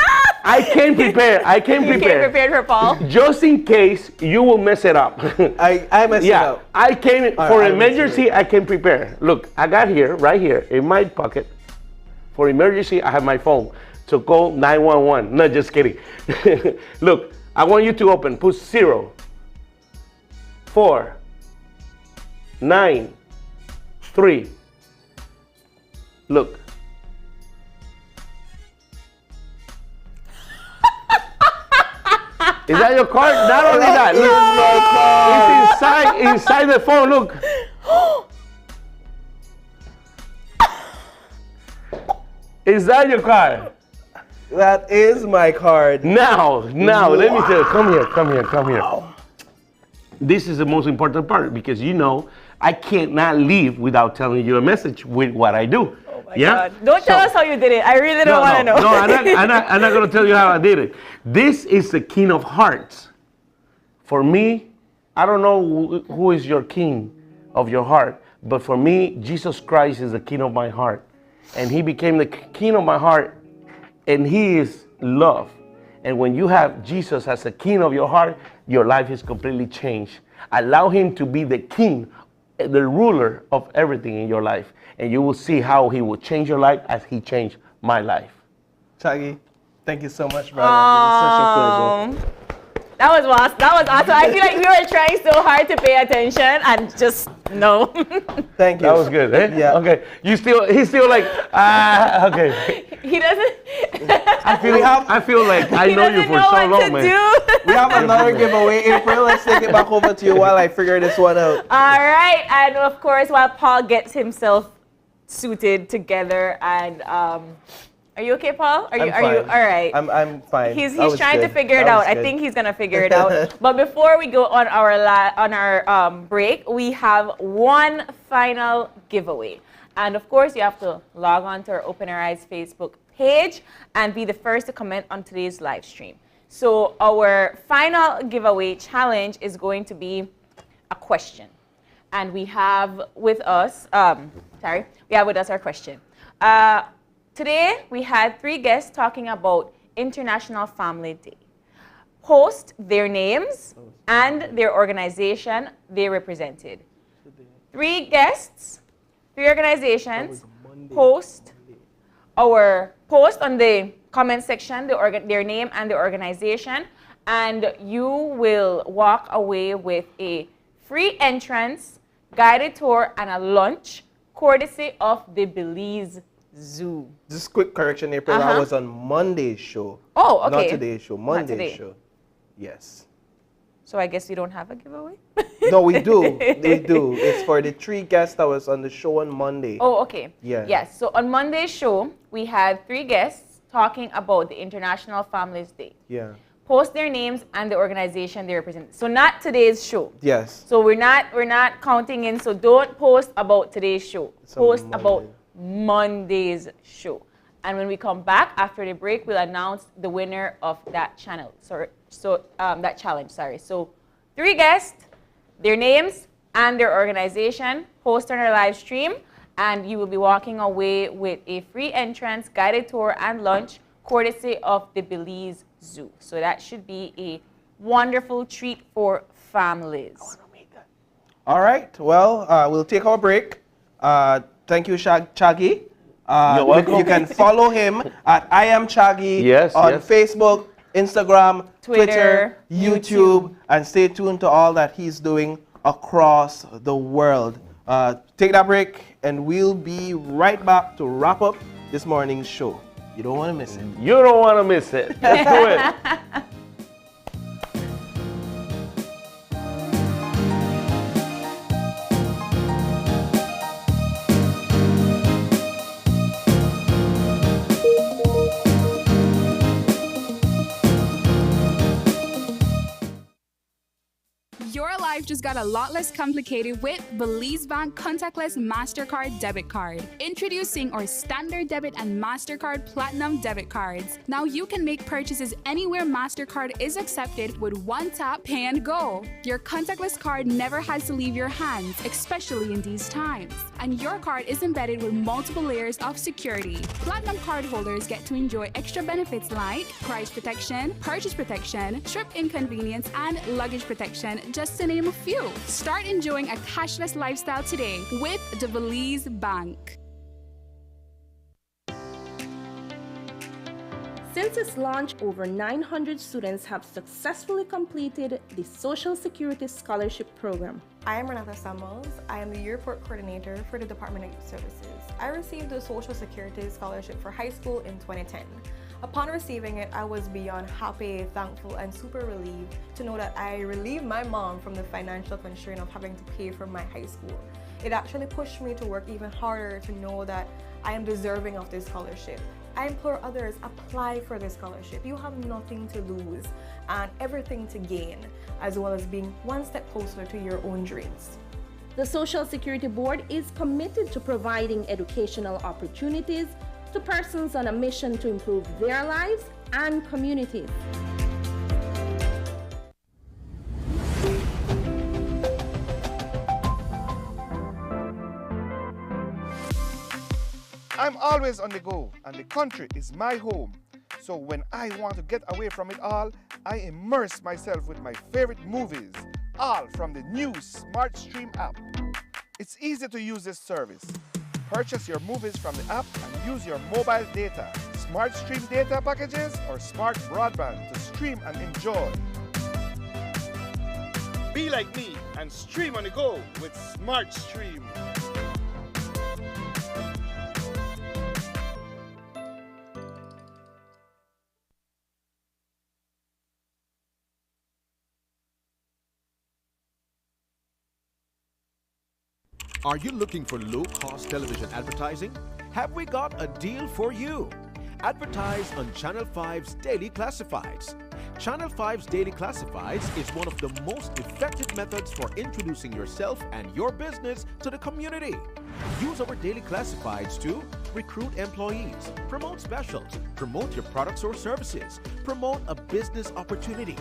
I came prepared. You came prepared for Paul. Just in case you will mess it up. I messed it up. I came All for right, emergency. I came prepared. Look, I got right here in my pocket. For emergency, I have my phone. So call 911. No, just kidding. Look, I want you to open. Put 0, 4, 9, 3. Look. Is that your card? Not only that. Look, it's inside the phone. Look. Is that your card? That is my card. Now, let me tell you. Come here. This is the most important part because I cannot leave without telling you a message with what I do. Oh my God. Don't tell So- us how you did it. I really don't want to know. No, I'm not going to tell you how I did it. This is the King of Hearts. For me, I don't know who is your king of your heart, but for me, Jesus Christ is the king of my heart. And he became the king of my heart, and he is love. And when you have Jesus as the king of your heart, your life is completely changed. Allow him to be the king, the ruler of everything in your life. And you will see how he will change your life as he changed my life. Chaggy, thank you so much, brother. It was such a pleasure. That was awesome. That was awesome. I feel like we were trying so hard to pay attention and just no. Thank you. That was good, eh? Yeah. Okay. He's still like, okay. He doesn't. I feel like I know you for so long, man. We have another giveaway, April. Let's take it back over to you while I figure this one out. All right, and of course, while Paul gets himself suited together, and are you okay, Paul? Are you all right? I'm fine. He's trying to figure it out. I think he's gonna figure it out. But before we go on our break, we have one final giveaway, and of course, you have to log on to our Open Our Eyes Facebook page and be the first to comment on today's live stream. So our final giveaway challenge is going to be a question, and we have with us our question. Today, we had 3 guests talking about International Family Day. Post their names and their organization they represented. 3 guests, 3 organizations, post on the comment section their name and the organization, and you will walk away with a free entrance, guided tour, and a lunch, courtesy of the Belize Zoo. Just quick correction, April. That was on Monday's show. Oh, okay. Not today's show. Monday's show. Yes. So I guess you don't have a giveaway? No, we do. We do. It's for the 3 guests that was on the show on Monday. Oh, okay. Yeah. Yes. So on Monday's show, we had 3 guests talking about the International Families Day. Yeah. Post their names and the organization they represent. So not today's show. Yes. So we're not counting in. So don't post about today's show. Post about Monday's show. And when we come back after the break, we'll announce the winner of that channel. That challenge. So 3 guests, their names and their organization, post on our live stream, and you will be walking away with a free entrance, guided tour, and lunch, courtesy of the Belize Zoo. So that should be a wonderful treat for families. All right. Well, we'll take our break. Thank you, Chaggy. You're welcome. You can follow him at I Am Chaggy on Facebook, Instagram, Twitter, YouTube, and stay tuned to all that he's doing across the world. Take that break, and we'll be right back to wrap up this morning's show. You don't want to miss it. You don't want to miss it. Let's do it. Your life just got a lot less complicated with Belize Bank Contactless MasterCard Debit Card. Introducing our Standard Debit and MasterCard Platinum Debit Cards. Now you can make purchases anywhere MasterCard is accepted with one tap, pay and go. Your contactless card never has to leave your hands, especially in these times. And your card is embedded with multiple layers of security. Platinum card holders get to enjoy extra benefits like price protection, purchase protection, trip inconvenience, and luggage protection, just to name a few. Start enjoying a cashless lifestyle today with the Belize Bank. Since its launch, over 900 students have successfully completed the Social Security Scholarship Program. I am Renata Samuels. I am the Yearport Coordinator for the Department of Youth Services. I received the Social Security Scholarship for high school in 2010. Upon receiving it, I was beyond happy, thankful, and super relieved to know that I relieved my mom from the financial constraint of having to pay for my high school. It actually pushed me to work even harder to know that I am deserving of this scholarship. I implore others, apply for this scholarship. You have nothing to lose and everything to gain, as well as being one step closer to your own dreams. The Social Security Board is committed to providing educational opportunities to persons on a mission to improve their lives and communities. I'm always on the go, and the country is my home. So when I want to get away from it all, I immerse myself with my favorite movies, all from the new SmartStream app. It's easy to use this service. Purchase your movies from the app and use your mobile data, SmartStream data packages, or smart broadband to stream and enjoy. Be like me and stream on the go with SmartStream. Are you looking for low-cost television advertising? Have we got a deal for you? Advertise on Channel 5's Daily Classifieds. Channel 5's Daily Classifieds is one of the most effective methods for introducing yourself and your business to the community. Use our Daily Classifieds to recruit employees, promote specials, promote your products or services, promote a business opportunity,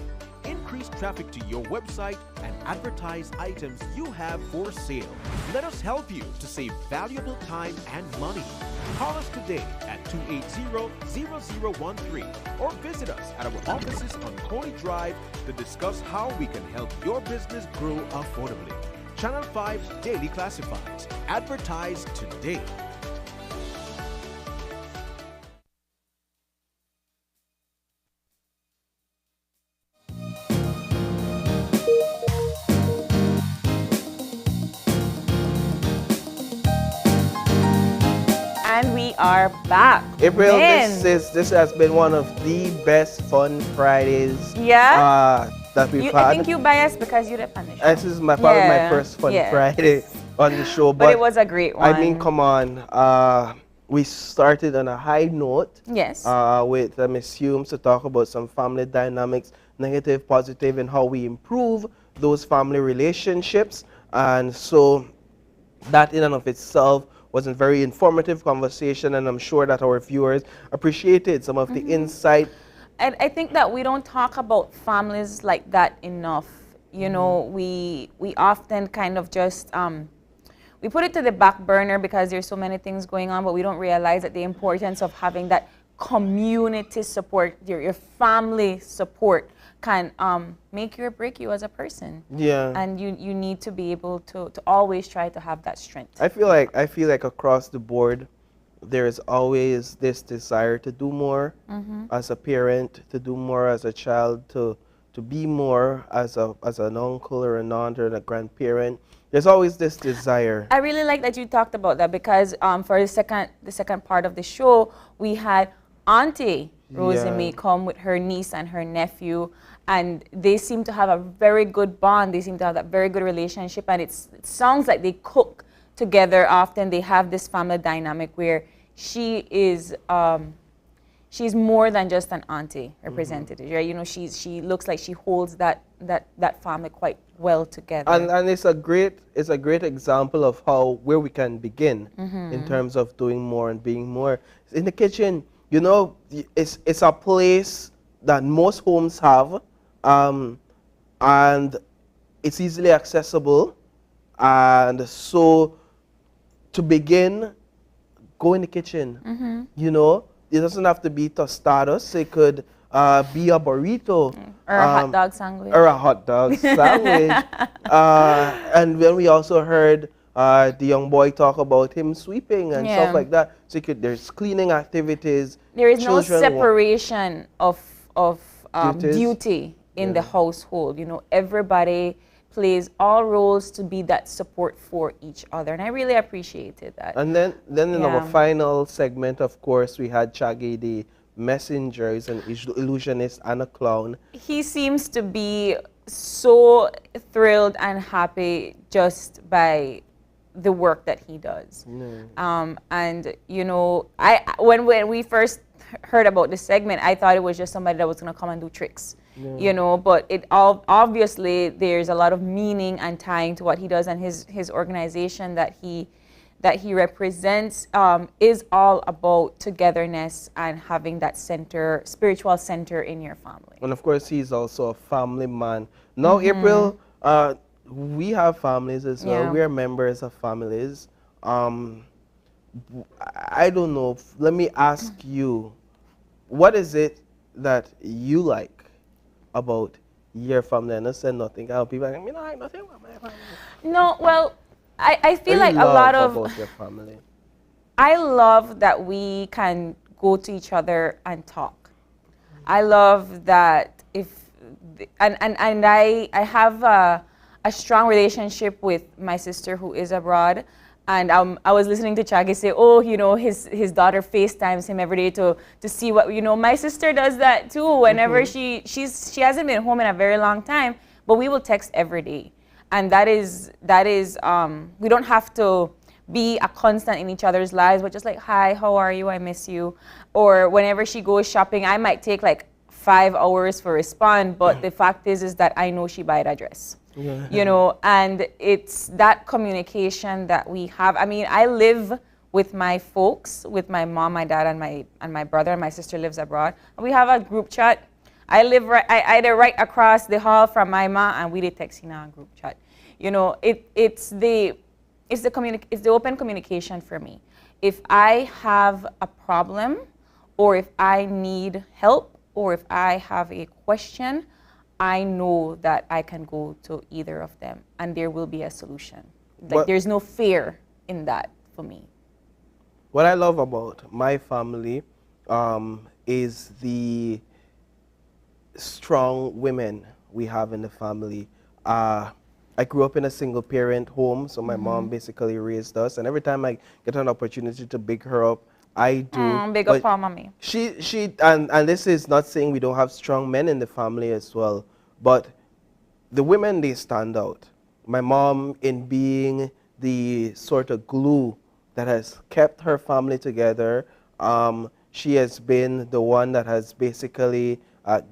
increase traffic to your website, and advertise items you have for sale. Let us help you to save valuable time and money. Call us today at 280-0013 or visit us at our offices on Coney Drive to discuss how we can help your business grow affordably. Channel 5's Daily Classifieds. Advertise today. And we are back. April, Man. this has been one of the best fun Fridays. Yeah? That we've had. I think you biased because you're the Spanish. This is probably my first fun Friday on the show. But it was a great one. I mean, come on. We started on a high note. Yes. With Miss Humes to talk about some family dynamics, negative, positive, and how we improve those family relationships. And so that in and of itself was a very informative conversation, and I'm sure that our viewers appreciated some of the insight. And I think that we don't talk about families like that enough. You know, we often kind of just we put it to the back burner because there's so many things going on, but we don't realize that the importance of having that community support, your family support, can make you or break you as a person. Yeah. And you need to be able to always try to have that strength. I feel like across the board, there is always this desire to do more as a parent, to do more as a child, to be more as an uncle or an aunt or a grandparent. There's always this desire. I really like that you talked about that because for the second part of the show, we had Auntie Rosemary come with her niece and her nephew, and they seem to have a very good bond. They seem to have that very good relationship, and it sounds like they cook together often. They have this family dynamic where she is she's more than just an auntie representative. Right? You know, she looks like she holds that family quite well together. And it's a great example of where we can begin in terms of doing more and being more. In the kitchen, you know, it's a place that most homes have, and it's easily accessible. And so to begin, go in the kitchen. You know, it doesn't have to be tostadas. It could be a burrito. Or a hot dog sandwich. Or a hot dog sandwich. And then we also heard the young boy talk about him sweeping and stuff like that. So there's cleaning activities. There is no separation of duty in the household. You know, everybody plays all roles to be that support for each other, and I really appreciated that. And then in our final segment, of course, we had Chaggy, the messenger, is an illusionist and a clown. He seems to be so thrilled and happy just by the work that he does. And you know, when we first heard about this segment, I thought it was just somebody that was going to come and do tricks. You know, but obviously there's a lot of meaning and tying to what he does, and his organization that he represents is all about togetherness and having that spiritual center in your family. And of course, he's also a family man. Now, April, we have families as well. Yeah. We are members of families. I don't know. Let me ask you, what is it that you like about your family? And I said nothing. People are like, me, no, I nothing about my family. No, well, I feel like a love lot of about your family? I love that we can go to each other and talk. I love that I have a strong relationship with my sister who is abroad. And I was listening to Chagi say, oh, you know, his daughter FaceTimes him every day to see what, you know, my sister does that too. Whenever she hasn't been home in a very long time, but we will text every day. And that is we don't have to be a constant in each other's lives, but just like, hi, how are you? I miss you. Or whenever she goes shopping, I might take like 5 hours for respond, but the fact is that I know she buy the dress. Yeah. You know, and it's that communication that we have. I mean, I live with my folks, with my mom, my dad, and my brother, and my sister lives abroad. And we have a group chat. I live either right across the hall from my mom, and we did text in a group chat. You know, it's the open communication for me. If I have a problem, or if I need help, or if I have a question, I know that I can go to either of them and there will be a solution. Like there's no fear in that for me. What I love about my family is the strong women we have in the family. I grew up in a single parent home, so my mom basically raised us, and every time I get an opportunity to big her up, I do. Big up for mommy. And this is not saying we don't have strong men in the family as well, but the women, they stand out. My mom, in being the sort of glue that has kept her family together, she has been the one that has basically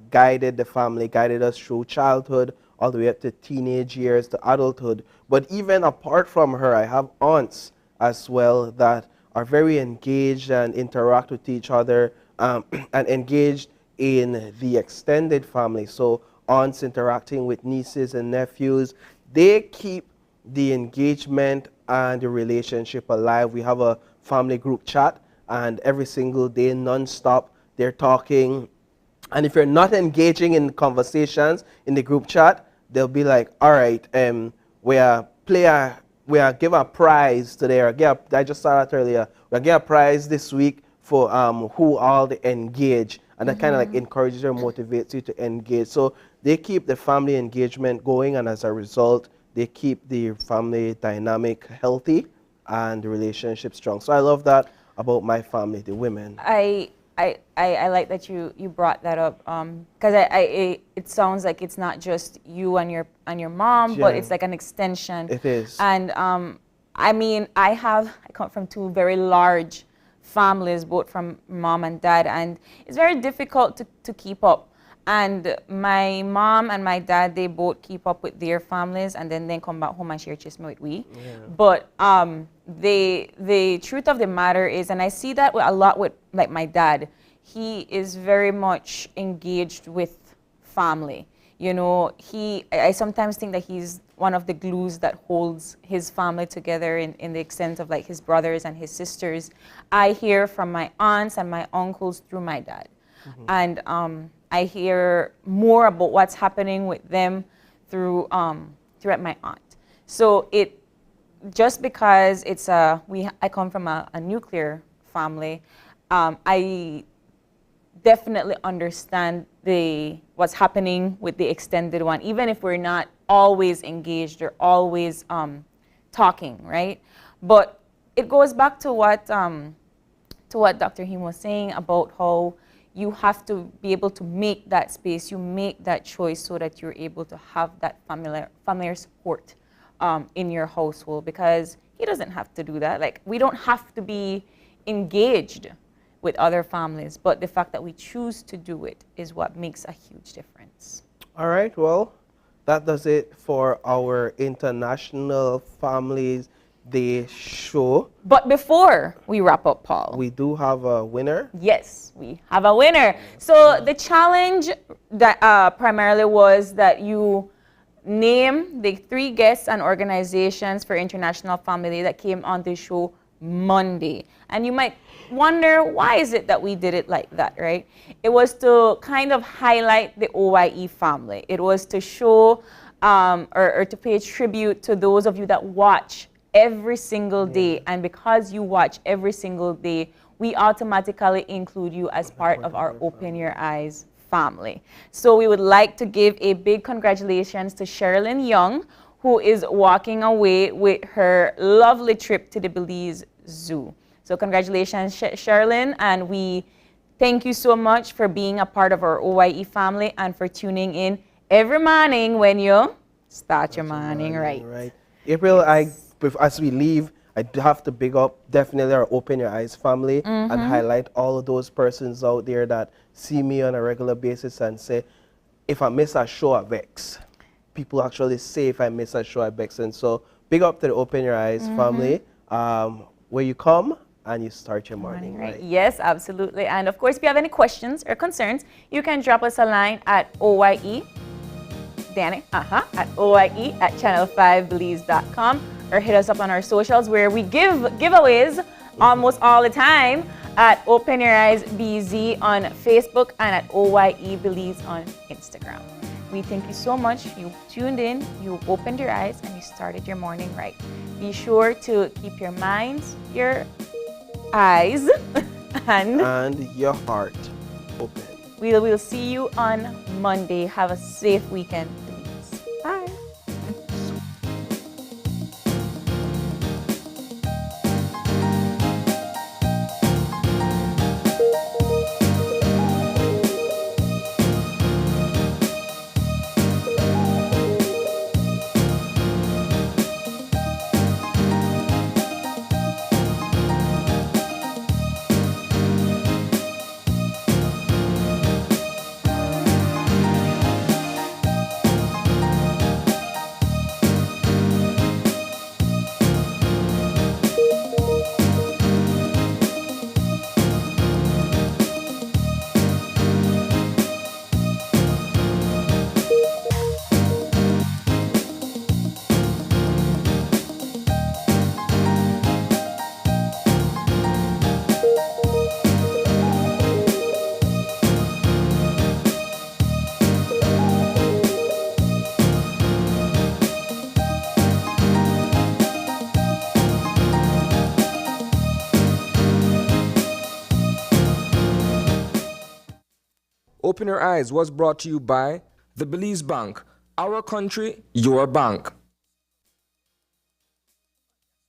guided the family, guided us through childhood, all the way up to teenage years, to adulthood. But even apart from her, I have aunts as well that are very engaged and interact with each other and engaged in the extended family. So aunts interacting with nieces and nephews, they keep the engagement and the relationship alive. We have a family group chat, and every single day, non-stop, they're talking. And if you're not engaging in conversations in the group chat, they'll be like, all right, we are give a prize today, or I just saw that earlier. We'll give a prize this week for who all they engage, and that kind of like encourages or motivates you to engage. So they keep the family engagement going, and as a result, they keep the family dynamic healthy and the relationship strong. So I love that about my family, the women. I like that you brought that up because it sounds like it's not just you and your mom, but it's like an extension. It is. And I mean, I come from two very large families, both from mom and dad, and it's very difficult to keep up. And my mom and my dad, they both keep up with their families and then they come back home and share chisme with we. Yeah. But the truth of the matter is, and I see that a lot with like my dad, he is very much engaged with family. You know, I sometimes think that he's one of the glues that holds his family together in the extent of like his brothers and his sisters. I hear from my aunts and my uncles through my dad. And I hear more about what's happening with them through my aunt. So just because I come from a nuclear family, I definitely understand what's happening with the extended one, even if we're not always engaged or always talking, right? But it goes back to what Dr. Him was saying about how you have to be able to make that space, you make that choice so that you're able to have that familiar support in your household, because he doesn't have to do that. Like, we don't have to be engaged with other families, but the fact that we choose to do it is what makes a huge difference. All right, well, that does it for our International Families Day show. But before we wrap up, Paul, we do have a winner. Yes, we have a winner. So the challenge that primarily was that you name the 3 guests and organizations for International Family Day that came on the show Monday. And you might wonder, why is it that we did it like that, right? It was to kind of highlight the OYE family. It was to show or to pay tribute to those of you that watch every single day. And because you watch every single day, we automatically include you as part of our Open Your Eyes family. So we would like to give a big congratulations to Sherilyn Young, who is walking away with her lovely trip to the Belize Zoo. So congratulations, Sherilyn, and we thank you so much for being a part of our OYE family and for tuning in every morning when you start your morning right. April, as we leave, I do have to big up definitely our Open Your Eyes family and highlight all of those persons out there that see me on a regular basis and say, if I miss a show, I vex. People actually say if I miss a show, I vex. And so big up to the Open Your Eyes family, where you come and you start your morning right. Yes, absolutely. And of course, if you have any questions or concerns, you can drop us a line at OYE, Danny, at OYE@channel5belize.com, or hit us up on our socials where we give giveaways almost all the time at Open Your Eyes BZ on Facebook and at OYE Belize on Instagram. We thank you so much. You tuned in, you opened your eyes, and you started your morning right. Be sure to keep your minds, your eyes, and your heart open. We will see you on Monday. Have a safe weekend, please. Bye. Open Your Eyes was brought to you by the Belize Bank. Our country, your bank.